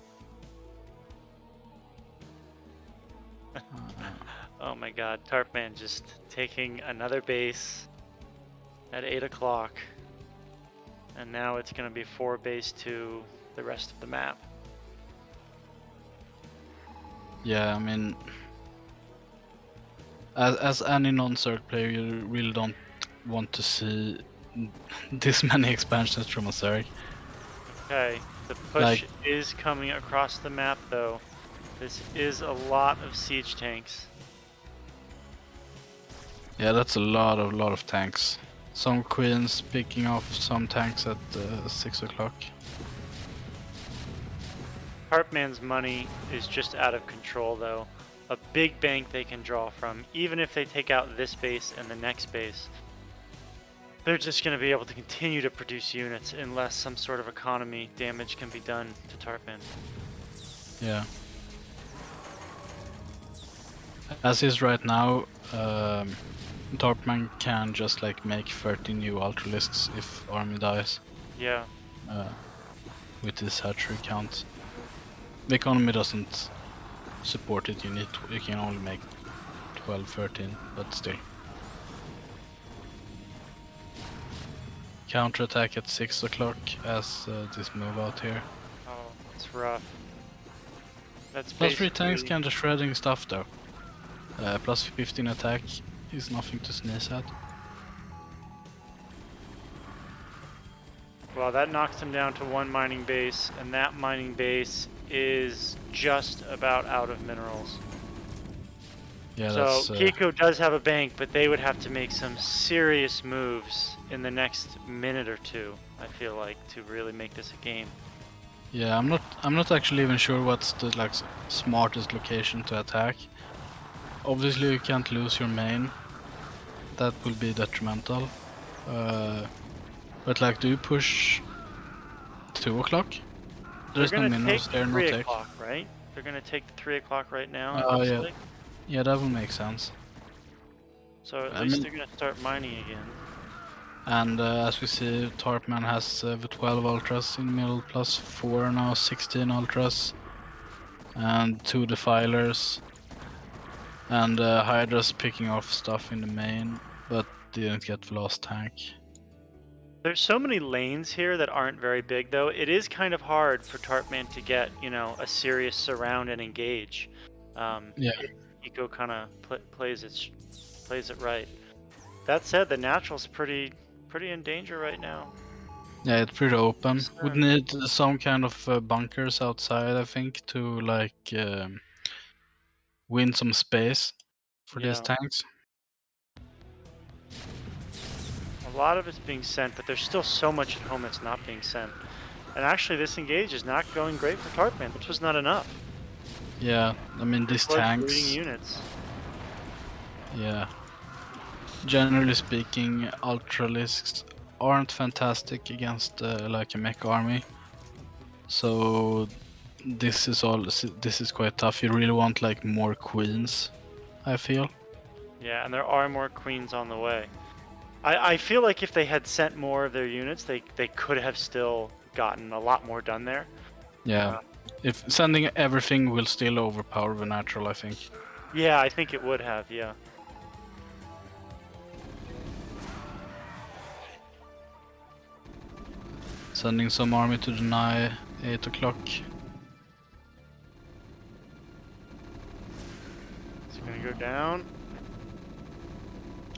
Oh my god, Tarpman just taking another base at 8 o'clock. And now it's going to be 4 base to the rest of the map. Yeah, I mean, as any non-Zerg player, you really don't want to see this many expansions from a Zerg. Okay, the push is coming across the map though. This is a lot of siege tanks. Yeah, that's a lot of tanks. Some queens picking off some tanks at 6 o'clock. Tarpman's money is just out of control though. A big bank they can draw from, even if they take out this base and the next base. They're just going to be able to continue to produce units unless some sort of economy damage can be done to Tarpman. Yeah. As is right now, Tarpman can just like make 30 new Ultralisks if army dies. Yeah. With this hatchery count. The economy doesn't support it, you can only make 12, 13, but still. Counterattack at 6 o'clock as this move out here. Oh, it's rough. That's Plus 3 basically... tanks kinda shredding stuff though. Plus 15 attack is nothing to sneeze at. Well, that knocks him down to 1 mining base, and that mining base is just about out of minerals. Yeah, So that's, Kiko does have a bank, but they would have to make some serious moves in the next minute or two, I feel like, to really make this a game. yeah, I'm not actually even sure what's the like smartest location to attack. Obviously you can't lose your main. That will be detrimental. But like, do you push 2 o'clock? There's no minerals there, no 3 tech. o'clock, right? They're gonna take the 3 o'clock right now, it Oh looks yeah. like. Yeah, that will make sense. So at I least mean- they're gonna start mining again. And as we see, Tarpman has the 12 ultras in the middle, plus 4 now, 16 ultras. And 2 defilers. And Hydra's picking off stuff in the main, but didn't get the last tank. There's so many lanes here that aren't very big, though. It is kind of hard for Tarpman to get, you know, a serious surround and engage. Yeah. Eco kind of plays it right. That said, the natural's pretty in danger right now. Yeah, it's pretty open. Sure. Would need some kind of bunkers outside, I think, to like win some space for these Yeah. tanks. A lot of it's being sent, but there's still so much at home that's not being sent. And actually, this engage is not going great for Tarpman, which was not enough. Yeah, I mean these Blood's tanks. bleeding units. Yeah. Generally speaking, Ultralisks aren't fantastic against like a mech army. So this is quite tough. You really want like more queens, I feel. Yeah, and there are more queens on the way. I feel like if they had sent more of their units, they could have still gotten a lot more done there. Yeah. If sending everything will still overpower the natural, I think. Yeah, I think it would have, yeah. Sending some army to deny 8 o'clock. It's gonna go down.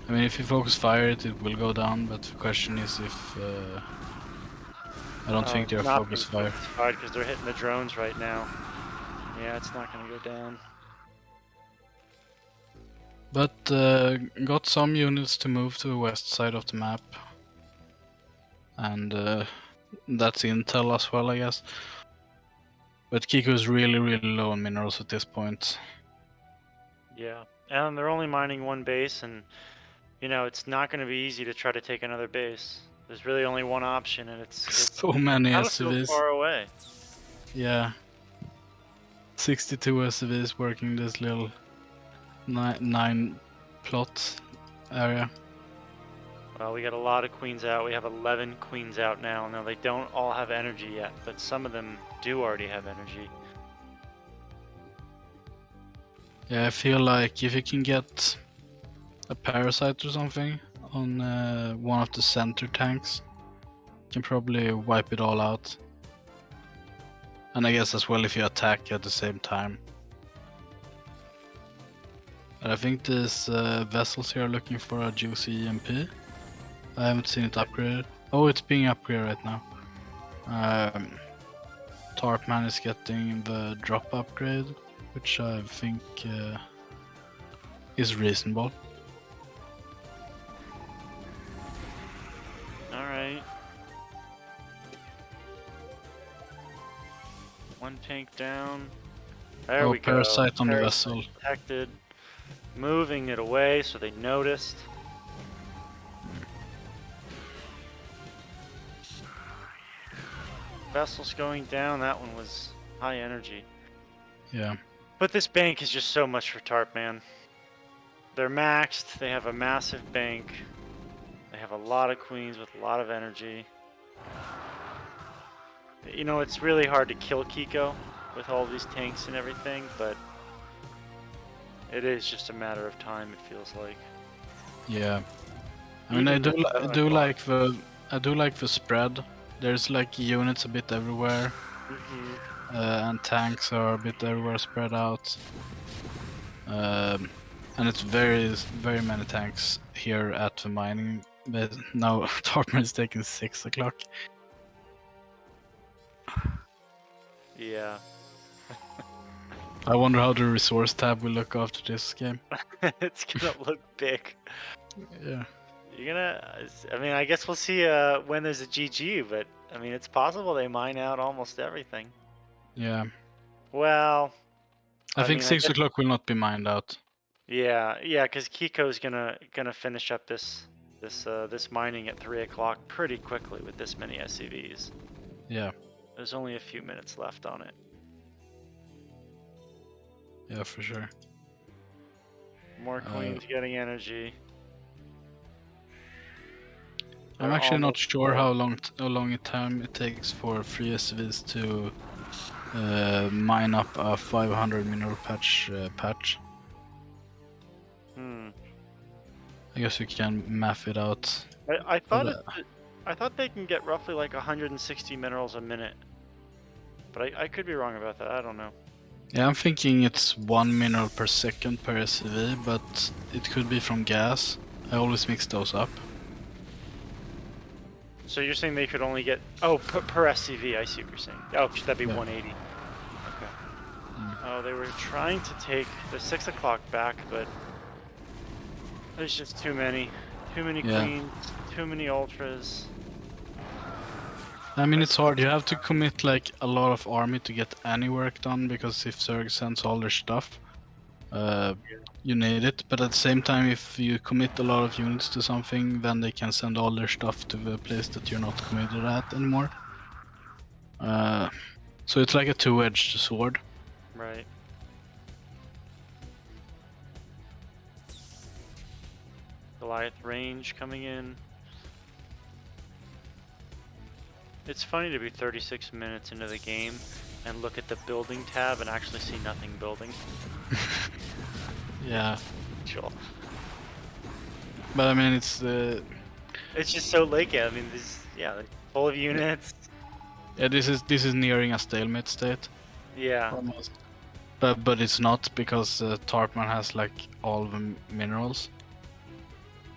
I mean, if you focus fire it, it will go down, but the question is if... I don't think they're focus fire. Because they're hitting the drones right now. Yeah, it's not gonna go down. But got some units to move to the west side of the map. And that's intel as well, I guess. But Kiko's really low on minerals at this point. Yeah, and they're only mining 1 base, and you know it's not going to be easy to try to take another base. There's really only one option, and it's So many kind of so SCVs. far away. Yeah. 62 SCVs working this little 9 plot area. Well, we got a lot of queens out. We have 11 queens out now. Now, they don't all have energy yet, but some of them do already have energy. Yeah, I feel like if you can get a parasite or something on one of the center tanks, you can probably wipe it all out. And I guess as well if you attack at the same time. But I think these vessels here are looking for a juicy EMP. I haven't seen it upgraded. Oh, it's being upgraded right now. Tarpman is getting the drop upgrade, which I think is reasonable. Alright. One tank down. There we go. Parasite on the vessel. Detected. Moving it away so they noticed. Vessel's going down. That one was high energy. Yeah. But this bank is just so much for Tarpman. They're maxed. They have a massive bank. They have a lot of queens with a lot of energy. You know, it's really hard to kill Kiko with all these tanks and everything, but it is just a matter of time, it feels like. Yeah. I mean, I do like the spread. There's like units a bit everywhere, and tanks are a bit everywhere spread out. And it's very many tanks here at the mining. But now Tarpman is taking 6 o'clock. Yeah. I wonder how the resource tab will look after this game. It's gonna look big. Yeah. You're gonna, I mean, I guess we'll see when there's a GG, but I mean, it's possible they mine out almost everything. Yeah. Well, I think mean, 6 o'clock will not be mined out. Yeah, because Kiko's gonna finish up this mining at 3 o'clock pretty quickly with this many SCVs. Yeah. There's only a few minutes left on it. Yeah, for sure. More queens getting energy. I'm They're actually not almost sure full. how long it takes for 3 SCVs to mine up a 500 mineral patch. I guess you can map it out. I thought I thought they can get roughly like 160 minerals a minute, but I could be wrong about that. I don't know. Yeah, I'm thinking it's 1 mineral per second per SCV, but it could be from gas. I always mix those up. So you're saying they could only get per SCV? I see what you're saying. Oh, that'd be 180. Okay. Oh, they were trying to take the 6 o'clock back, but there's just too many queens, too many ultras. I mean, it's hard. You have to commit like a lot of army to get any work done, because if Zerg sends all their stuff, you need it. But at the same time, if you commit a lot of units to something, then they can send all their stuff to the place that you're not committed at anymore. So it's like a two-edged sword. Right. Goliath range coming in. It's funny to be 36 minutes into the game and look at the building tab and actually see nothing building. Yeah. Sure. But I mean, it's just so late. I mean, like, full of units. yeah, this is nearing a stalemate state. Yeah. Almost. But it's not, because Tarpman has like all the minerals.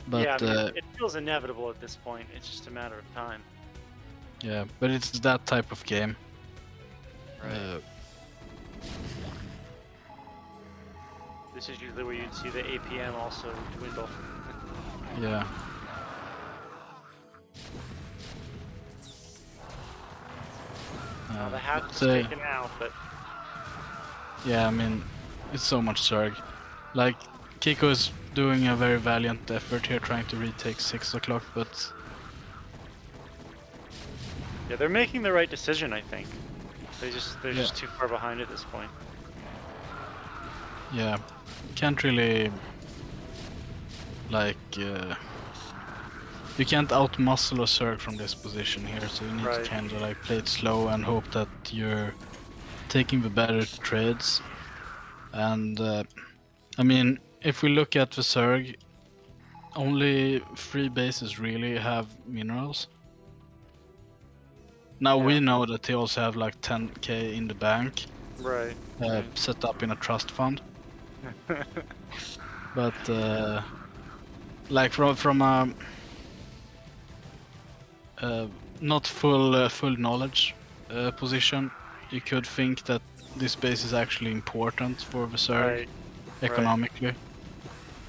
But yeah, I mean, it feels inevitable at this point. It's just a matter of time. yeah, but it's that type of game. Right. This is usually where you'd see the APM also dwindle. Yeah. The hat's but, taken out, but yeah, I mean, it's so much Zerg. Like, Kiko is doing a very valiant effort here, trying to retake 6 o'clock, but yeah, they're making the right decision, I think. They're just too far behind at this point. yeah, can't really like you can't outmuscle a Zerg from this position here, so you need to kind of like play it slow and hope that you're taking the better trades. And I mean, if we look at the Zerg, only 3 bases really have minerals. Now Yeah. we know that they also have like 10k in the bank, Right. set up in a trust fund. But like from a not full knowledge position, you could think that this base is actually important for the Zerg Right. economically.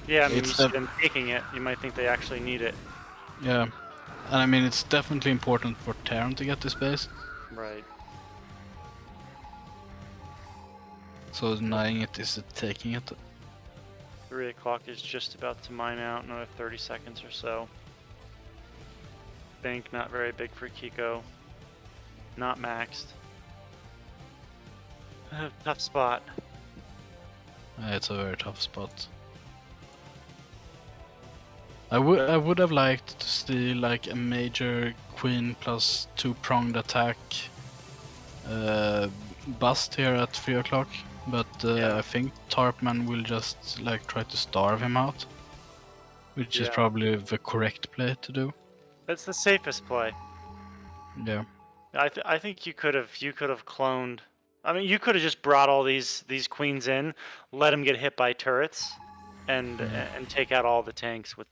Yeah, I mean, you It's see them taking it, you might think they actually need it. Yeah, and I mean it's definitely important for Terran to get this base. Right. So denying it is taking it. 3 o'clock is just about to mine out, another 30 seconds or so. Bank not very big for Kiko. Not maxed. Tough spot. It's a very tough spot. I would have liked to see like a major queen plus 2-pronged attack bust here at 3 o'clock, but Yeah. I think Tarpman will just like try to starve him out, which is Yeah. probably the correct play to do. That's the safest play. Yeah. I think you could have cloned. I mean, you could have just brought all these queens in, let them get hit by turrets, and take out all the tanks with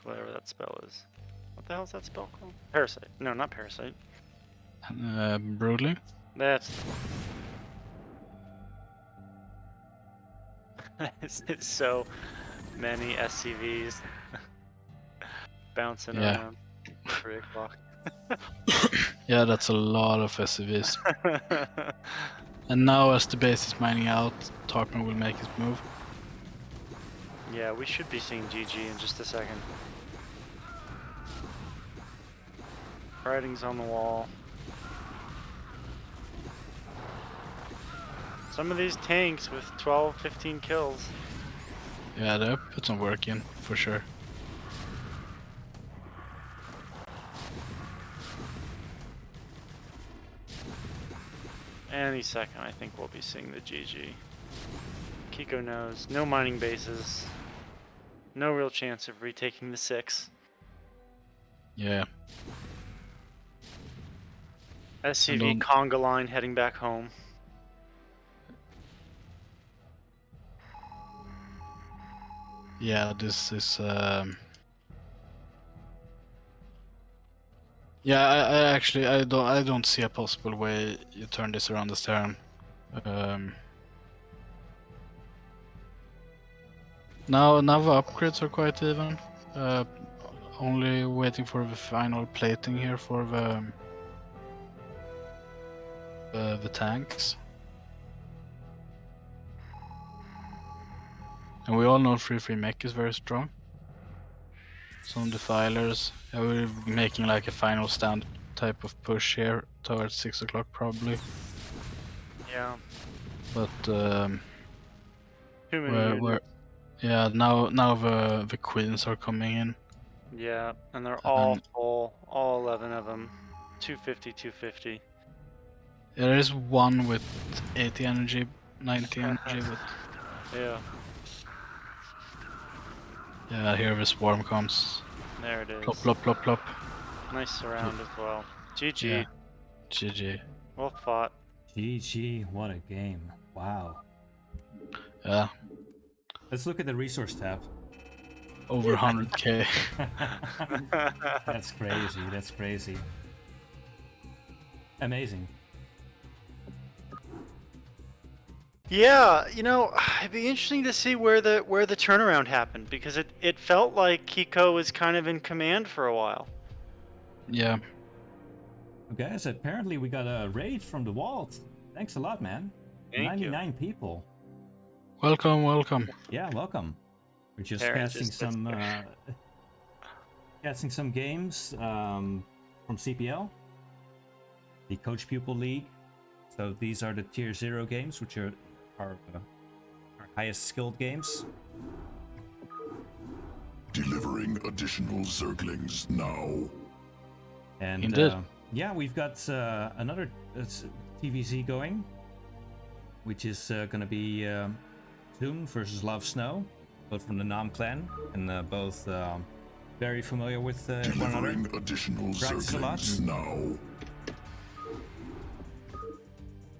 whatever that spell is. What the hell is that spell called? Parasite. No, not parasite. Brutally. That's. It's so many SCVs bouncing Yeah. around. 3 o'clock. Yeah, that's a lot of SCVs. And now as the base is mining out, Tarpman will make his move. Yeah, we should be seeing GG in just a second. Writing's on the wall. Some of these tanks with 12, 15 kills. Yeah, they put some work in, for sure. Any second, I think we'll be seeing the GG. Kiko knows. No mining bases. No real chance of retaking the 6. Yeah. SCV conga line heading back home. Yeah, this is yeah, I actually I don't see a possible way you turn this around this turn. Now the upgrades are quite even. Only waiting for the final plating here for the tanks. And we all know 3-3 mech is very strong. Some defilers. Yeah, we're making like a final stand type of push here towards 6 o'clock probably. Yeah. But 2 many we're yeah, now the queens are coming in. Yeah, and they're all full, all 11 of them. 250, 250. Yeah, there is one with 80 energy, 90 energy, but Yeah, yeah, here the swarm comes. there it is. Plop, plop, plop, plop. Nice surround as well. GG. Yeah. GG. Well fought. GG, what a game. Wow. Yeah, Let's look at the resource tab. over 100k. That's crazy, that's crazy. Amazing. Yeah, you know, it'd be interesting to see where the turnaround happened, because it felt like Kiko was kind of in command for a while. Yeah. Guys, apparently we got a raid from the vault. Thanks a lot, man. Thank you. 99 people. Welcome, welcome. Yeah, welcome. We're just Aaron casting just sits some casting some games from CPL, the Coach-Pupil League. So these are the tier 0 games, which are our highest skilled games. Delivering additional Zerglings now. And Indeed. yeah, we've got another TVZ going. which is going to be CEST versus LoveSnow, both from the nOm clan, and both very familiar with one another. Delivering additional Practice a lot. zerglings now.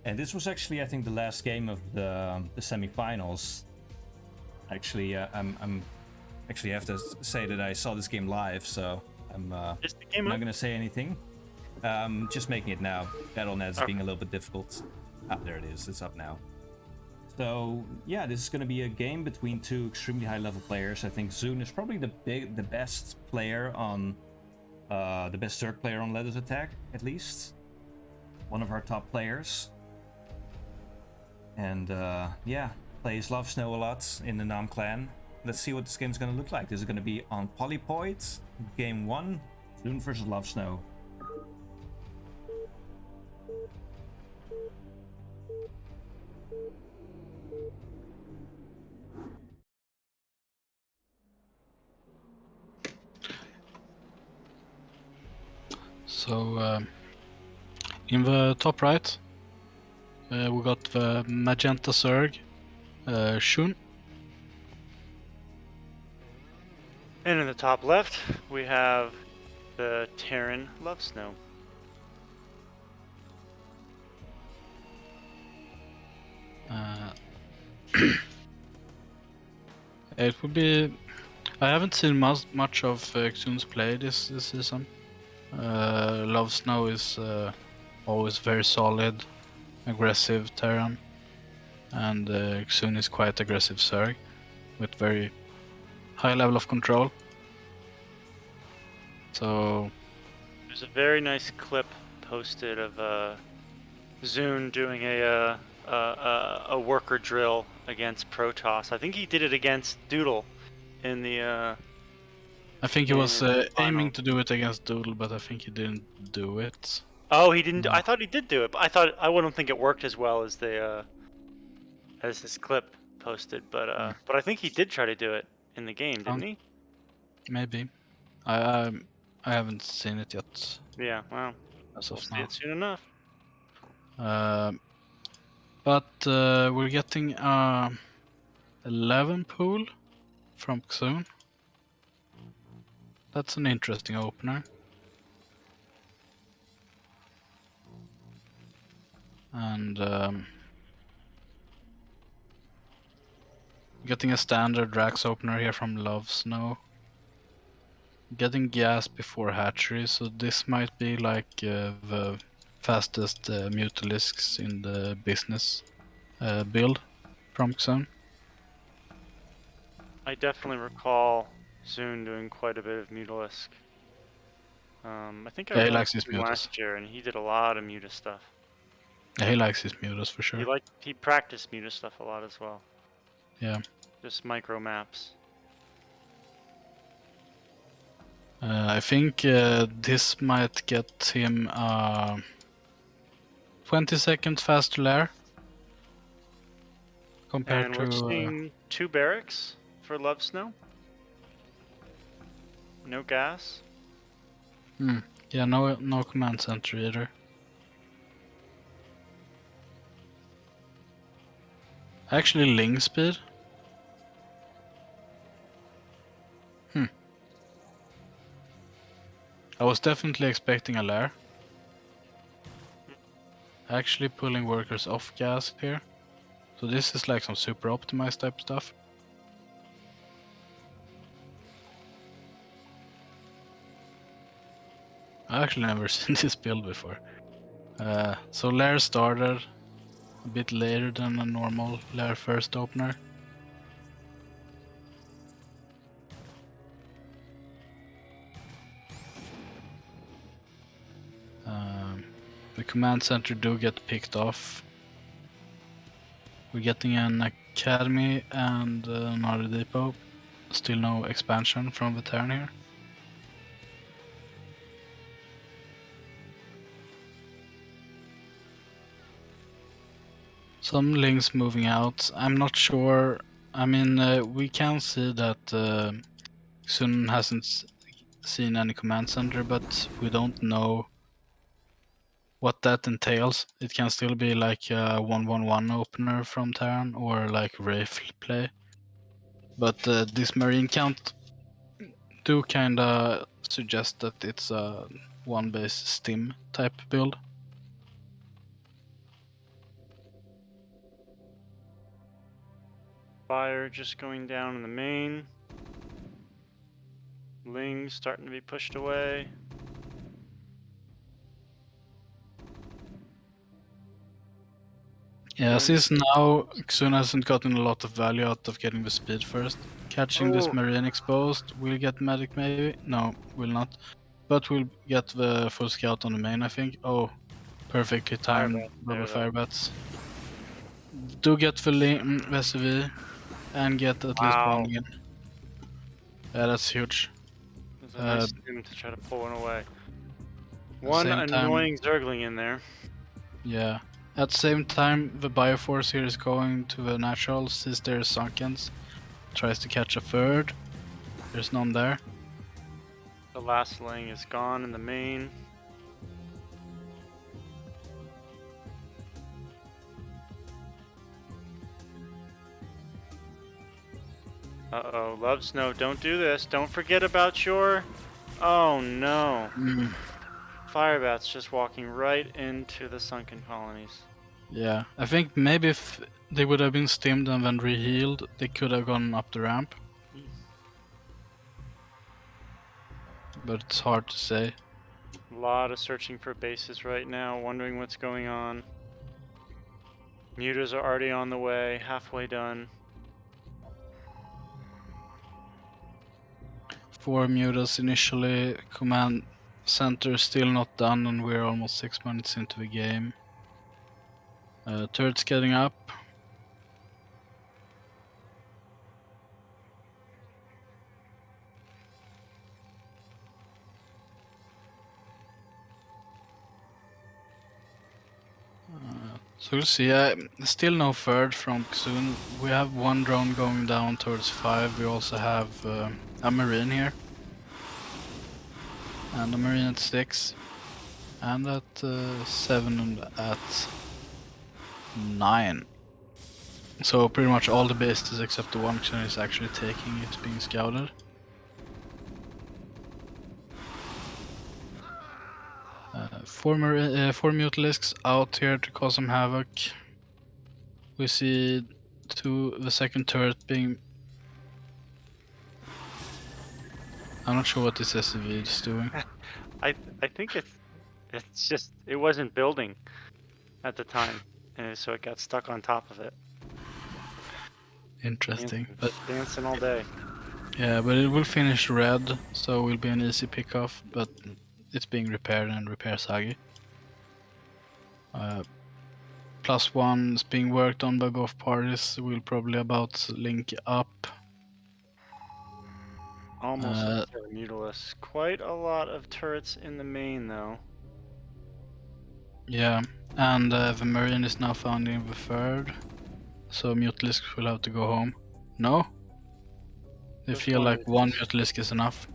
And this was actually, I think, the last game of the semifinals. Actually, I'm actually have to say that I saw this game live, so I'm not going to say anything. Just making it now. Battle.net is being a little bit difficult. Ah, there it is. It's up now. So yeah, this is going to be a game between two extremely high-level players. I think CEST is probably the best player on the best Zerg player on Letters Attack, at least one of our top players. And yeah, plays LoveSnow a lot in the nOm clan. Let's see what this game's going to look like. This is going to be on Polypoid, game 1, CEST versus LoveSnow. So in the top right, we got the magenta Zerg, CUN. And in the top left, we have the Terran LoveSnow. It would be. I haven't seen much of CEST's play this season. LoveSnow is always very solid, aggressive Terran, and CEST is quite aggressive Zerg with very high level of control. So There's a very nice clip posted of CEST doing a worker drill against Protoss. I think he did it against Doodle in the. I think he was final. aiming to do it against Doodle, but I think he didn't do it. Oh, he didn't. I thought he did do it, but I wouldn't think it worked as well as the as this clip posted. But I think he did try to do it in the game, didn't he? Maybe. I haven't seen it yet. Yeah. Well, As we'll of see now. it soon enough. But we're getting 11 pool from CEST. That's an interesting opener. And getting a standard Drax opener here from LoveSnow. Getting gas before hatchery, so this might be like the fastest Mutalisks in the business build from CEST. I definitely recall CEST doing quite a bit of Mutalisk. I think I Yeah, he ran likes his him Mutas. last year, and he did a lot of Muta stuff. Yeah, he likes his Mutas for sure. He practiced Muta stuff a lot as well. Yeah. Just micro maps. I think this might get him 20 seconds faster lair compared And to. we're seeing 2 barracks for LoveSnow. No gas. Yeah, no command center either. Actually, Ling speed. I was definitely expecting a lair. Actually pulling workers off gas here. So this is like some super optimized type stuff. I actually never seen this build before. So lair started a bit later than a normal lair first opener. The command center do get picked off. We're getting an academy and another depot. Still no expansion from the Terran here. Some links moving out. I'm not sure. I mean, we can see that CEST hasn't seen any command center, but we don't know what that entails. It can still be like a 1-1-1 opener from Terran or like Wraith play. But this Marine count do kinda suggest that it's a one base stim type build. Fire just going down in the main. Ling starting to be pushed away. Yeah, since now XUN hasn't gotten a lot of value out of getting the speed first. Catching this Oh. Marine exposed, we'll get medic maybe? No, will not. But we'll get the full scout on the main, I think. Oh, perfectly timed Firebat double there, though. firebats. Do get the SV and get at least one Wow. again. Yeah, that's huge. There's a nice stim to try to pull one away. the One same time- annoying Zergling in there. Yeah. At the same time, the Bioforce here is going to the natural, sees their Sunkens. Tries to catch a third. There's none there. The last Ling is gone in the main. Uh-oh, Lovesnow, don't do this. Don't forget about your... Oh no. Firebat's just walking right into the sunken colonies. Yeah, I think maybe if they would have been stimmed and then re-healed, they could have gone up the ramp. But it's hard to say. A lot of searching for bases right now, wondering what's going on. Mutas are already on the way, halfway done. 4 mutas initially, command center still not done, and we're almost 6 minutes into the game. Turret's getting up. So we'll see. Still no third from XUN. We have one drone going down towards 5. We also have a Marine here. And a Marine at 6. And at 7 and at 9. So pretty much all the bases except the one XUN is actually taking, it's being scouted. Four Mutalisks out here to cause some havoc. We see the second turret being... I'm not sure what this SCV is doing. I think it's just, it wasn't building at the time, and so it got stuck on top of it. Interesting. But Dancing all day. yeah, but it will finish red, so it will be an easy pick-off, but it's being repaired and repairs Hagi. +1 is being worked on by both parties. We'll probably about link up. Almost to the Mutalisk. Quite a lot of turrets in the main, though. Yeah, and the Marine is now founding the third, so Mutalisk will have to go home. No? They Just feel one like one Mutalisk is enough.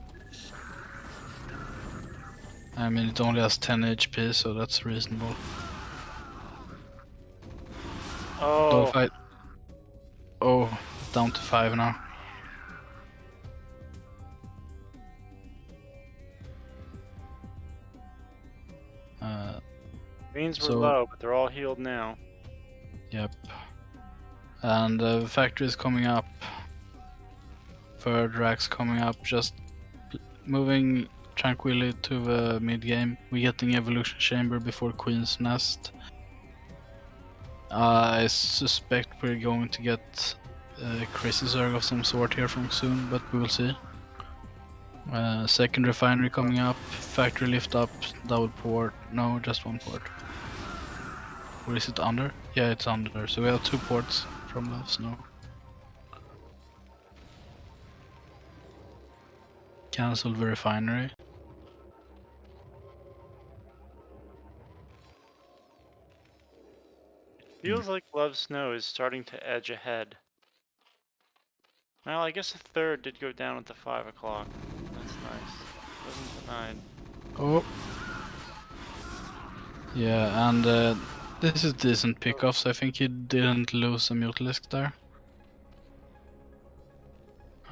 I mean, it only has 10 HP, so that's reasonable. Oh, Don't fight. Oh, down to 5 now. Greens were so- low, but they're all healed now. Yep. And the factory is coming up. Third rack's coming up, just moving tranquilly to the mid game. We're getting Evolution Chamber before Queen's Nest. I suspect we're going to get Crazy Zerg of some sort here from soon, but we will see. Second refinery coming up, factory lift up, double port, no, just one port. Or is it under? Yeah, it's under, so we have 2 ports from Lovesnow. Cancel the refinery. Feels like Lovesnow is starting to edge ahead. Well, I guess the third did go down at the 5 o'clock. That's nice. Wasn't denied. Oh! Yeah, and this is decent pickoffs. I think he didn't lose a Mutalisk there.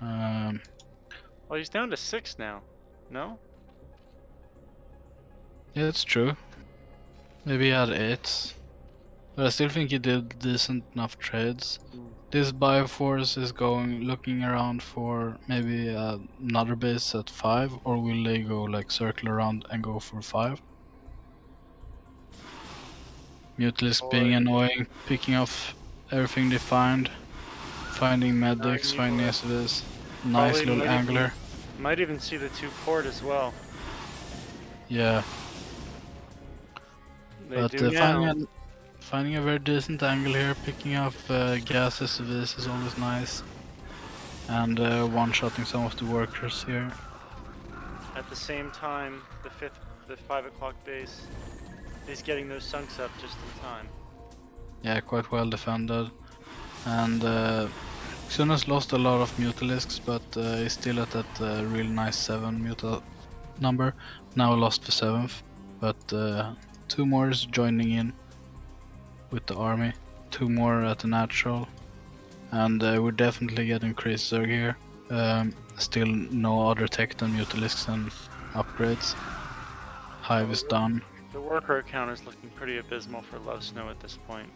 Well, he's down to 6 now. No? Yeah, it's true. Maybe he had 8. But I still think he did decent enough trades. This Bioforce is looking around for maybe another base at 5, or will they go like circle around and go for 5? Mutalisk being annoying, picking off everything they find, finding medics, finding SVs. Nice little angler. Might even see the 2 port as well. Yeah. They But do now. finding a very decent angle here, picking up gas SUVs is always nice. And one-shotting some of the workers here. At the same time, the 5 o'clock base is getting those sunks up just in time. Yeah, quite well defended. And XUN has lost a lot of Mutalisks, but he's still at that real nice 7 muta number. Now lost the 7th, but 2 more is joining in with the army. 2 more at the natural. And we're definitely getting crazy Zerg here. Still no other tech than Mutalisks and upgrades. Hive is done. The worker account is looking pretty abysmal for Lovesnow at this point.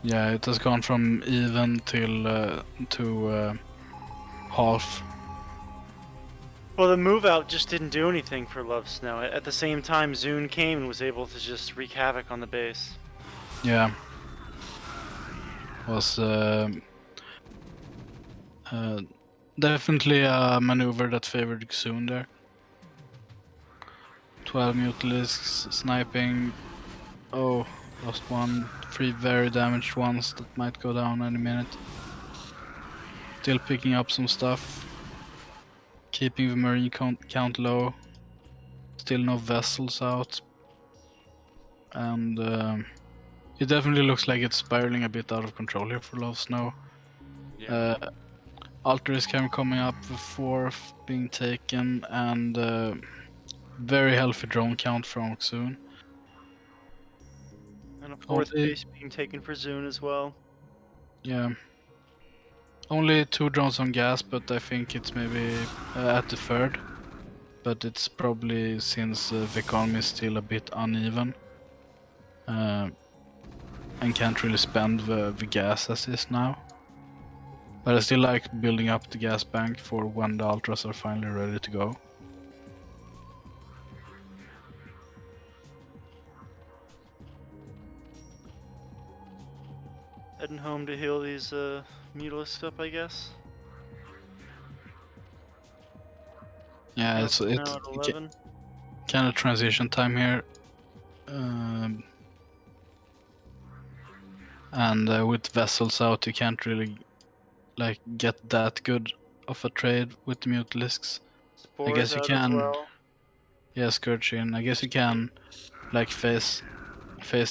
Yeah, it has gone from even to half. Well, the move out just didn't do anything for Lovesnow. At the same time, CEST came and was able to just wreak havoc on the base. Yeah. Was definitely a maneuver that favored CEST there. 12 Mutalisks sniping. Oh, lost one. 3 very damaged ones that might go down any minute. Still picking up some stuff. Keeping the marine count low. Still no vessels out. And it definitely looks like it's spiraling a bit out of control here for Lovesnow. Yeah. Altaris cam coming up, the 4th being taken, and very healthy drone count from CEST. And a 4th base being taken for CEST as well. Yeah. Only 2 drones on gas, but I think it's maybe at the 3rd. But it's probably since the economy is still a bit uneven. And can't really spend the gas as is now. But I still like building up the gas bank for when the ultras are finally ready to go. Heading home to heal these Mutalisks up, I guess. Yeah, it's kind of transition time here. And with vessels out, you can't really like get that good of a trade with the Mutalisks. I guess you can. Well. Yeah, Scourgeon. I guess you can like face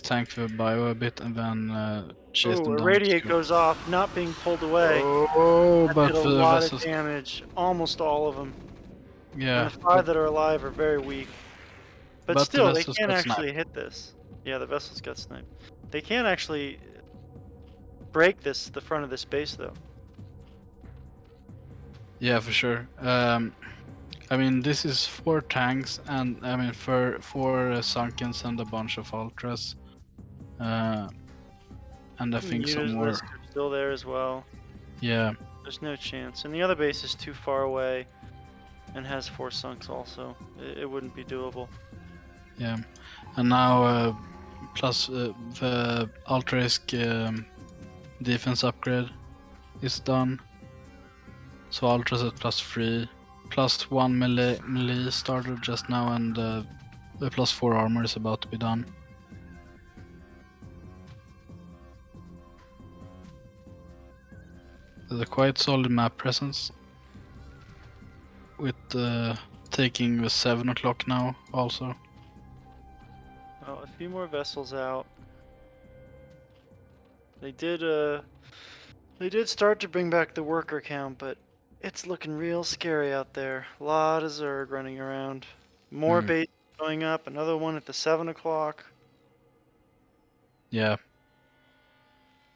tank the bio a bit and then chase them down. Irradiate goes off, not being pulled away. Oh, that but did a the lot vessels. of damage. Almost all of them. Yeah. And the 5 that are alive are very weak. But still, they can't actually hit this. Yeah, the vessels got sniped. They can't actually break the front of this base though. Yeah, for sure. I mean, this is 4 tanks, and I mean, for 4 Sunkens and a bunch of Ultras. And I think some more. Are still there as well. Yeah. There's no chance. And the other base is too far away and has 4 sunks also. It wouldn't be doable. Yeah. And now, plus the Ultrarisk defense upgrade is done. So Ultras at +3. +1 melee started just now, and the +4 armor is about to be done. There's a quite solid map presence. With taking the 7 o'clock now also. Oh, a few more vessels out. They did start to bring back the worker count, but it's looking real scary out there. A lot of Zerg running around. More base going up, another one at the 7 o'clock. Yeah.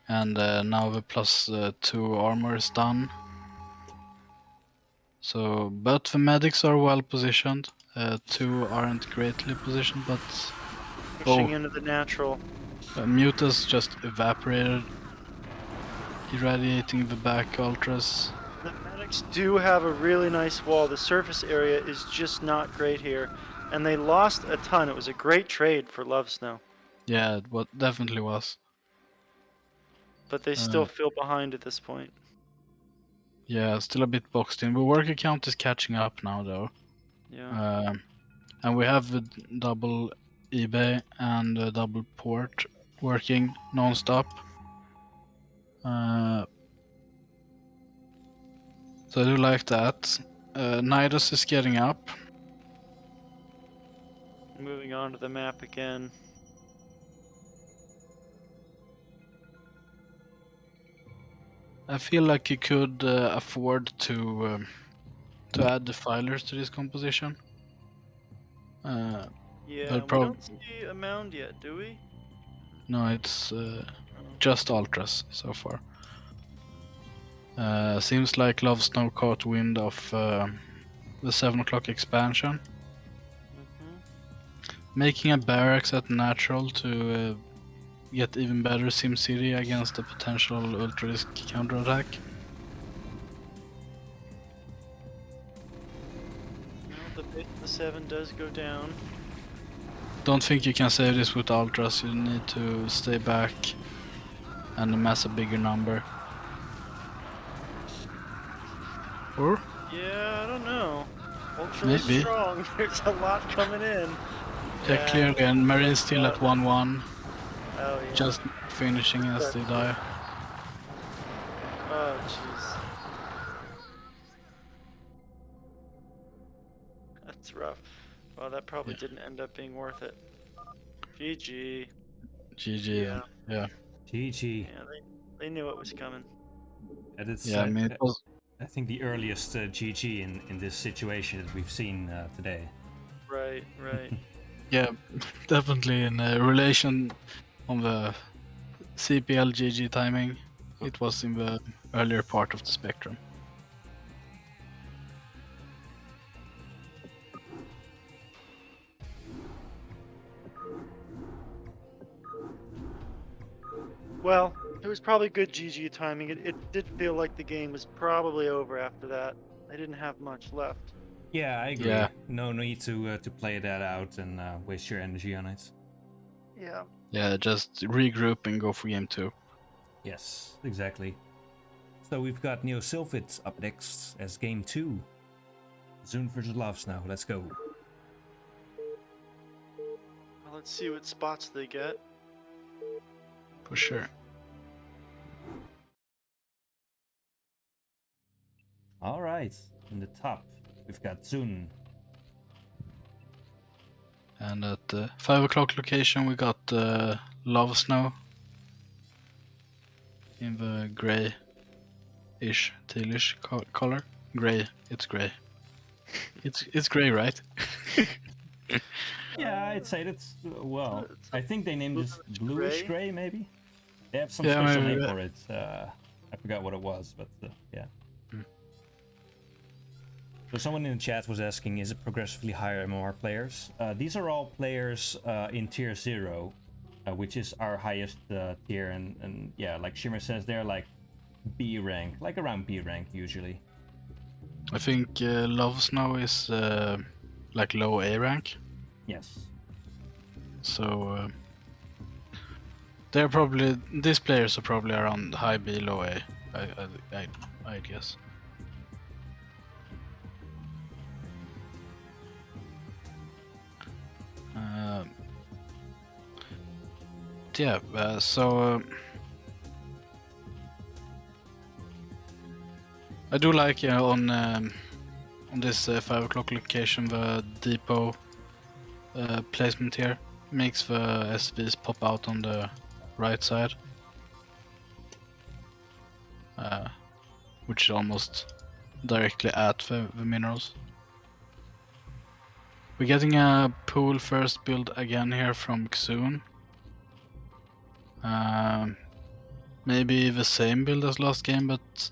And now the +2 armor is done. So both the medics are well positioned. 2 aren't greatly positioned, but Pushing into the natural. Mutas just evaporated, irradiating the back ultras. The medics do have a really nice wall. The surface area is just not great here. And they lost a ton. It was a great trade for Lovesnow. Yeah, it definitely was. But they still feel behind at this point. Yeah, still a bit boxed in. The worker count is catching up now, though. Yeah. And we have the double eBay and double port working non-stop. So I do like that. Nidus is getting up. Moving on to the map again. I feel like you could afford to add defilers to this composition. Yeah, we don't see a mound yet, do we? No, it's just ultras so far. Seems like Lovesnow caught wind of the 7 o'clock expansion. Making a barracks at natural to get even better SimCity against a potential ultra-risk counterattack. The base of the 7 does go down. Don't think you can save this with ultras, you need to stay back and amass a bigger number. Or? Yeah, I don't know. Ultra Maybe. strong. There's a lot coming in. Yeah, clearly, and Marine's still at 1-1. Oh, yeah. Just finishing as they die. Oh, jeez. That's rough. Well, that probably didn't end up being worth it. GG. GG, yeah. GG. Yeah, they knew it was coming. And it's, Yeah, I mean, it was... I think the earliest GG in this situation that we've seen today. Right. Yeah, definitely in relation on the CPL GG timing, it was in the earlier part of the spectrum. Well, it was probably good GG timing. It did feel like the game was probably over after that. They didn't have much left. Yeah, I agree. Yeah. No need to play that out and waste your energy on it. Yeah. Yeah, just regroup and go for game 2. Yes, exactly. So we've got Neo Sylphid up next as game 2. Zune versus Lovesnow. Let's go. Well, let's see what spots they get. For sure. All right, in the top we've got Zune. And at the 5 o'clock location we got Lovesnow in the grey-ish, tealish color. Grey, it's grey. It's grey, right? Yeah, I'd say that's well. I think they named this bluish gray, maybe. They have some Yeah, special maybe, name for it. I forgot what it was, but yeah. So someone in the chat was asking, is it progressively higher MMR players? These are all players in tier 0, which is our highest tier, and yeah, like Shimmer says, they're like B rank, like around B rank usually. I think Lovesnow is like low A rank. Yes. So they're probably, these players are probably around high B, low A, I guess. Yeah, so I do like on this 5 o'clock location the depot placement here makes the SVs pop out on the right side, which is almost directly at the minerals. We're getting a pool first build again here from XUN. Maybe the same build as last game, but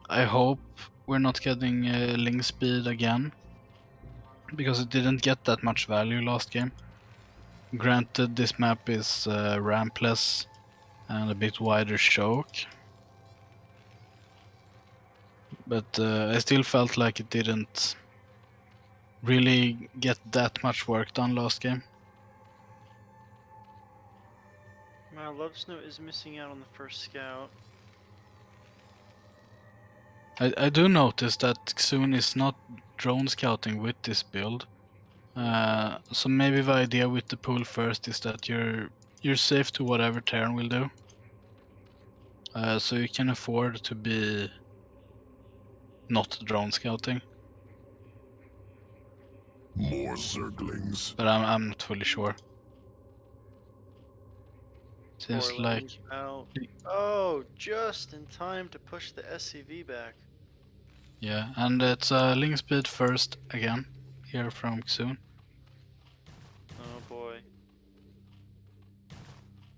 I hope we're not getting Ling speed again, because it didn't get that much value last game. Granted, this map is rampless and a bit wider choke, but I still felt like it didn't really get that much work done last game. Wow, Lovesnow is missing out on the first scout. I do notice that XUN is not drone scouting with this build. So maybe the idea with the pool first is that you're safe to whatever Terran will do. So you can afford to be not drone scouting. More Zerglings. But I'm not fully sure. Seems 4 like lanes out. Oh, just in time to push the SCV back. yeah, and it's Ling speed first again here from XUN. Oh boy.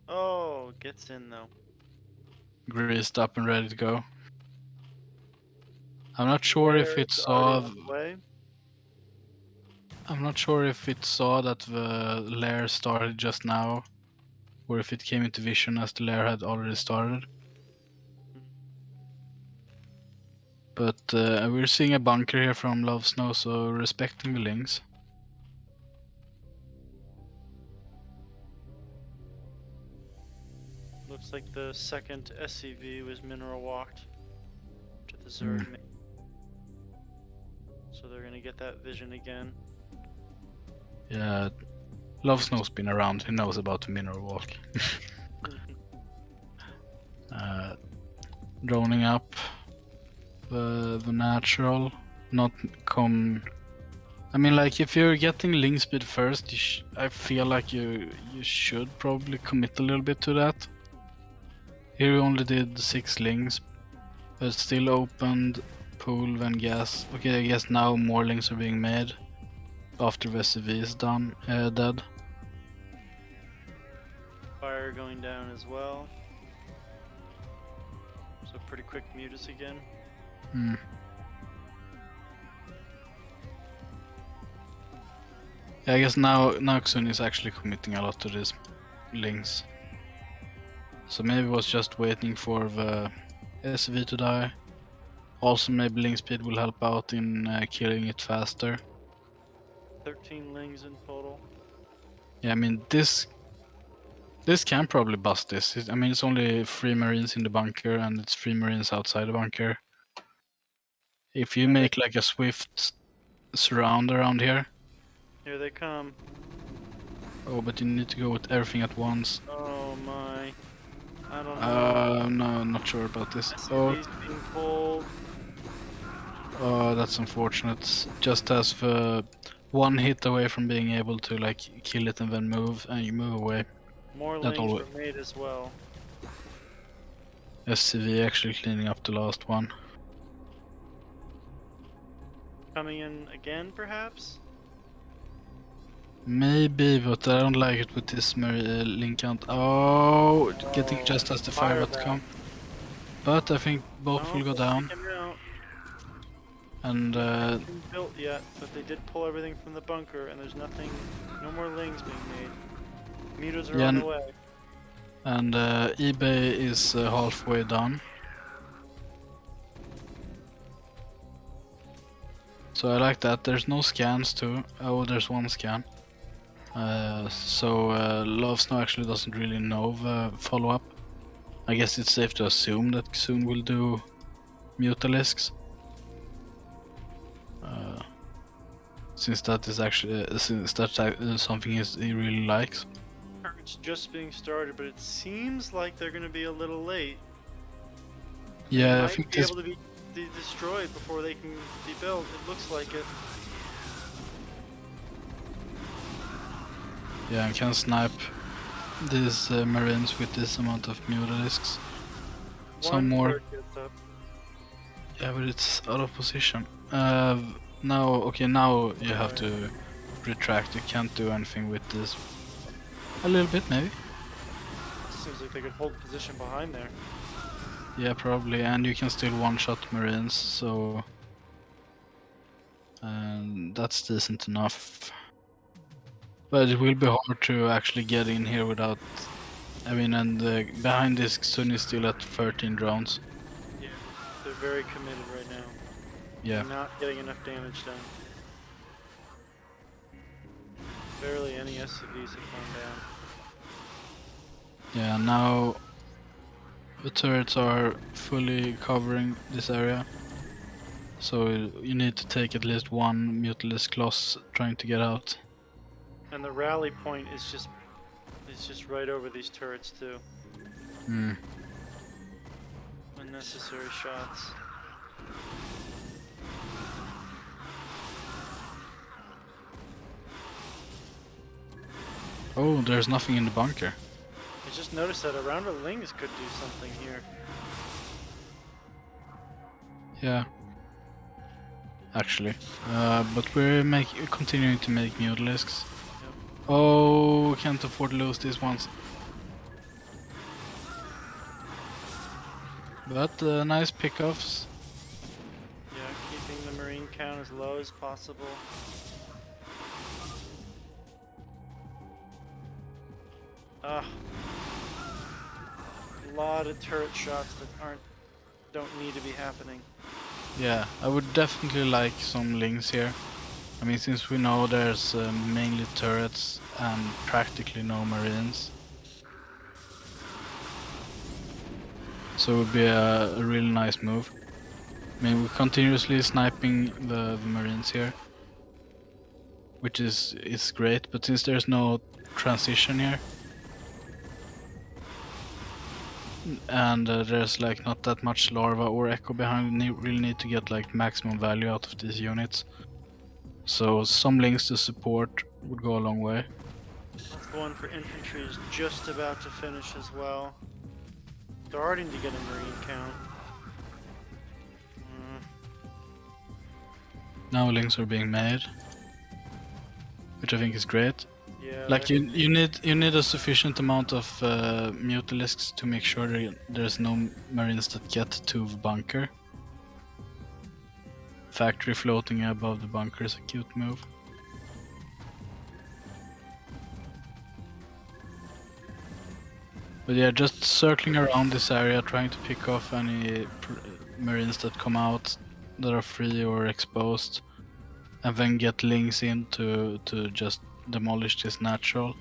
Oh, gets in though. Greased up and ready to go. I'm not sure if it Flare's already saw. on the way. I'm not sure if it saw that the lair started just now, or if it came into vision as the lair had already started. But we're seeing a bunker here from Lovesnow, so respecting the links. Looks like the second SCV was mineral walked to the Zerg main. So they're gonna get that vision again. Yeah, Lovesnow's been around, he knows about the mineral walk. Droning up the natural, not come. I mean, like, if you're getting Ling speed first, I feel like you should probably commit a little bit to that. Here we only did 6 Lings, but still opened pool when gas. Okay, I guess now more Lings are being made after the SV is done, dead. Fire going down as well. So pretty quick mutas again. Yeah, I guess now XUN is actually committing a lot to these Lings. So maybe it was just waiting for the SV to die. Also maybe Ling speed will help out in killing it faster. 13 Lings in total. Yeah, I mean this can probably bust this. I mean it's only 3 Marines in the bunker and it's 3 Marines outside the bunker. If you make like a swift surround around here. Here they come. Oh, but you need to go with everything at once. Oh my. I don't know. No, I'm not sure about this. SCV's being pulled. Oh, that's unfortunate. Just as the 1 hit away from being able to like kill it and then move, and you move away. More That Lings all- were made as well. SCV actually cleaning up the last one. Coming in again, perhaps? Maybe, but I don't like it with this link count. Oh, getting just as the fire fire would come. But I think both will go down. Take him out. And Nothing built yet, but they did pull everything from the bunker, and there's nothing, no more Lings being made. Mutas are Yeah, on the way. and eBay is halfway done. So I like that. There's no scans too. Oh, there's 1 scan. So Lovesnow actually doesn't really know the follow-up. I guess it's safe to assume that XUN will do Mutalisks. Since that is actually since that's something he really likes. It's just being started, but it seems like they're going to be a little late. Yeah, I Might think be this. able to be destroyed before they can be built. It looks like it. Yeah, I can snipe these Marines with this amount of Mutalisks. Some One more. turret gets up. Yeah, but it's out of position. Now, okay, now you have to retract. You can't do anything with this. A little bit, maybe. Seems like they could hold position behind there. Yeah, probably, and you can still one-shot Marines, so... And that's decent enough. But it will be hard to actually get in here without... I mean, and behind this Sun is still at 13 drones. Yeah, they're very committed right now. Yeah. They're not getting enough damage done. Barely any SCVs have gone down. Yeah, now the turrets are fully covering this area. So you need to take at least one Mutalisk loss trying to get out. And the rally point is just right over these turrets too. Hmm. Unnecessary shots. Oh, there's nothing in the bunker. I just noticed that a round of Lings could do something here. Yeah. Actually. But we're continuing to make Mutalisks. Yep. Oh, can't afford to lose these ones. But nice pickoffs. Yeah, keeping the Marine count as low as possible. Ah. A lot of turret shots that don't need to be happening. Yeah, I would definitely like some Lings here. I mean, since we know there's mainly turrets and practically no Marines. So it would be a really nice move. I mean, we're continuously sniping the Marines here. Which is great, but since there's no transition here, and there's like not that much larva or echo behind, we really need to get like maximum value out of these units. So some links to support would go a long way. The one for infantry is just about to finish as well. Starting to get a Marine count. Now links are being made, which I think is great. Yeah. Like you need a sufficient amount of Mutalisks to make sure there's no Marines that get to the bunker. Factory floating above the bunker is a cute move. But yeah, just circling around this area, trying to pick off any Marines that come out that are free or exposed, and then get links in to just demolish this natural,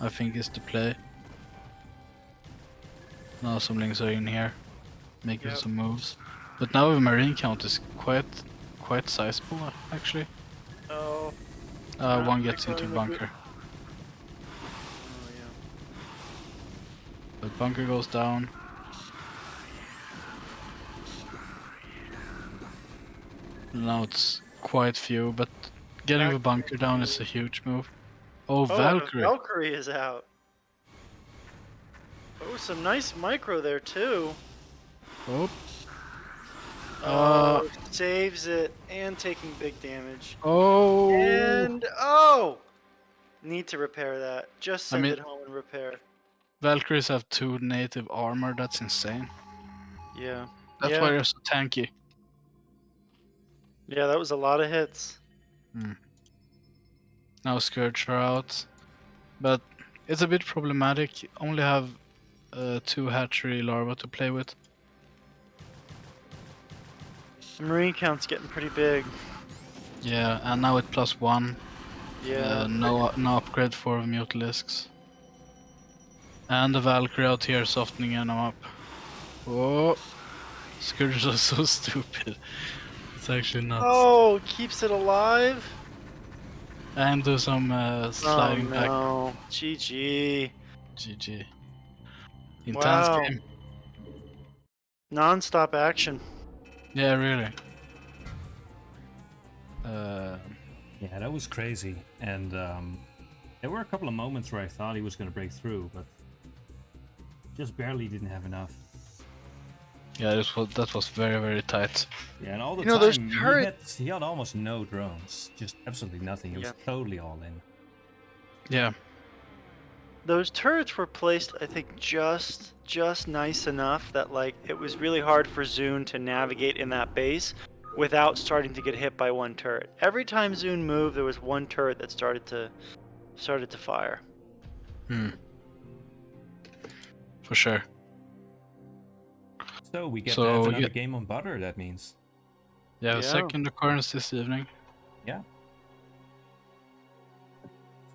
I think is the play. Now some links are in here, making some moves. But now the Marine count is quite sizable, actually. Oh. One gets into the bunker. Oh yeah. But bunker goes down. Now it's quite few, but getting the bunker down is a huge move. Oh, Valkyrie! Valkyrie is out. Oh, some nice micro there too. Oh. Saves it and taking big damage. Oh. And need to repair that. Just send it home and repair. Valkyries have 2 native armor. That's insane. Yeah. That's why they're so tanky. Yeah, that was a lot of hits. Now Scourge are out, but it's a bit problematic. You only have 2 hatchery larvae to play with. The Marine count's getting pretty big. Yeah, and now at +1. Yeah. No upgrade for Mutalisks. And the Valkyrie out here softening them up. Oh, Scourge are so stupid. It's actually nuts. Oh, keeps it alive. And do some sliding back. Oh no, GG. GG. Intense game. Non-stop action. Yeah, really. Yeah, that was crazy. And there were a couple of moments where I thought he was going to break through, but just barely didn't have enough. Yeah, that was very, very tight. Yeah, and all the those time he had almost no drones, just absolutely nothing. It was totally all in. Yeah. those turrets were placed, I think, just nice enough that like it was really hard for ZUN to navigate in that base without starting to get hit by one turret. Every time ZUN moved, there was one turret that started to fire. Hmm. For sure. So we get to So, have another yeah. game on butter, that means. Yeah, Yeah. second occurrence this evening. Yeah.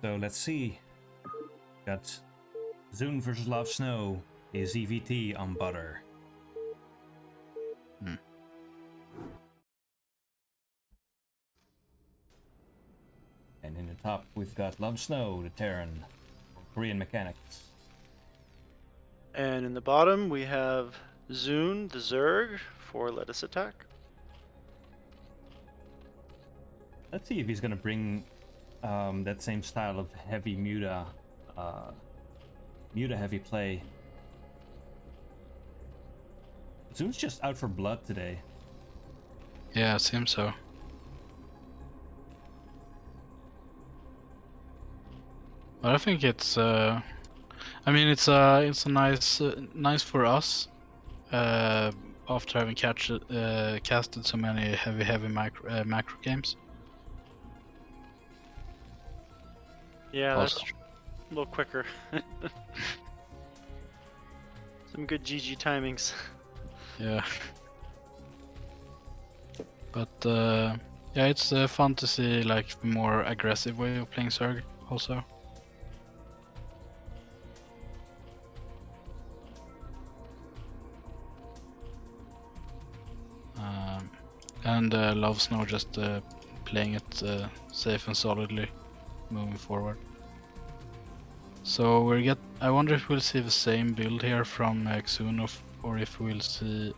So let's see. Got ZUN versus LoveSnow is EVT on butter. Hmm. And in the top, we've got LoveSnow, the Terran, Korean Mechanics. And in the bottom, we have ZUN, the Zerg, for lettuce attack. Let's see if he's gonna bring that same style of heavy muta heavy play. ZUN's just out for blood today. Yeah, it seems so. But I think it's I mean it's a nice for us after having casted so many heavy macro games. Yeah, Also. that's a little quicker. Some good GG timings. Yeah. But yeah, it's fun to see like the more aggressive way of playing Zerg also. And LoveSnow just playing it safe and solidly, moving forward. So I wonder if we'll see the same build here from XUN or if we'll see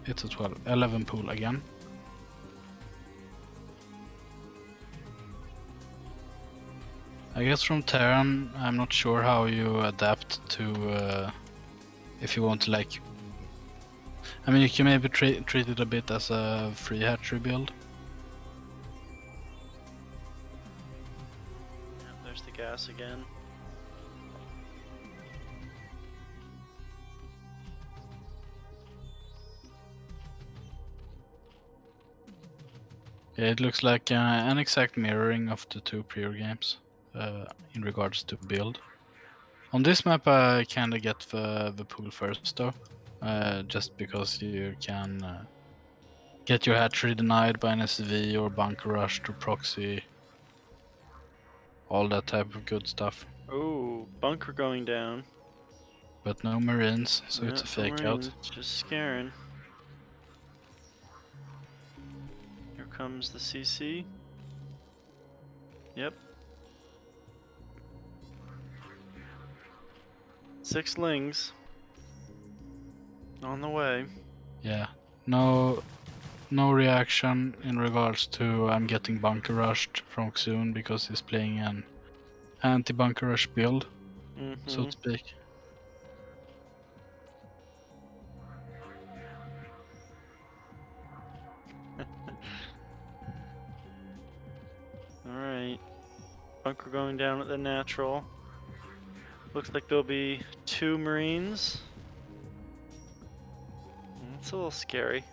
it's a 11 pool again. I guess from Terran, I'm not sure how you adapt to if you want to like. I mean, you can maybe treat it a bit as a free hatchery build. Yep, there's the gas again. Yeah, it looks like an exact mirroring of the two prior games in regards to build. On this map, I kinda get the pool first though, just because you can get your hatchery denied by an SV or bunker rushed or proxy, all that type of good stuff. Oh, bunker going down. But no marines, so it's a for fake Marines, out. just scaring. Here comes the CC. Yep. 6 lings. On the way. Yeah, no reaction in regards to I'm getting bunker rushed from XUN because he's playing an anti-bunker rush build, so to speak. Alright. Bunker going down at the natural. Looks like there'll be 2 Marines. It's a little scary.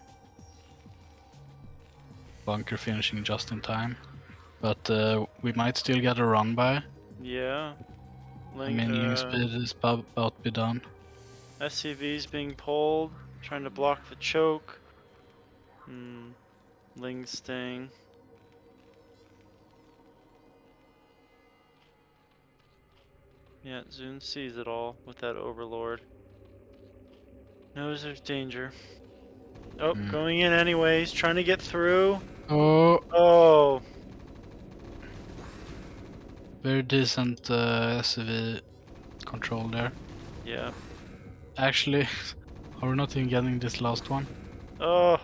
Bunker finishing just in time, but we might still get a run by. Yeah. I mean, ling speed is about to be done. SCV's being pulled, trying to block the choke. Ling staying. Yeah, ZUN sees it all with that overlord. Knows there's danger. Oh, going in anyways, trying to get through. Oh. Very decent SCV control there. Yeah. Actually, are we not even getting this last one? Oh.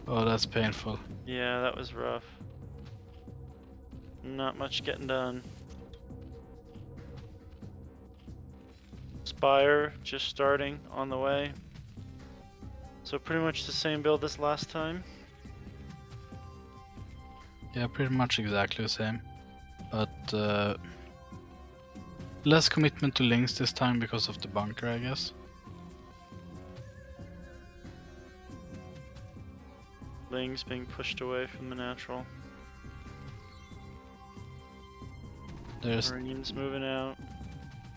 Oh, that's painful. Yeah, that was rough. Not much getting done. Spire just starting on the way. So pretty much the same build as last time. Yeah, pretty much exactly the same. But Less commitment to links this time because of the bunker, I guess. Lings being pushed away from the natural. There's Marines moving out.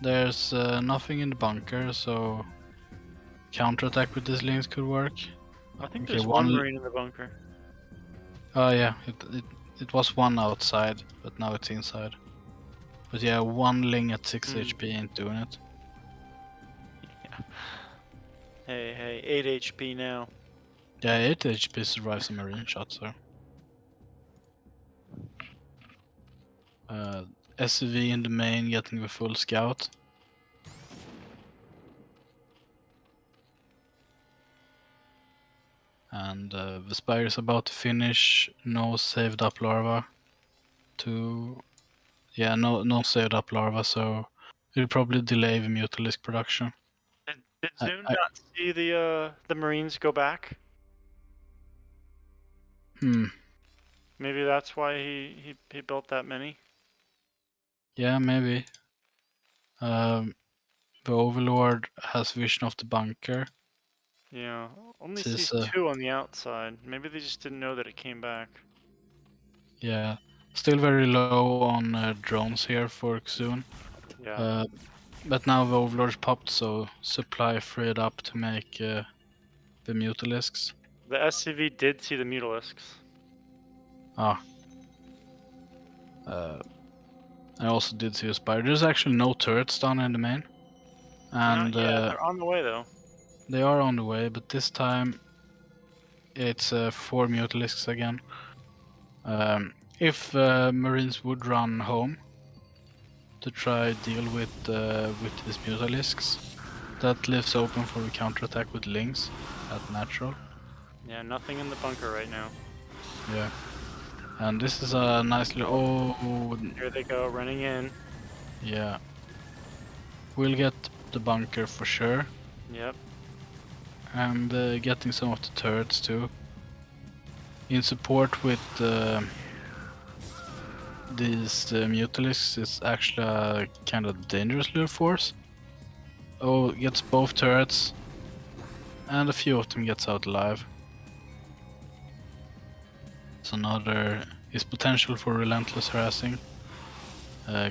nothing in the bunker, so counterattack with these links could work. I think Okay, there's one Marine in the bunker. Oh yeah, it was one outside, but now it's inside. But yeah, one ling at 6 HP ain't doing it. Yeah. Hey, 8 HP now. Yeah, 8 HP survives a marine shot, so. SV in the main getting the full scout. And the Spire is about to finish. No saved up larva. No saved up larva, so it'll probably delay the Mutalisk production. Did Zune not see the Marines go back? Maybe that's why he built that many. Yeah, maybe. The Overlord has vision of the bunker. Yeah, only This sees is, 2 on the outside. Maybe they just didn't know that it came back. Yeah, still very low on drones here for CEST. Yeah. But now the Overlord's popped, so supply freed up to make the Mutalisks. The SCV did see the Mutalisks. I also did see a Spire. There's actually no turrets down in the main. And Not yet. They're on the way though. they are on the way, but this time it's 4 Mutalisks again. If Marines would run home to try deal with these Mutalisks, that leaves open for a counterattack with Lings at natural. Yeah, nothing in the bunker right now. Yeah. And this is a nice little... Oh, Here they go, running in. yeah. We'll get the bunker for sure. Yep. And getting some of the turrets too. In support with these Mutalisks is actually a kind of dangerous little force. Oh, gets both turrets. And a few of them gets out alive. So now there is potential for relentless harassing.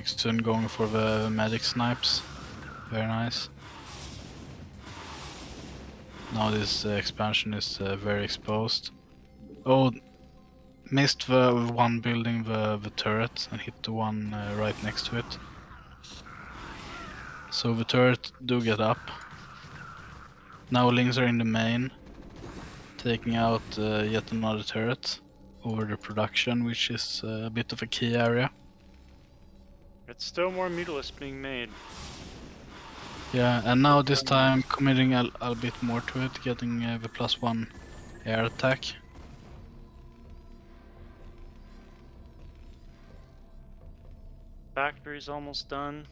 Soon going for the medic snipes. Very nice. Now this expansion is very exposed. Oh, missed the one building the turret and hit the one right next to it. So the turret do get up. Now Lings are in the main, taking out yet another turret over the production, which is a bit of a key area. It's still more Mutalisks being made. Yeah, and now this time committing a bit more to it, getting the +1 air attack. Factory's almost done.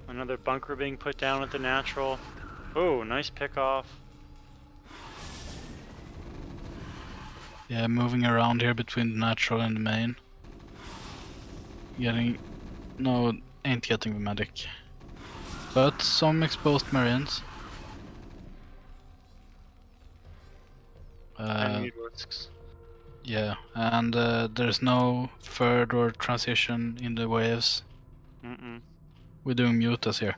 Another bunker being put down at the natural. Oh, nice pick off. Yeah, moving around here between the natural and the main. Ain't getting the medic. But some exposed marines. And Mutalisks. Yeah, and there's no third or transition in the waves. We're doing mutas here.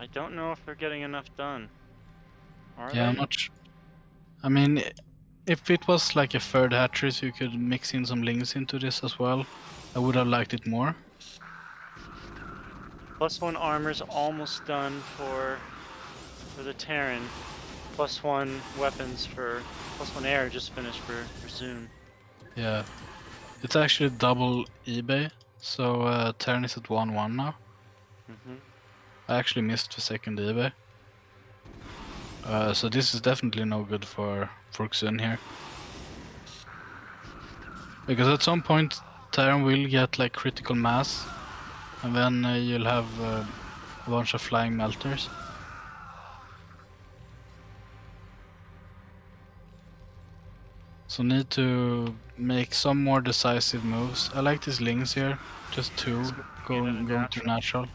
I don't know if they're getting enough done. Are Yeah, they? I'm not sure. I mean, if it was like a third hatchery, so you could mix in some lings into this as well, I would have liked it more. +1 armor's almost done for the Terran. +1 weapons for +1 air just finished for Zoom. Yeah, it's actually double eBay, so Terran is at 1-1 now. I actually missed the second eBay. So this is definitely no good for CEST here. Because at some point Terran will get like critical mass, and then you'll have a bunch of flying melters. So need to make some more decisive moves. I like these lings here. Just two going to natural.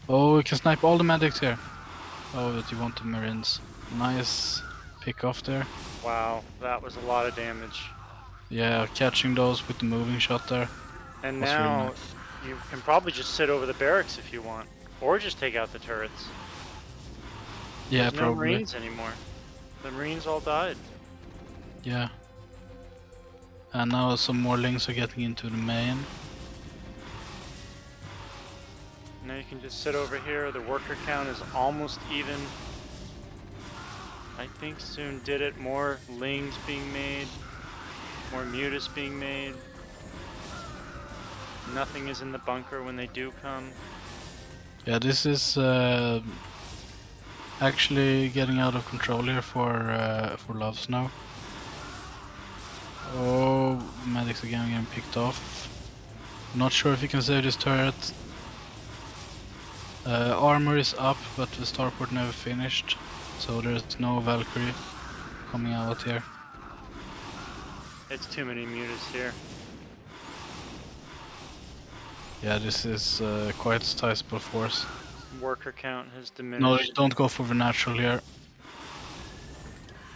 Oh, we can snipe all the medics here. Oh, but you want the marines. Nice pick off there. Wow, that was a lot of damage. Yeah, catching those with the moving shot there. And That's really now nice. you can probably just sit over the barracks if you want, or just take out the turrets. Yeah, There's no probably. Marines anymore. The Marines all died. Yeah. And now some more lings are getting into the main. Now you can just sit over here. The worker count is almost even. I think soon did it. More lings being made. More mutas being made. Nothing is in the bunker when they do come. Yeah, this is actually getting out of control here for Lovesnow. Oh, medics again getting picked off. Not sure if you can save this turret. Armor is up, but the starport never finished, so there's no Valkyrie coming out here. It's too many mutas here. Yeah, this is quite a sizable force. Worker count has diminished. No, you don't go for the natural here.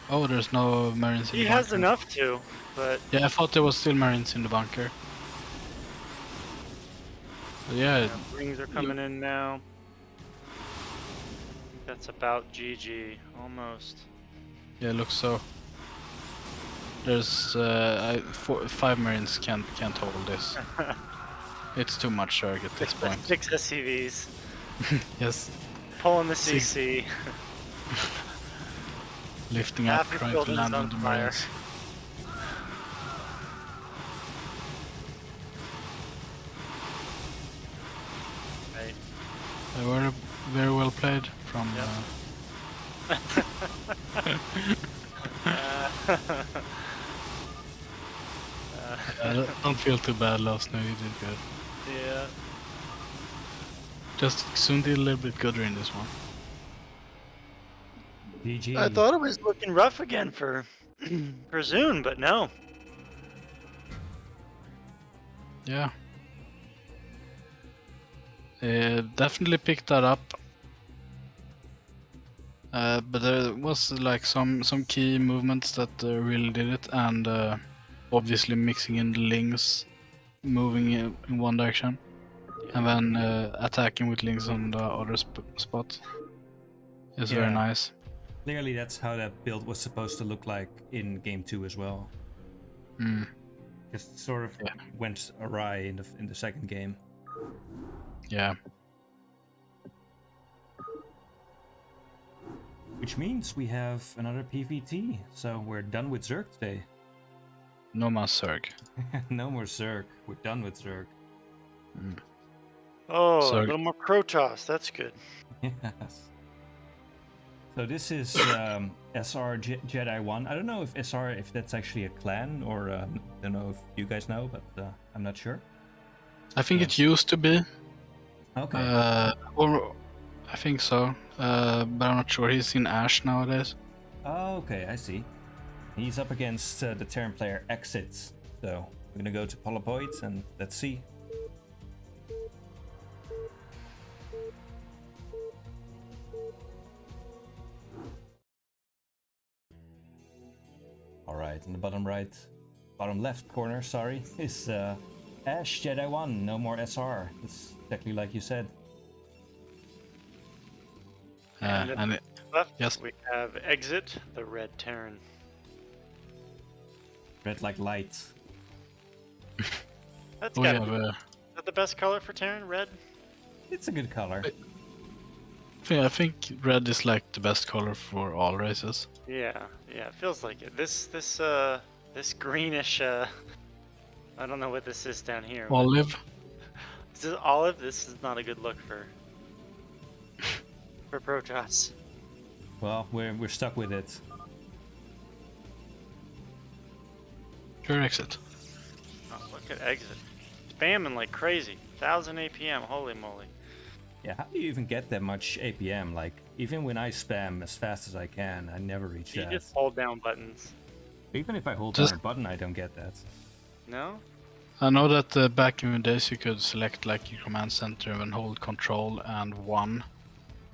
Oh, there's no marines in He the bunker. has enough to, but Yeah, I thought there was still marines in the bunker. But yeah, rings are coming in now. That's about GG, almost. yeah, it looks so. There's 5 marines can't hold this. It's too much Zerg at this point. 6 SCVs. Yes, Pulling the CC. lifting up, Half his trying to building's land on on the fire. marines. Right. They were very well played from. Yep. Don't feel too bad, Last No, you did good. Yeah. Just soon did a little bit gooder in this one. GG. I thought it was looking rough again for for Zune, but no. Yeah. Definitely picked that up. But there was like some key movements that really did it, and obviously mixing in the lings, moving in one direction, and then attacking with lings on the other spot is very Yeah. nice. Clearly, that's how that build was supposed to look like in game 2 as well. Mm. Just sort of went awry in the second game. Yeah. Which means we have another PvT, so we're done with Zerg today. No more Zerg. No more Zerg. We're done with Zerg. Oh, So- a little more Krotos. That's good. Yes. So this is SR Jedi 1. I don't know if SR, if that's actually a clan, or I don't know if you guys know, but I'm not sure. I think it used to be. Okay. Or I think so. But I'm not sure. He's in Ash nowadays. Oh, okay, I see. He's up against the Terran player Exits. So we're gonna go to Polypoids and let's see. Alright, in the bottom left corner, sorry, is Ash Jedi 1, no more SR. It's exactly like you said. And it, Left, Yes. we have Exit, the Red Terran. Red like light. That's we gotta have be is that the best color for Terran? Red? It's a good color. I think red is like the best color for all races. Yeah, it feels like it. This greenish. I don't know what this is down here. but- Olive. Is this olive? This is not a good look for Protoss. Well, we're stuck with it. Sure exit. Oh, look at Exit. Spamming like crazy. 1000 APM, holy moly. Yeah, how do you even get that much APM? Like, even when I spam as fast as I can, I never reach You that. just hold down buttons. Even if I hold Just- down a button, I don't get that. No? I know that back in the days you could select like your command center and hold control and 1,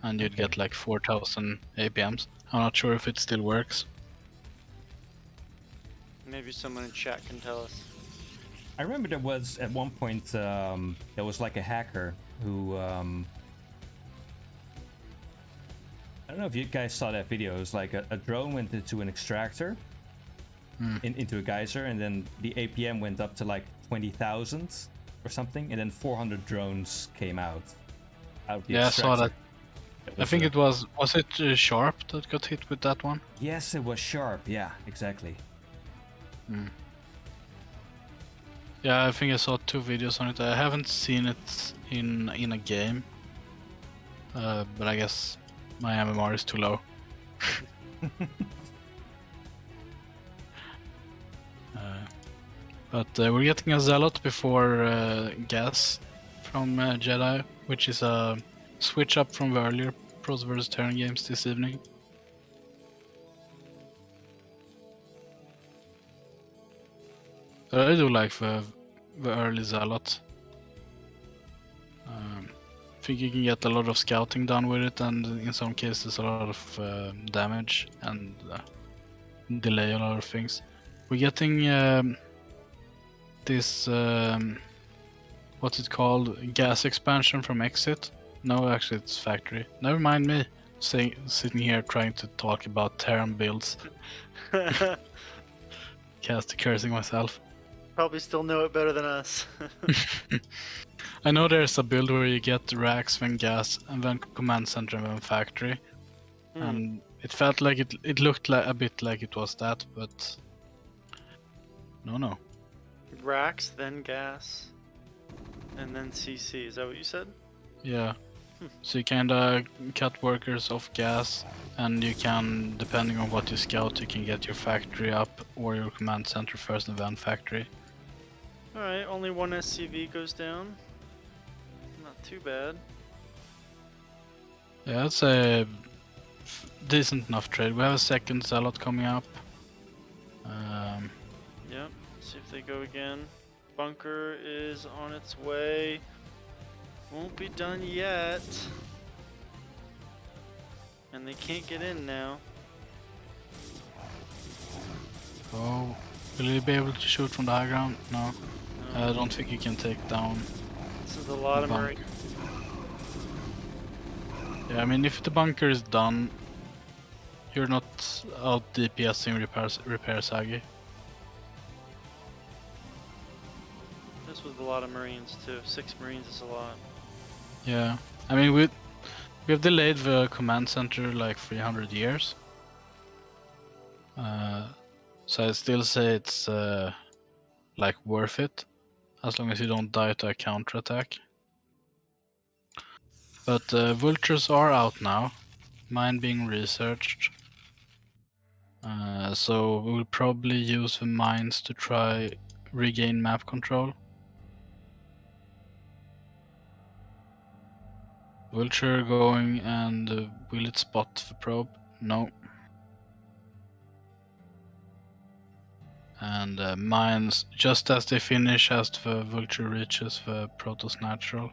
and you'd get Okay. like 4000 APMs. I'm not sure if it still works. Maybe someone in chat can tell us. I remember there was at one point there was like a hacker who I don't know if you guys saw that video. It was like a drone went into an extractor, into a geyser, and then the APM went up to like 20,000 or something, and then 400 drones came out of the Yeah, I saw extractor. that. I think it was it Sharp that got hit with that one? Yes, it was Sharp. Yeah, exactly. Yeah, I think I saw 2 videos on it. I haven't seen it in a game, but I guess my MMR is too low. But we're getting a Zealot before Gas from Jedi, which is a switch up from the earlier Pros vs Terran games this evening. But I do like the early Zealot. I think you can get a lot of scouting done with it, and in some cases a lot of damage and delay a lot of things. We're getting this what's it called, gas expansion from Exit. No, actually it's Factory. Never mind me sitting here trying to talk about Terran builds. Cast cursing myself. Probably still know it better than us. I know there's a build where you get racks, then gas, and then command center, and then factory. And it felt like it looked like a bit like it was that, but no. Racks, then gas, and then CC. Is that what you said? Yeah. So you kinda cut workers off gas, and you can, depending on what you scout, you can get your factory up or your command center first and then factory. Alright, only one SCV goes down. Not too bad. Yeah, it's a decent enough trade. We have a second Zealot coming up. Yep, see if they go again. Bunker is on its way. Won't be done yet. And they can't get in now. Oh, will you be able to shoot from the high ground? No. No. I don't think you can take down. This is a lot of bunker. Marine. Yeah, I mean, if the bunker is done, you're not out DPSing repair Sagi. This was a lot of Marines too. 6 Marines is a lot. Yeah, I mean, we've delayed the command center like 300 years. So I still say it's like worth it, as long as you don't die to a counterattack. But vultures are out now, mine being researched. So we'll probably use the mines to try regain map control. Vulture going, and will it spot the probe? No. And mines, just as they finish, as the vulture reaches the Protoss natural.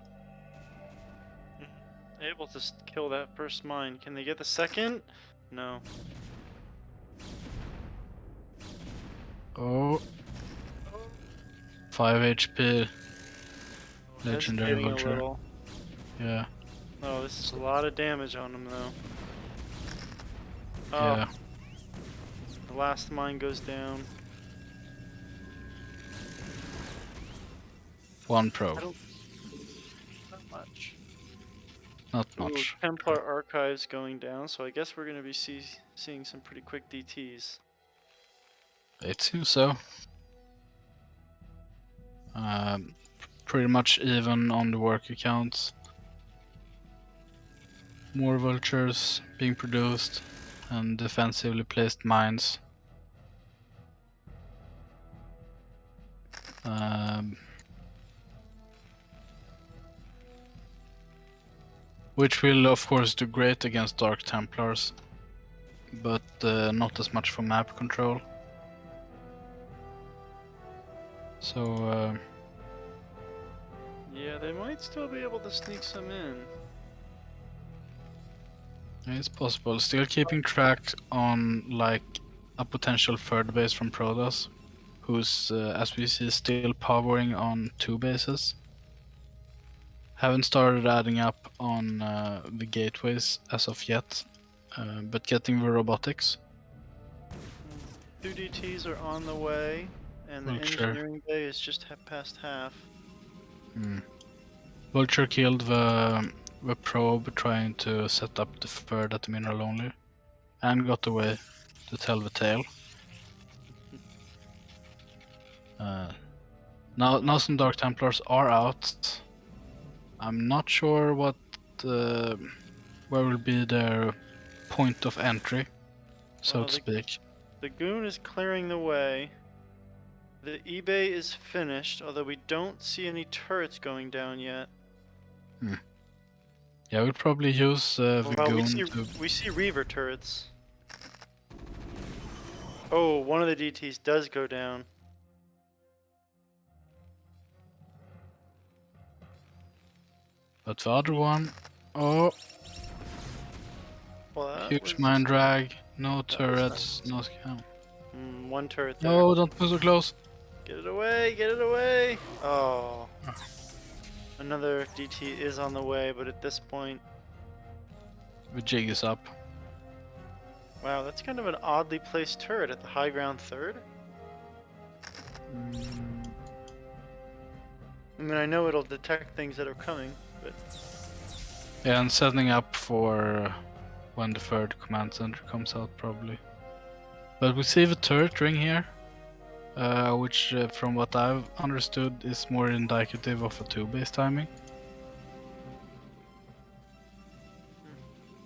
Able to kill that first mine. Can they get the second? No. Oh. 5 HP. Legendary Hesitating a vulture. little. Yeah. Oh, this is a lot of damage on him though. Oh, Yeah. the last mine goes down. One probe. Not much. Not Ooh, much. Templar archives going down, so I guess we're gonna be seeing some pretty quick DTs. It seems so. Pretty much even on the work accounts. More vultures being produced and defensively placed mines. Which will of course do great against Dark Templars, but not as much for map control. So Yeah, they might still be able to sneak some in. it's possible. Still keeping track on like a potential third base from Protoss, who's as we see still powering on 2 bases. Haven't started adding up on the gateways as of yet, but getting the robotics. 2 DTs are on the way, and the Vulture. engineering bay is just past half. Vulture killed the probe trying to set up the third at the mineral only, and got away to tell the tale. Now some Dark Templars are out. I'm not sure what where will be their point of entry, so Well, to speak. The goon is clearing the way. The eBay is finished, although we don't see any turrets going down yet. Yeah, we'll probably use the Well, goon to. we see Reaver turrets. Oh, one of the DTs does go down. But the other one, oh, Well, that huge was mine drag, no was turrets, nice. no scam. One turret there. No, don't move so close. Get it away! Get it away! Oh. Another DT is on the way, but at this point, The jig is up. wow, that's kind of an oddly placed turret at the high ground third. I mean, I know it'll detect things that are coming, but Yeah, and setting up for when the third command center comes out, probably. But we see the turret ring here, which, from what I've understood, is more indicative of a 2-base timing.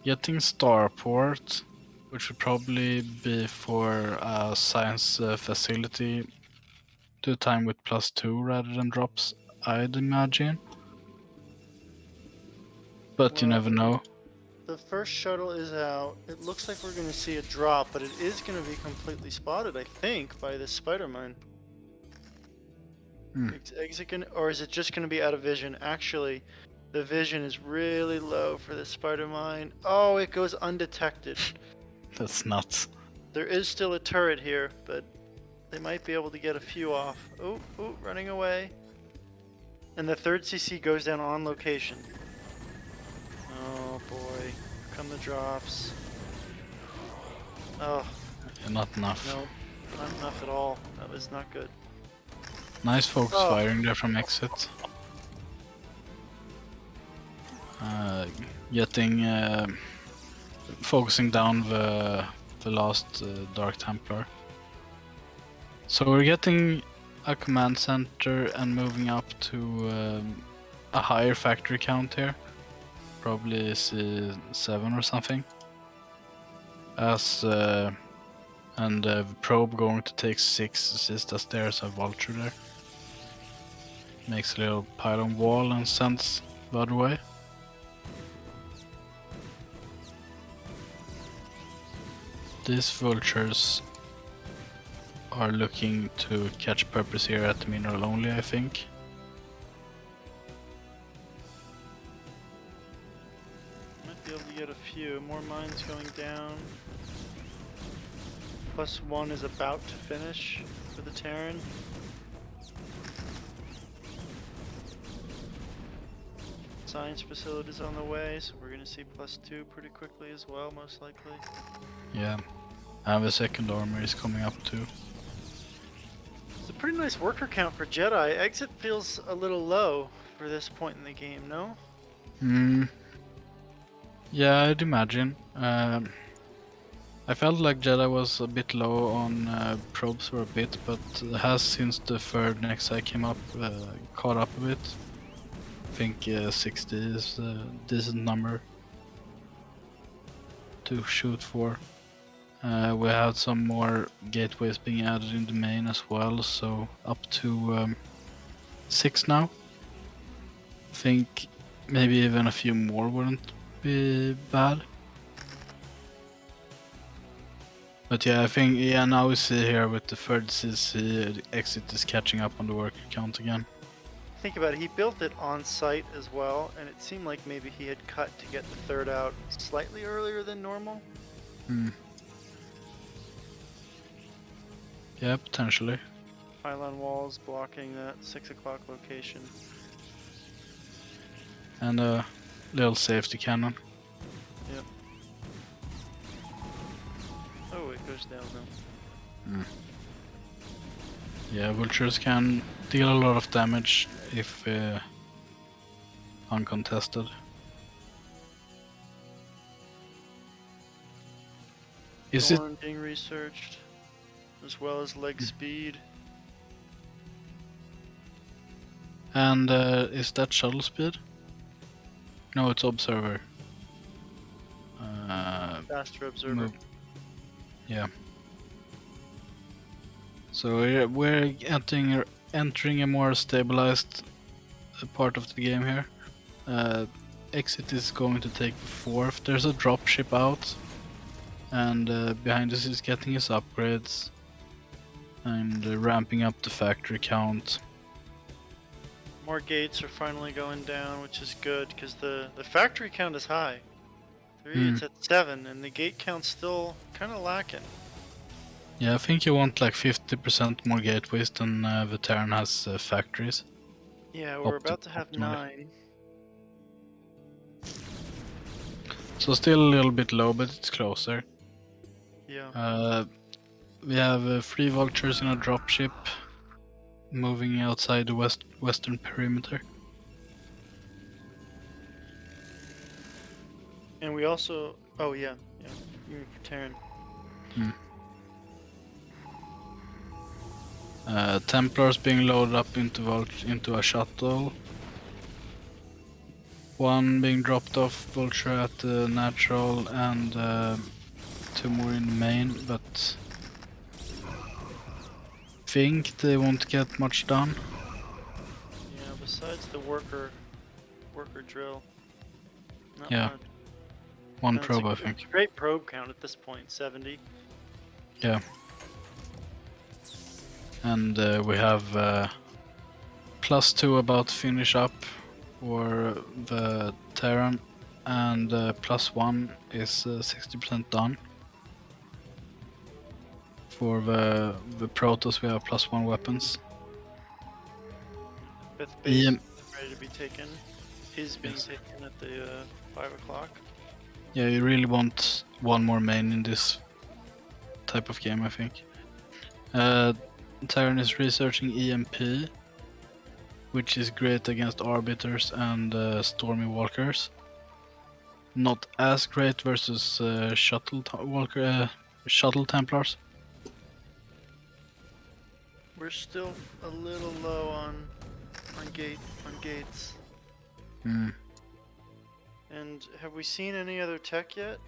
Getting starport, which would probably be for a science facility to time with +2 rather than drops, I'd imagine. But you well, never know. the first shuttle is out. It looks like we're going to see a drop, but it is going to be completely spotted, I think, by this spider mine. Or is it just going to be out of vision? Actually, the vision is really low for this spider mine. Oh, it goes undetected. That's nuts. There is still a turret here, but they might be able to get a few off. Oh, running away. And the third CC goes down on location. Oh boy, here come the drops. Oh, Not enough. no, not enough at all. That was not good. Nice focus Oh. firing there from exit. Getting focusing down the last Dark Templar. So we're getting a command center and moving up to a higher factory count here, probably C7 or something. And the probe going to take 6 assists as there's a vulture there. Makes a little pylon wall and sends the other way. These vultures are looking to catch purpose here at the mineral only, I think. Might be able to get a few more mines going down. +1 is about to finish for the Terran. Science facilities on the way, so we're gonna see +2 pretty quickly as well, most likely. Yeah, and the second armor is coming up too. It's a pretty nice worker count for Jedi. Exit feels a little low for this point in the game, no? Yeah, I'd imagine. I felt like Jedi was a bit low on probes for a bit, but has since the third Nexi came up caught up a bit. I think 60 is a decent number to shoot for. We have some more gateways being added in the main as well, so up to 6 now. I think maybe even a few more wouldn't be bad. But yeah, I think now we see here with the third CC exit is catching up on the worker count again. Think about it, he built it on site as well, and it seemed like maybe he had cut to get the third out slightly earlier than normal. Hmm. Yeah, potentially. Pylon walls blocking that 6 o'clock location. And a little safety cannon. Yep. Oh, it goes down now. Yeah, vultures can deal a lot of damage if uncontested. Is it? Thorn being researched, as well as leg speed. And is that shuttle speed? No, it's observer. Faster observer. Move. Yeah. So we're entering a more stabilized part of the game here. Exit is going to take the fourth. There's a drop ship out, and behind us is getting his upgrades and ramping up the factory count. More gates are finally going down, which is good because the factory count is high. 3, it's at 7, and the gate count's still kind of lacking. Yeah, I think you want like 50% more gateways than the Terran has factories. Yeah, we're about to have optimally. 9. So still a little bit low, but it's closer. Yeah. We have 3 vultures in a dropship moving outside the western perimeter. And we also... Oh, yeah. Yeah. You mean for Terran. Templars being loaded up into a shuttle. 1 being dropped off vulture at the natural, and 2 more in the main, but think they won't get much done. Yeah, besides the worker drill. Not Yeah. much. 1 That's probe, a I think. Great probe count at this point, 70. Yeah. And we have +2 about to finish up for the Terran, and +1 is 60% done. For the Protoss we have +1 weapons. 5th base EM ready to be taken. Is being taken at the 5 o'clock. Yeah, you really want 1 more main in this type of game, I think. Terran is researching EMP, which is great against Arbiters and Stormy Walkers. Not as great versus Shuttle Templars. We're still a little low on gates. And have we seen any other tech yet?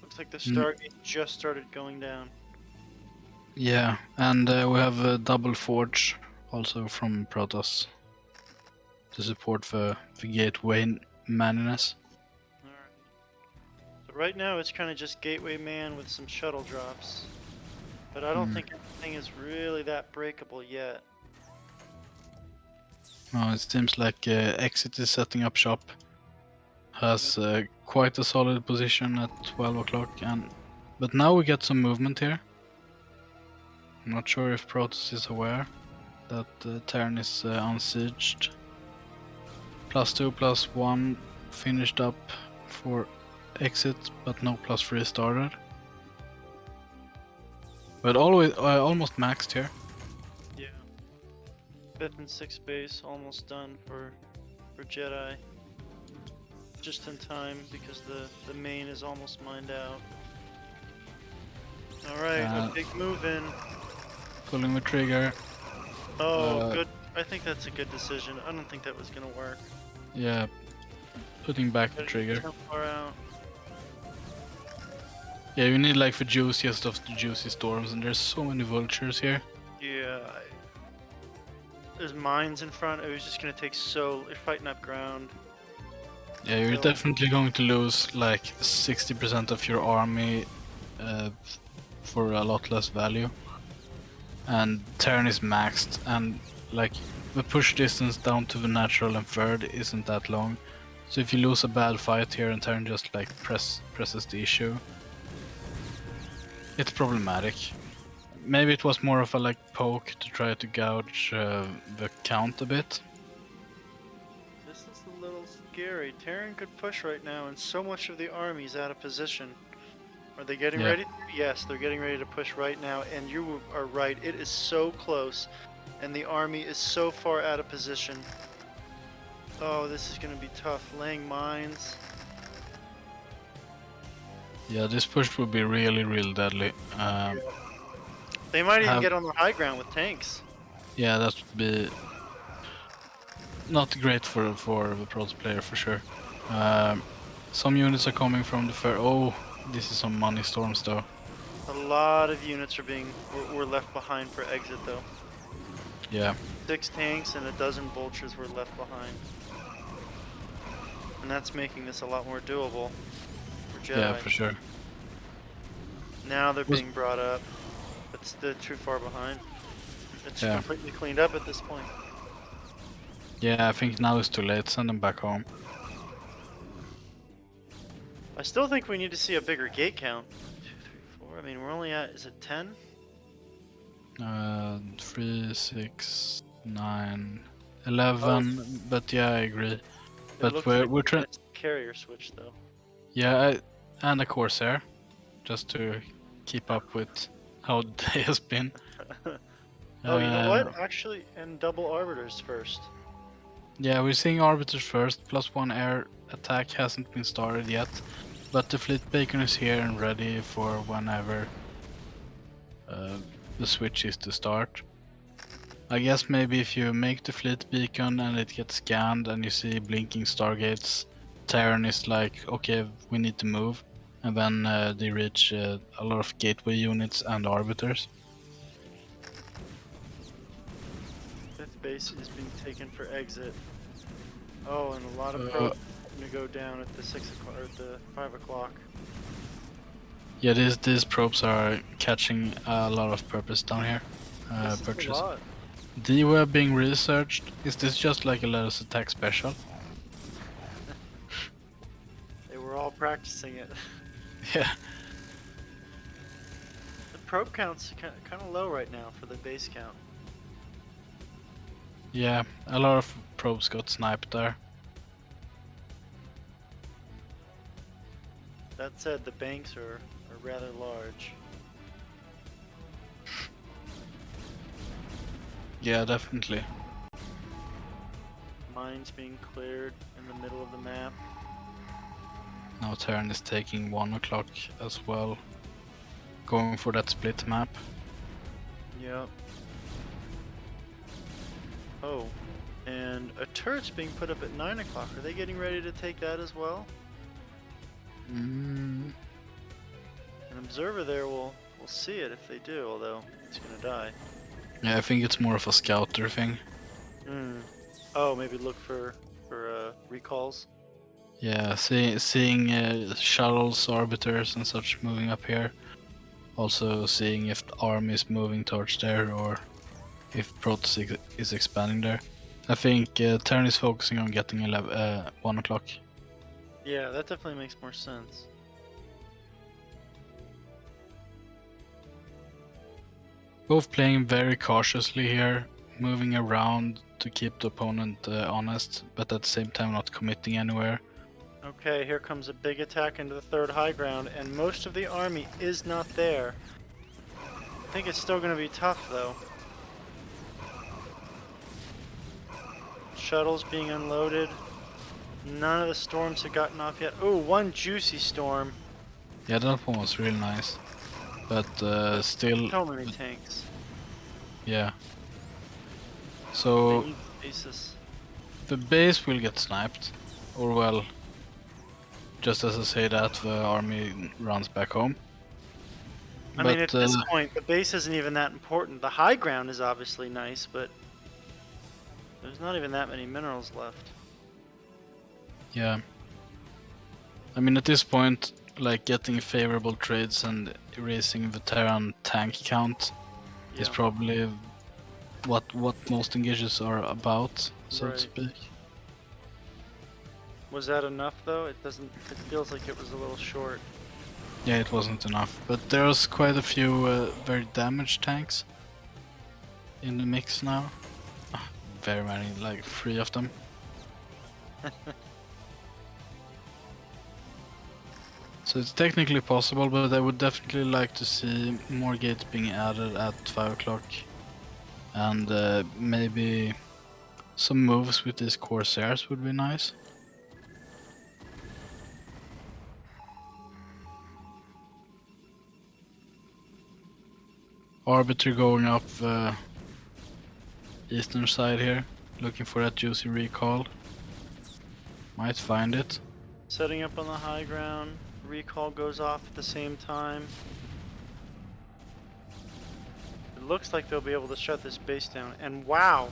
Looks like the Stargate just started going down. Yeah, and we have a double forge also from Protoss to support the gateway manniness. Alright. So right now it's kind of just Gateway Man with some shuttle drops. But I don't think anything is really that breakable yet. No, it seems like Exit is setting up shop. Has quite a solid position at 12 o'clock, but now we get some movement here. I'm not sure if Protoss is aware that Terran is unsieged. +2, +1 finished up for Exit, but no +3 started. But almost maxed here. Yeah. 5th and 6th base almost done for Jedi. Just in time because the main is almost mined out. Alright, a big move in. Pulling the trigger. Oh, good. I think that's a good decision. I don't think that was gonna work. Yeah, putting back the trigger. Templar out. Yeah, you need like the juiciest of the juicy storms, and there's so many vultures here. Yeah. There's mines in front. It was just gonna take so. You're fighting up ground. Yeah, you're definitely going to lose like 60% of your army for a lot less value. And Terran is maxed, and like the push distance down to the natural and third isn't that long. So if you lose a bad fight here and Terran just like presses the issue, it's problematic. Maybe it was more of a like poke to try to gouge the count a bit. This is a little scary. Terran could push right now, and so much of the army's out of position. Are they getting Yeah. ready? Yes, they're getting ready to push right now, and you are right. It is so close, and the army is so far out of position. Oh, this is going to be tough. Laying mines. Yeah, this push will be really deadly. They might even have- get on the high ground with tanks. Yeah, that would be not great for the Protoss player for sure. Some units are coming from the fair. Oh, this is some money storms though. A lot of units are were left behind for exit though. Yeah, 6 tanks and a dozen vultures were left behind. And that's making this a lot more doable for Jedi. yeah, for sure. Now they're Was- being brought up, but they're too far behind. It's Yeah. completely cleaned up at this point. Yeah, I think now it's too late. Send them back home. I still think we need to see a bigger gate count. 2, 3, 4. I mean, we're only at, is it 10? 3, 6, 9, 11. But yeah, I agree. It But looks we're like trying. it's carrier switch though. Yeah, and a Corsair, just to keep up with how the day has been. Oh, you know Uh, what? Actually, and double arbiters first. Yeah, we're seeing Arbiters first. +1 air attack hasn't been started yet, but the fleet beacon is here and ready for whenever the switch is to start. I guess maybe if you make the fleet beacon and it gets scanned and you see blinking stargates, Terran is like, okay, we need to move, and then they reach a lot of gateway units and arbiters. 5th base is being taken for exit. Oh, and a lot of Uh, probes going to go down at the 6 o'clock or at the 5 o'clock. Yeah, these probes are catching a lot of purpose down here. This is a Purchase. lot. D-Web being researched. Is this just like a let us attack special? They were all practicing it. Yeah. The probe count's kind of low right now for the base count. Yeah, a lot of probes got sniped there. That said, the banks are rather large. Yeah, definitely. Mines being cleared in the middle of the map. Now Terran is taking 1 o'clock as well. Going for that split map. Yep. Oh, and a turret's being put up at 9 o'clock. Are they getting ready to take that as well? Mm, An observer there will see it if they do, although it's gonna die. yeah, I think it's more of a scouter thing. Oh, maybe look for recalls. Yeah, seeing shuttles, arbiters and such moving up here. Also seeing if the army is moving towards there or if Protoss is expanding there. I think Terran is focusing on getting 1 o'clock. Yeah, that definitely makes more sense. Both playing very cautiously here, moving around to keep the opponent honest, but at the same time not committing anywhere. Okay, here comes a big attack into the 3rd high ground, and most of the army is not there. I think it's still going to be tough, though. Shuttles being unloaded. None of the storms have gotten off yet. Oh, one juicy storm. Yeah, that one was really nice, but still, So many tanks. yeah. They So need bases. the base will get sniped, or well, just as I say that, the army runs back home. I mean, at But, this point, the base isn't even that important. The high ground is obviously nice, but there's not even that many minerals left. Yeah. I mean, at this point, like getting favorable trades and raising veteran tank count is Yeah. probably what most engages are about, so to Right. speak. Was that enough though? It doesn't. It feels like it was a little short. Yeah, it wasn't enough, but there's quite a few very damaged tanks in the mix now. Very many, like 3 of them. So it's technically possible, but I would definitely like to see more gates being added at 5 o'clock. And maybe some moves with these Corsairs would be nice. Arbiter going up eastern side here, looking for that juicy recall. Might find it. Setting up on the high ground. Recall goes off at the same time. It looks like they'll be able to shut this base down. And wow,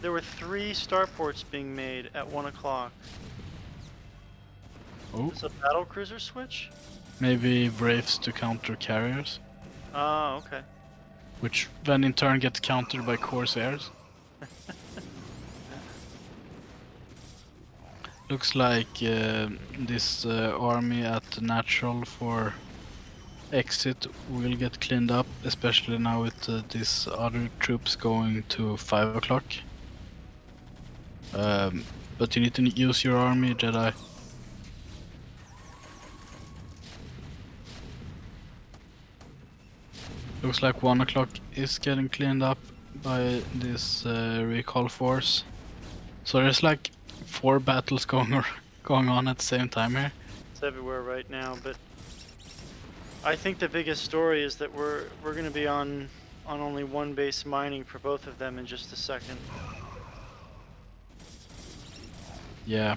there were 3 starports being made at 1 o'clock. Oh, Is a battle cruiser switch? maybe Wraiths to counter carriers, Oh, okay. which then in turn gets countered by Corsairs. Looks like this army at the natural for exit will get cleaned up, especially now with these other troops going to 5 o'clock. But you need to use your army, Jedi. Looks like 1 o'clock is getting cleaned up by this recall force. So there's like 4 battles going on at the same time here. It's everywhere right now, but I think the biggest story is that we're going to be on only 1 base mining for both of them in just a second. Yeah,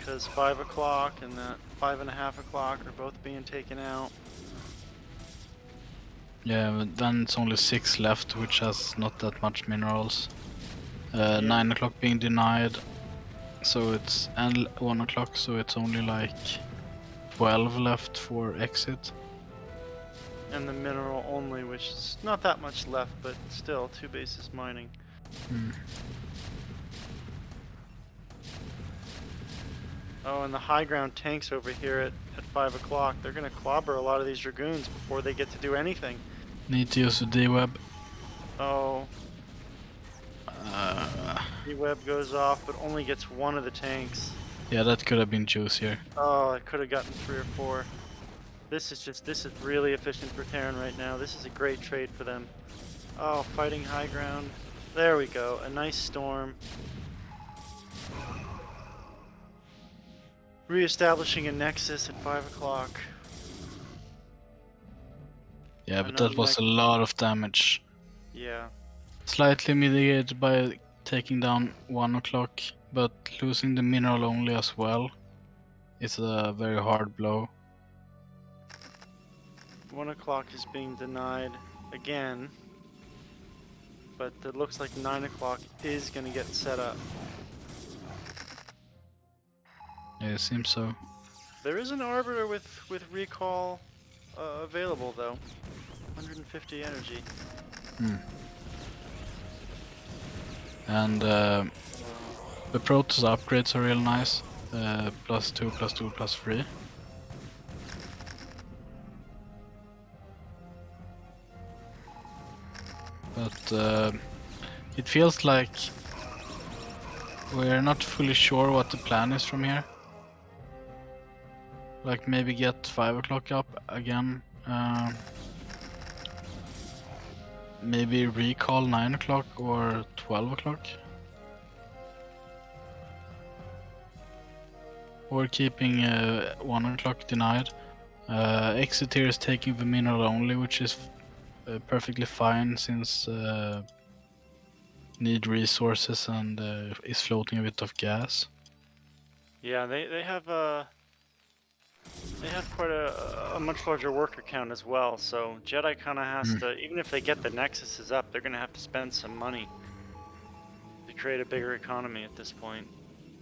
Because 5 o'clock and that 5.5 o'clock are both being taken out. yeah, but then it's only 6 left, which has not that much minerals. Yeah. 9 o'clock being denied, so it's and 1 o'clock, so it's only like 12 left for exit. And the mineral only, which is not that much left, but still 2 bases mining. Oh, and the high ground tanks over here at 5 o'clock, they're going to clobber a lot of these Dragoons before they get to do anything. Need to use a D-web. Oh, the web goes off, but only gets 1 of the tanks. Yeah, that could have been juicier. Oh, I could have gotten 3 or 4. This is really efficient for Terran right now. This is a great trade for them. Oh, fighting high ground. There we go. A nice storm. Re-establishing a nexus at 5 o'clock. Yeah, but Another that was a lot of damage. Yeah. Slightly mitigated by taking down 1 o'clock, but losing the mineral only as well is a very hard blow. 1 o'clock is being denied again. But it looks like 9 o'clock is going to get set up. Yeah, it seems so. There is an Arbiter with recall available though. 150 energy. And the Protoss upgrades are real nice. +2, +2, +3. But it feels like we're not fully sure what the plan is from here. Like maybe get 5 o'clock up again. Maybe recall 9 o'clock or 12 o'clock. Or keeping 1 o'clock denied. Exit here is taking the mineral only, which is perfectly fine since need resources and is floating a bit of gas. Yeah, they have quite a much larger worker count as well. So Jedi kind of has to, even if they get the nexuses up, they're gonna have to spend some money to create a bigger economy at this point.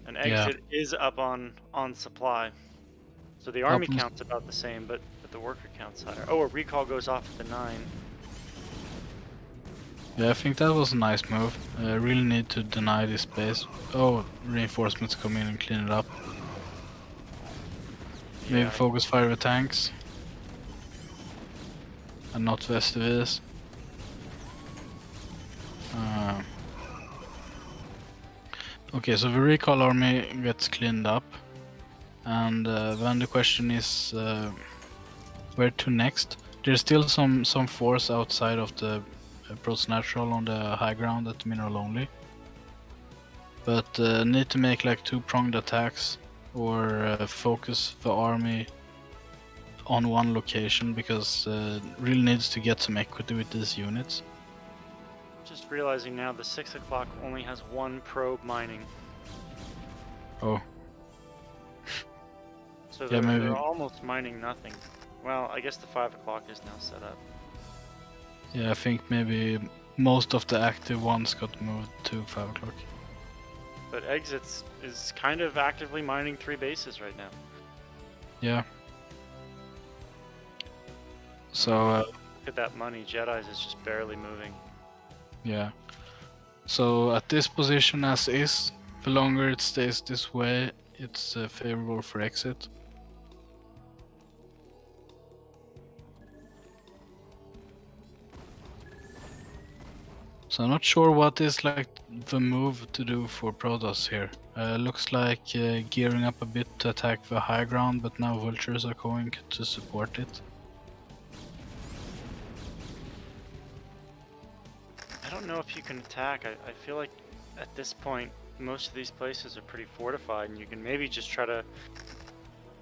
And exit is up on supply. So the army Problems. count's about the same, but the worker count's higher. Oh, a recall goes off at the 9. Yeah, I think that was a nice move. Really need to deny this base. Oh, reinforcements come in and clean it up. Maybe Yeah, focus fire the tanks. And not Vestivis. Okay, so the recall army gets cleaned up. And then the question is where to next? There's still some force outside of the Protoss Natural on the high ground at mineral only. But need to make like 2-pronged attacks or focus the army on one location because really needs to get some equity with these units. just realizing now the 6 o'clock only has 1 probe mining. Oh, So Yeah, they're maybe. almost mining nothing. Well, I guess the 5 o'clock is now set up. yeah, I think maybe most of the active ones got moved to 5 o'clock. But Exits is kind of actively mining 3 bases right now. Yeah. So, Look at that money. Jedi's is just barely moving. yeah. So at this position as is, the longer it stays this way, it's favorable for exit. So I'm not sure what is like the move to do for Protoss here. Looks like gearing up a bit to attack the high ground, but now vultures are going to support it. I don't know if you can attack. I feel like at this point, most of these places are pretty fortified, and you can maybe just try to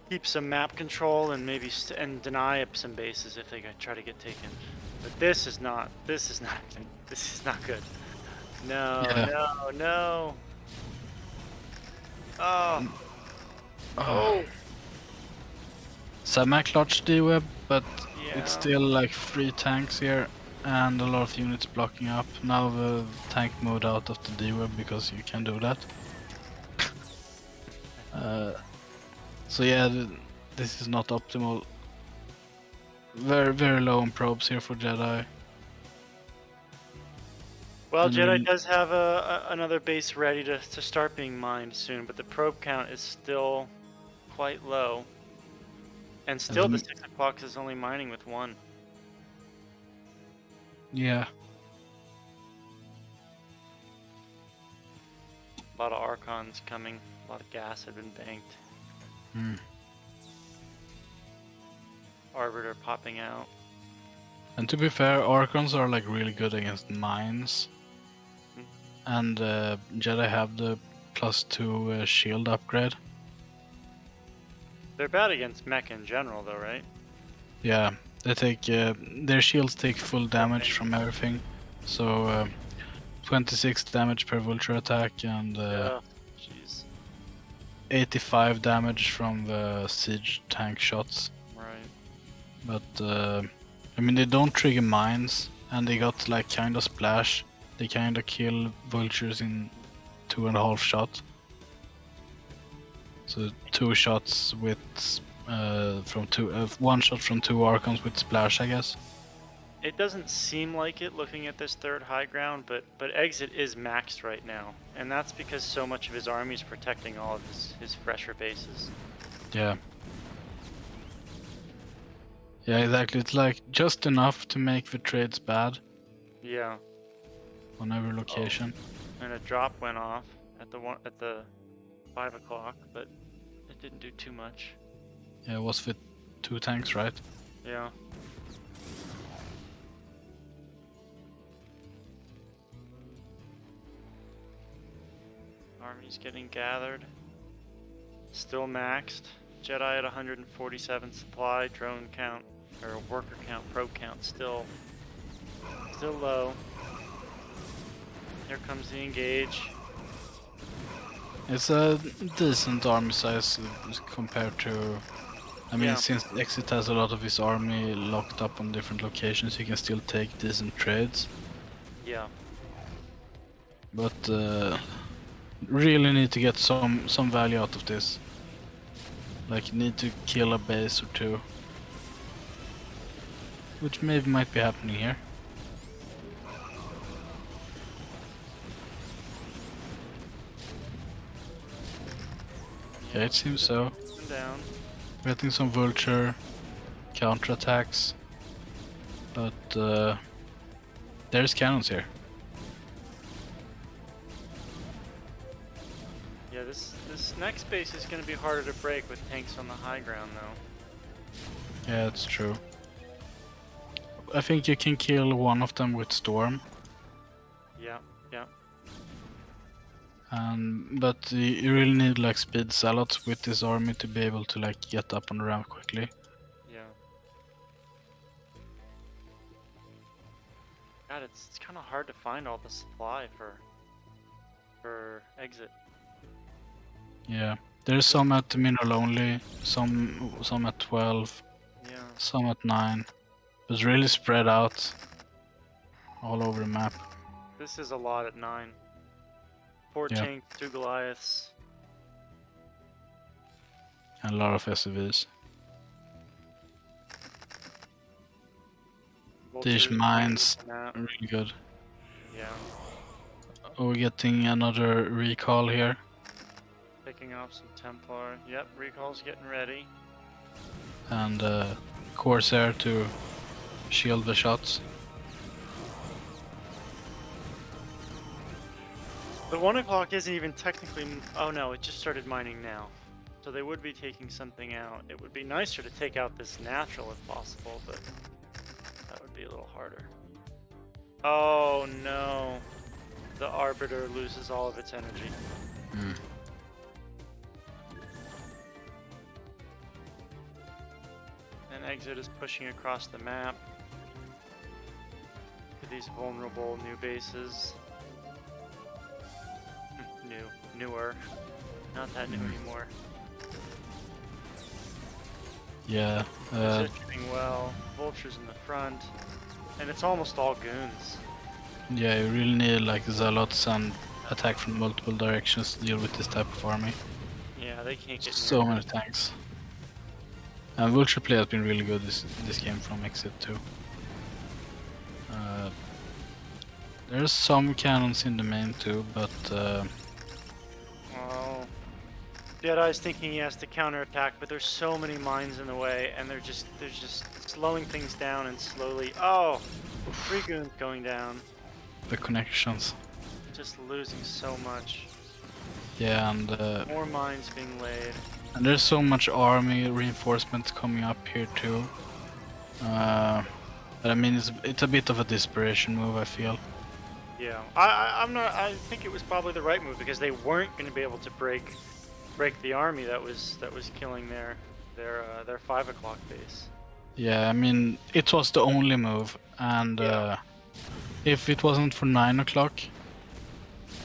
keep some map control and maybe and deny up some bases if they try to get taken. But this is not good. No, Yeah. no, no. Oh. Oh. Semi-clutch D-web, but Yeah. it's still like 3 tanks here and a lot of units blocking up. Now the tank moved out of the D-web because you can do that. So yeah, this is not optimal. Very, very low on probes here for Jedi. Well, And Jedi really- does have another base ready to start being mined soon, but the probe count is still quite low. And still the 6 o'clock is only mining with 1. Yeah, A lot of Archons coming, a lot of gas had been banked. Arbiter popping out. and to be fair, Archons are like really good against mines. And Jedi have the +2 shield upgrade. They're bad against mech in general though, right? Yeah, they take their shields take full damage from everything. So 26 damage per vulture attack and Yeah. Jeez. 85 damage from the siege tank shots. Right. But I mean, they don't trigger mines, and they got like kinda splash. They kinda kill vultures in 2.5 shots. So 2 shots with from 1 shot from 2 Archons with splash, I guess. It doesn't seem like it looking at this 3rd high ground, but Exit is maxed right now. And that's because so much of his army is protecting all of his fresher bases. Yeah. Yeah, exactly. It's like just enough to make the trades bad Yeah. on every location. And a drop went off at the 5 o'clock, but it didn't do too much. Yeah, it was with 2 tanks, right? Yeah. Army's getting gathered. Still maxed. Jedi at 147 supply. Drone count, or worker count, probe count still low. Here comes the engage. It's a decent army size compared to... I mean, Yeah. since Exit has a lot of his army locked up on different locations, you can still take decent trades. Yeah. But really need to get some value out of this. Like you need to kill a base or two. Which maybe might be happening here. Yeah, it seems so. One down. Getting some vulture counterattacks. But there's cannons here. Yeah, this next base is going to be harder to break with tanks on the high ground, though. Yeah, that's true. I think you can kill one of them with storm. Yeah, yeah. But you really need like speed zealots with this army to be able to like get up on the ramp quickly. Yeah. God, it's kind of hard to find all the supply for exit. Yeah, there's some at the mineral only, some at 12, Yeah. some at 9. It's really spread out all over the map. This is a lot at 9. 4 Yeah. tanks, 2 Goliaths. And a lot of SUVs. These Vultures mines on that. are really good. Yeah. Oh, we're getting another recall here. Picking off some Templar. Yep, recall's getting ready. And Corsair to shield the shots. The 1 o'clock isn't even technically. Oh no, it just started mining now. So they would be taking something out. It would be nicer to take out this natural if possible, but that would be a little harder. Oh no. The Arbiter loses all of its energy. And Exit is pushing across the map to these vulnerable new bases. Newer. Not that new anymore. Yeah. Positioning well. Vultures in the front. And it's almost all goons. Yeah, you really need like zealots and attack from multiple directions to deal with this type of army. Yeah, they can't get So near many tanks. And vulture play has been really good this game from Exit too. There's some cannons in the main too, but Oh. Dada's thinking he has to counterattack, but there's so many mines in the way, and they're just slowing things down and slowly. Oh, 3 goons going down. the connections. Just losing so much. Yeah, and More mines being laid. there's so much army reinforcements coming up here too. But I mean, it's a bit of a desperation move, I feel. Yeah, I'm not. I think it was probably the right move because they weren't going to be able to break the army that was killing their 5 o'clock base. Yeah, I mean, it was the only move, and Yeah. if it wasn't for 9 o'clock,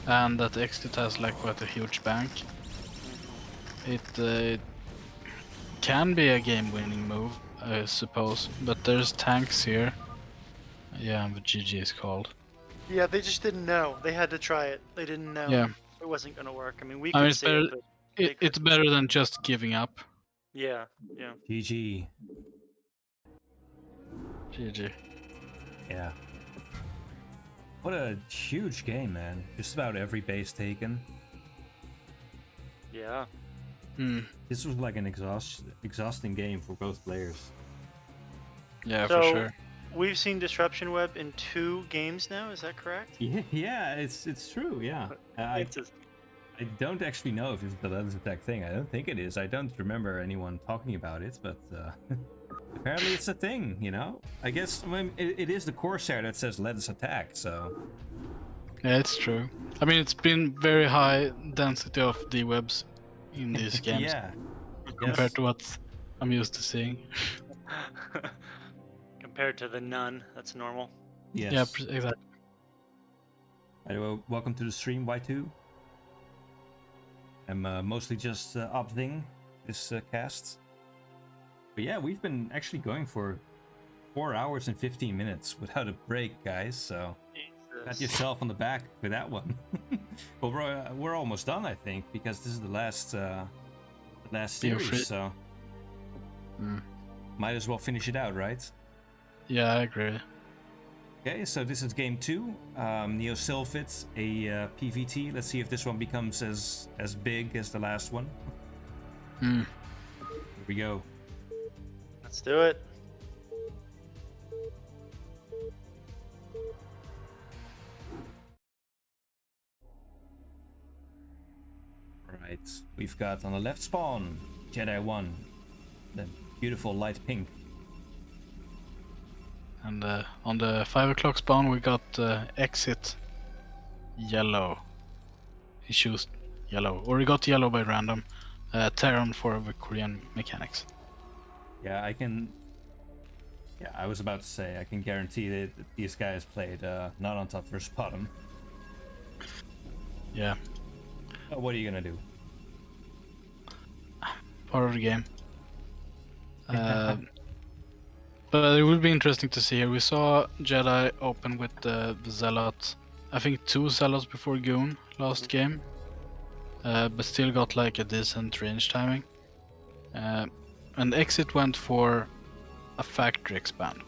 and that Exit has like quite a huge bank, it can be a game-winning move, I suppose. But there's tanks here. Yeah, and the GG is called. Yeah, they just didn't know. They had to try it. They didn't know. Yeah, It wasn't going to work. I mean, we I mean, could it's see better. it, but they It's couldn't. better than just giving up. Yeah, yeah. GG. GG. Yeah. What a huge game, man. Just about every base taken. Yeah. This was like an exhausting game for both players. Yeah, So- for sure. We've seen Disruption Web in 2 games now, is that correct? Yeah, it's true, yeah. I don't actually know if it's the lens attack thing. I don't think it is. I don't remember anyone talking about it, but apparently it's a thing, you know? I guess it is the Corsair that says let's attack, so... Yeah, it's true. I mean, it's been very high density of D-webs in these games Yeah. compared to what I'm used to seeing. Compared to the none, that's normal. Yes. Yeah, exactly. Anyway, welcome to the stream, Y2. I'm mostly just opting this cast. But yeah, we've been actually going for 4 hours and 15 minutes without a break, guys, so pat yourself on the back for that one. But we're almost done, I think, because this is the last Feel series, free. so might as well finish it out, right? Yeah, I agree. Okay, so this is game 2. Neo Sylphid, a PVT. Let's see if this one becomes as big as the last one. Here we go. Let's do it. Right, we've got on the left spawn, Jedi 1, the beautiful light pink. And on the 5 o'clock spawn we got exit yellow. He chose yellow, or he got yellow by random. Terran for the Korean mechanics. Yeah, I was about to say, I can guarantee that these guys played not on top versus bottom. Yeah, What are you gonna do? part of the game. But it would be interesting to see here. We saw Jedi open with the Zealot. I think 2 Zealots before Goon last game. But still got like a decent range timing. And Exit went for a factory expand.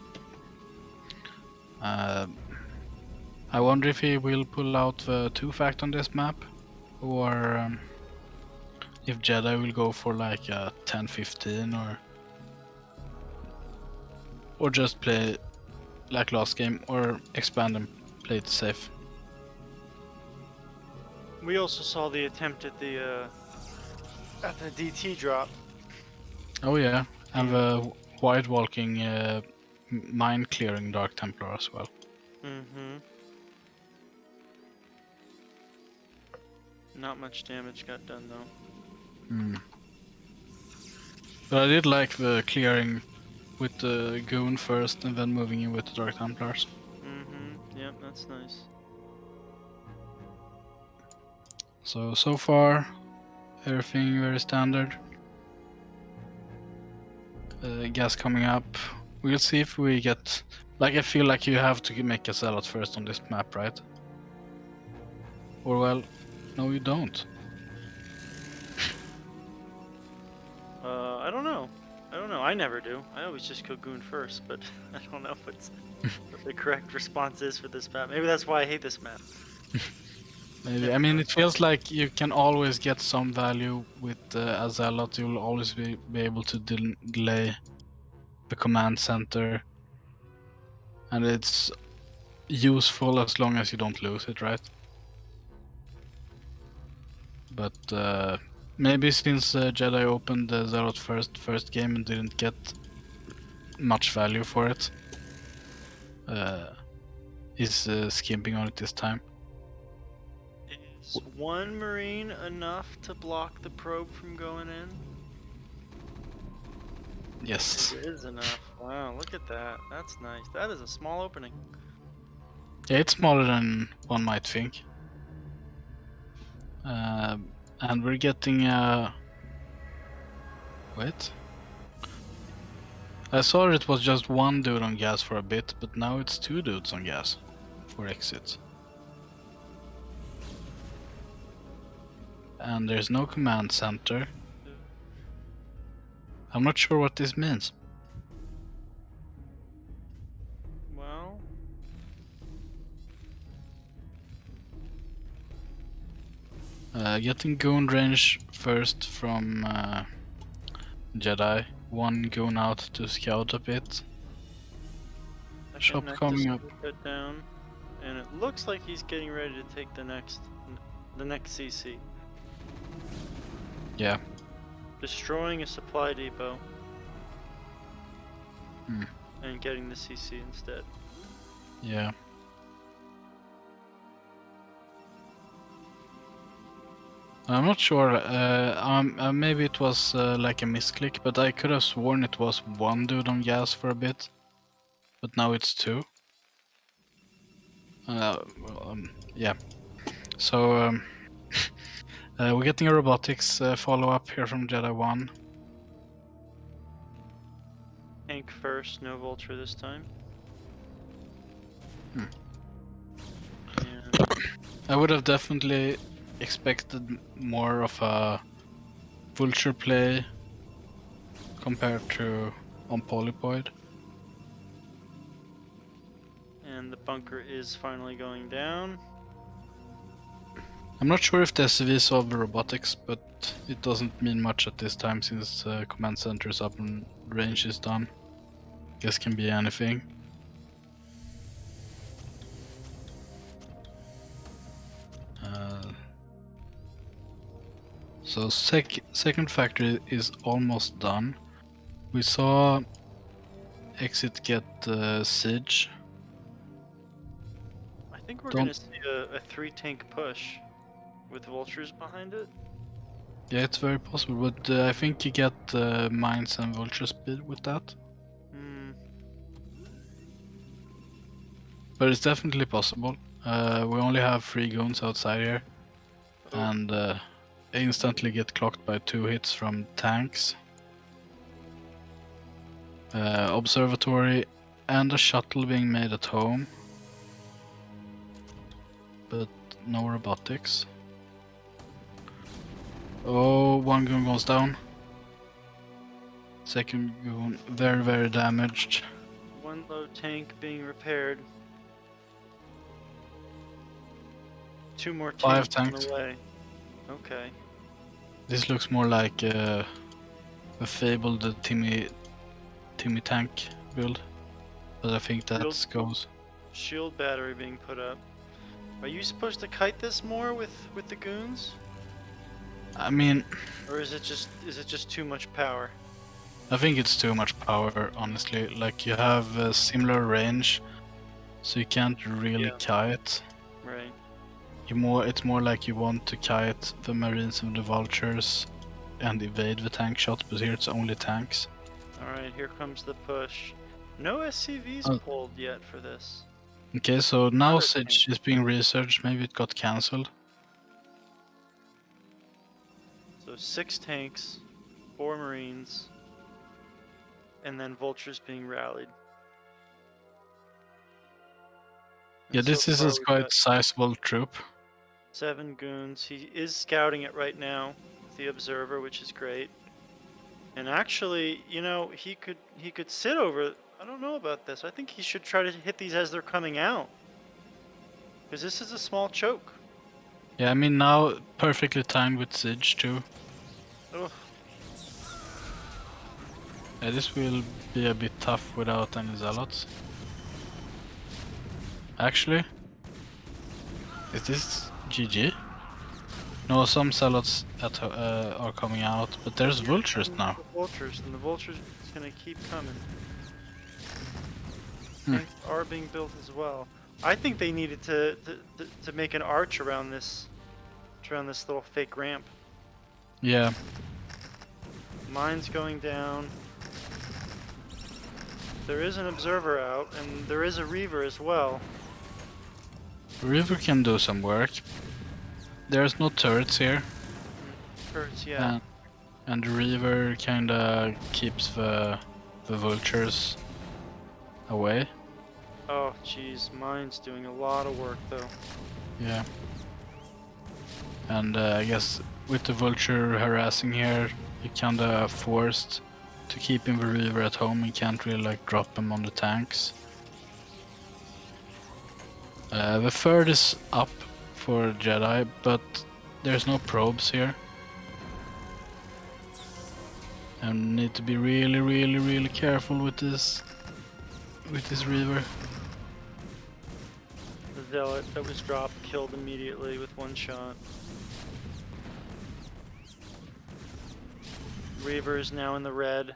I wonder if he will pull out the 2-fact on this map, or if Jedi will go for like a 10-15, or just play like last game, or expand and play it safe. We also saw the attempt at the DT drop. Oh yeah, and the white walking mine clearing Dark Templar as well. Mm-hmm. Not much damage got done though. But I did like the clearing with the Goon first and then moving in with the Dark Templars. Mm-hmm. Yep, that's nice. So far, everything very standard. Gas coming up. We'll see if we get... Like, I feel like you have to make a Zealot first on this map, right? Or well, no you don't. I don't know. I never do. I always just go Goon first, but I don't know if it's what the correct response is for this map. Maybe that's why I hate this map. Maybe. I mean, it feels like you can always get some value with a Zealot. You'll always be able to delay the command center. And it's useful as long as you don't lose it, right? But maybe since Jedi opened the Zealot first game and didn't get much value for it, he's skimping on it this time. Is 1 Marine enough to block the probe from going in? Yes. It is enough. Wow, look at that. That's nice. That is a small opening. Yeah, it's smaller than one might think. And we're getting wait. I saw it was just 1 dude on gas for a bit, but now it's 2 dudes on gas for exit. And there's no command center. I'm not sure what this means. Well, Getting Goon range first from Jedi. 1 Goon out to scout a bit. Shop coming up. Put down, and it looks like he's getting ready to take the next CC. Yeah. Destroying a supply depot. And getting the CC instead. Yeah. I'm not sure. Maybe it was like a misclick, but I could have sworn it was 1 dude on gas for a bit, but now it's 2. Yeah. So we're getting a robotics follow-up here from Jedi 1. Tank first, no Vulture this time. And I would have definitely expected more of a vulture play compared to on Polypoid. And the bunker is finally going down. I'm not sure if the SCV solved the robotics, but it doesn't mean much at this time since command center is up and range is done. Guess can be anything. So second factory is almost done. We saw Exit get siege. I think we're Don't- gonna see a 3-tank push with vultures behind it. Yeah, it's very possible, but I think you get mines and vulture speed with that. Hmm. But it's definitely possible. We only have 3 goons outside here, Oh. and instantly get clocked by 2 hits from tanks. Observatory and a shuttle being made at home, but no robotics. Oh, one goon goes down. Second goon very, very damaged. One low tank being repaired. 2 more 5 tanks on tanks. the way. Okay. This looks more like a fabled Timmy tank build, but I think that Shield. goes. Shield battery being put up. Are you supposed to kite this more with the goons, I mean, or is it just too much power? I think it's too much power, honestly. Like, you have a similar range, so you can't really Yeah. kite. Right. It's more like you want to kite the marines and the vultures and evade the tank shot, but here it's only tanks. All right. Here comes the push. No SCVs Oh. pulled yet for this. Okay, so now Another Siege tank. is being researched. Maybe it got cancelled. So 6 tanks, 4 marines, and then vultures being rallied. Yeah, And this so is far a we've quite got sizable troop. 7 goons. He is scouting it right now with the observer, which is great. And actually, you know, he could sit over. I don't know about this. I think he should try to hit these as they're coming out, because this is a small choke. Yeah, I mean, now perfectly timed with Siege too. Ugh. Yeah, this will be a bit tough without any zealots. Actually, is this GG? No, some zealots are coming out, but there's vultures now. The vultures, and the vultures is gonna keep coming. Hmm. Tanks are being built as well. I think they needed to make an arch around this little fake ramp. Yeah, Mine's going down. There is an observer out, and there is a reaver as well. River can do some work. There's no turrets here, Hurts, yeah. and the Reaver kinda keeps the vultures away. Oh, jeez, mine's doing a lot of work though. Yeah. And I guess with the vulture harassing here, you're kinda forced to keep in the Reaver at home. You can't really like drop them on the tanks. The third is up for Jedi, but there's no probes here. And need to be really, really, really careful with this Reaver. The zealot that was dropped killed immediately with 1 shot. Reaver is now in the red.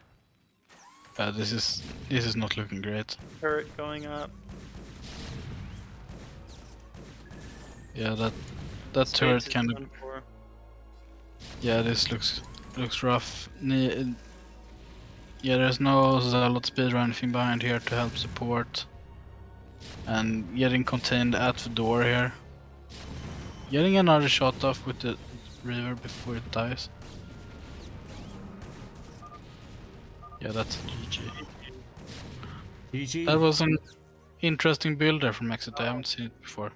This is not looking great. Turret going up. Yeah, that turret Space is kind of. done for. Yeah, this looks rough. Yeah, there's no zealot speed or anything behind here to help support. And getting contained at the door here. Getting another shot off with the Reaver before it dies. Yeah, that's GG. GG. That was an interesting build there from Exit. I haven't seen it before,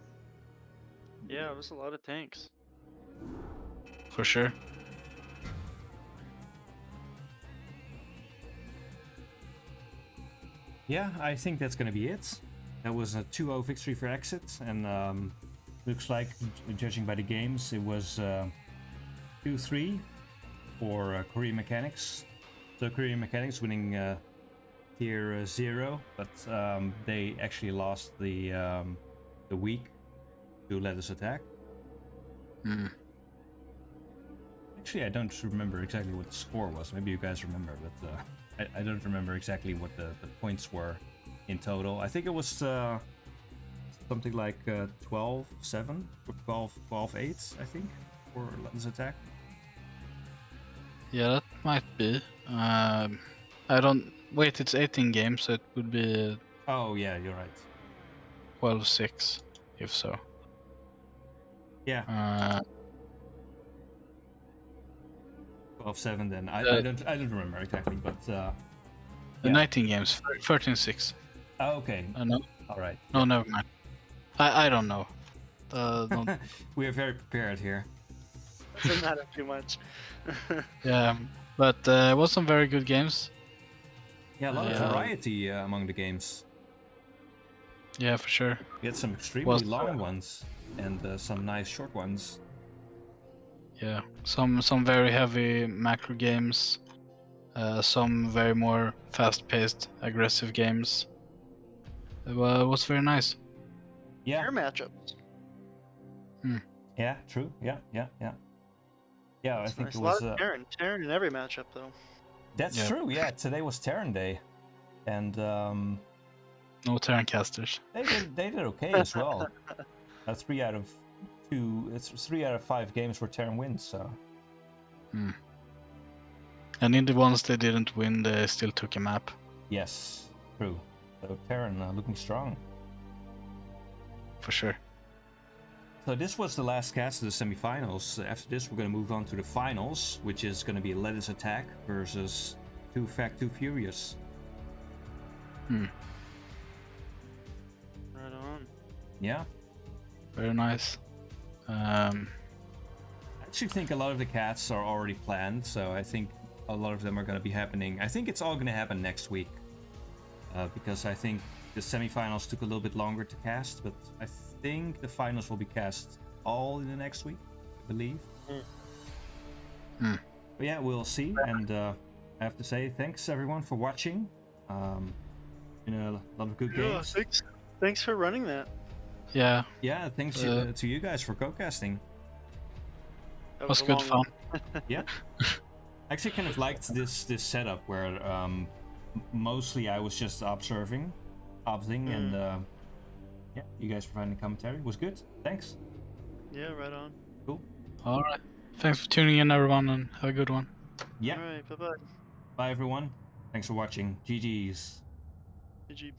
Yeah, it was a lot of tanks. for sure. Yeah, I think that's gonna be it. That was a 2-0 victory for Exit, and looks like, judging by the games, it was 2-3 for Korean Mechanics. So Korean Mechanics winning tier 0, but they actually lost the week to Let Us Attack. Hmm. Actually, I don't remember exactly what the score was. Maybe you guys remember, but I don't remember exactly what the points were in total. I think it was something like 12-7 or 12-8, I think, for Let Us Attack. Yeah, that might be. I don't... Wait, it's 18 games, so it would be Oh yeah, you're right. 12-6, if so. Yeah, Uh, 12-7 then. I don't remember exactly, but the yeah. 19 games, 13-6. Oh, okay. No, All right. no, never mind. I don't know. Don't... We are very prepared here. Doesn't matter too much. Yeah, but it was some very good games. Yeah, a lot of Yeah. variety among the games. Yeah, for sure. We had some extremely Was, long ones and some nice short ones. Yeah, some very heavy macro games, some very more fast-paced, aggressive games. It was very nice. Yeah. Fair matchups. Yeah, true. Yeah. Yeah, I That's think nice. it A was. lot of Terran in every matchup, though. That's Yeah. true. Yeah, today was Terran Day, and No Terran casters. they did okay as well. 3 out of 2. It's 3 out of 5 games where Terran wins. So And in the ones they didn't win, they still took a map. yes, true. So Terran looking strong. For sure. So this was the last cast of the semifinals. After this, we're going to move on to the finals, which is going to be Let Us Attack versus 2 Fact 2 Furious. Hmm. Right on. Yeah. Very nice. I actually think a lot of the casts are already planned, so I think a lot of them are going to be happening. I think it's all going to happen next week, because I think the semifinals took a little bit longer to cast, but I think the finals will be cast all in the next week, I believe. But yeah, we'll see, and I have to say thanks everyone for watching. Been a lot of good Yeah, games. thanks for running that. Yeah, Yeah, thanks to you guys for co-casting. That was a good long fun. one. Yeah. I actually kind of liked this setup where mostly I was just observing, and yeah, you guys providing commentary. It was good. Thanks. Yeah, right on. Cool. Alright. Thanks for tuning in, everyone, and have a good one. Yeah. All right, bye-bye. Bye everyone. Thanks for watching. GG's. GG.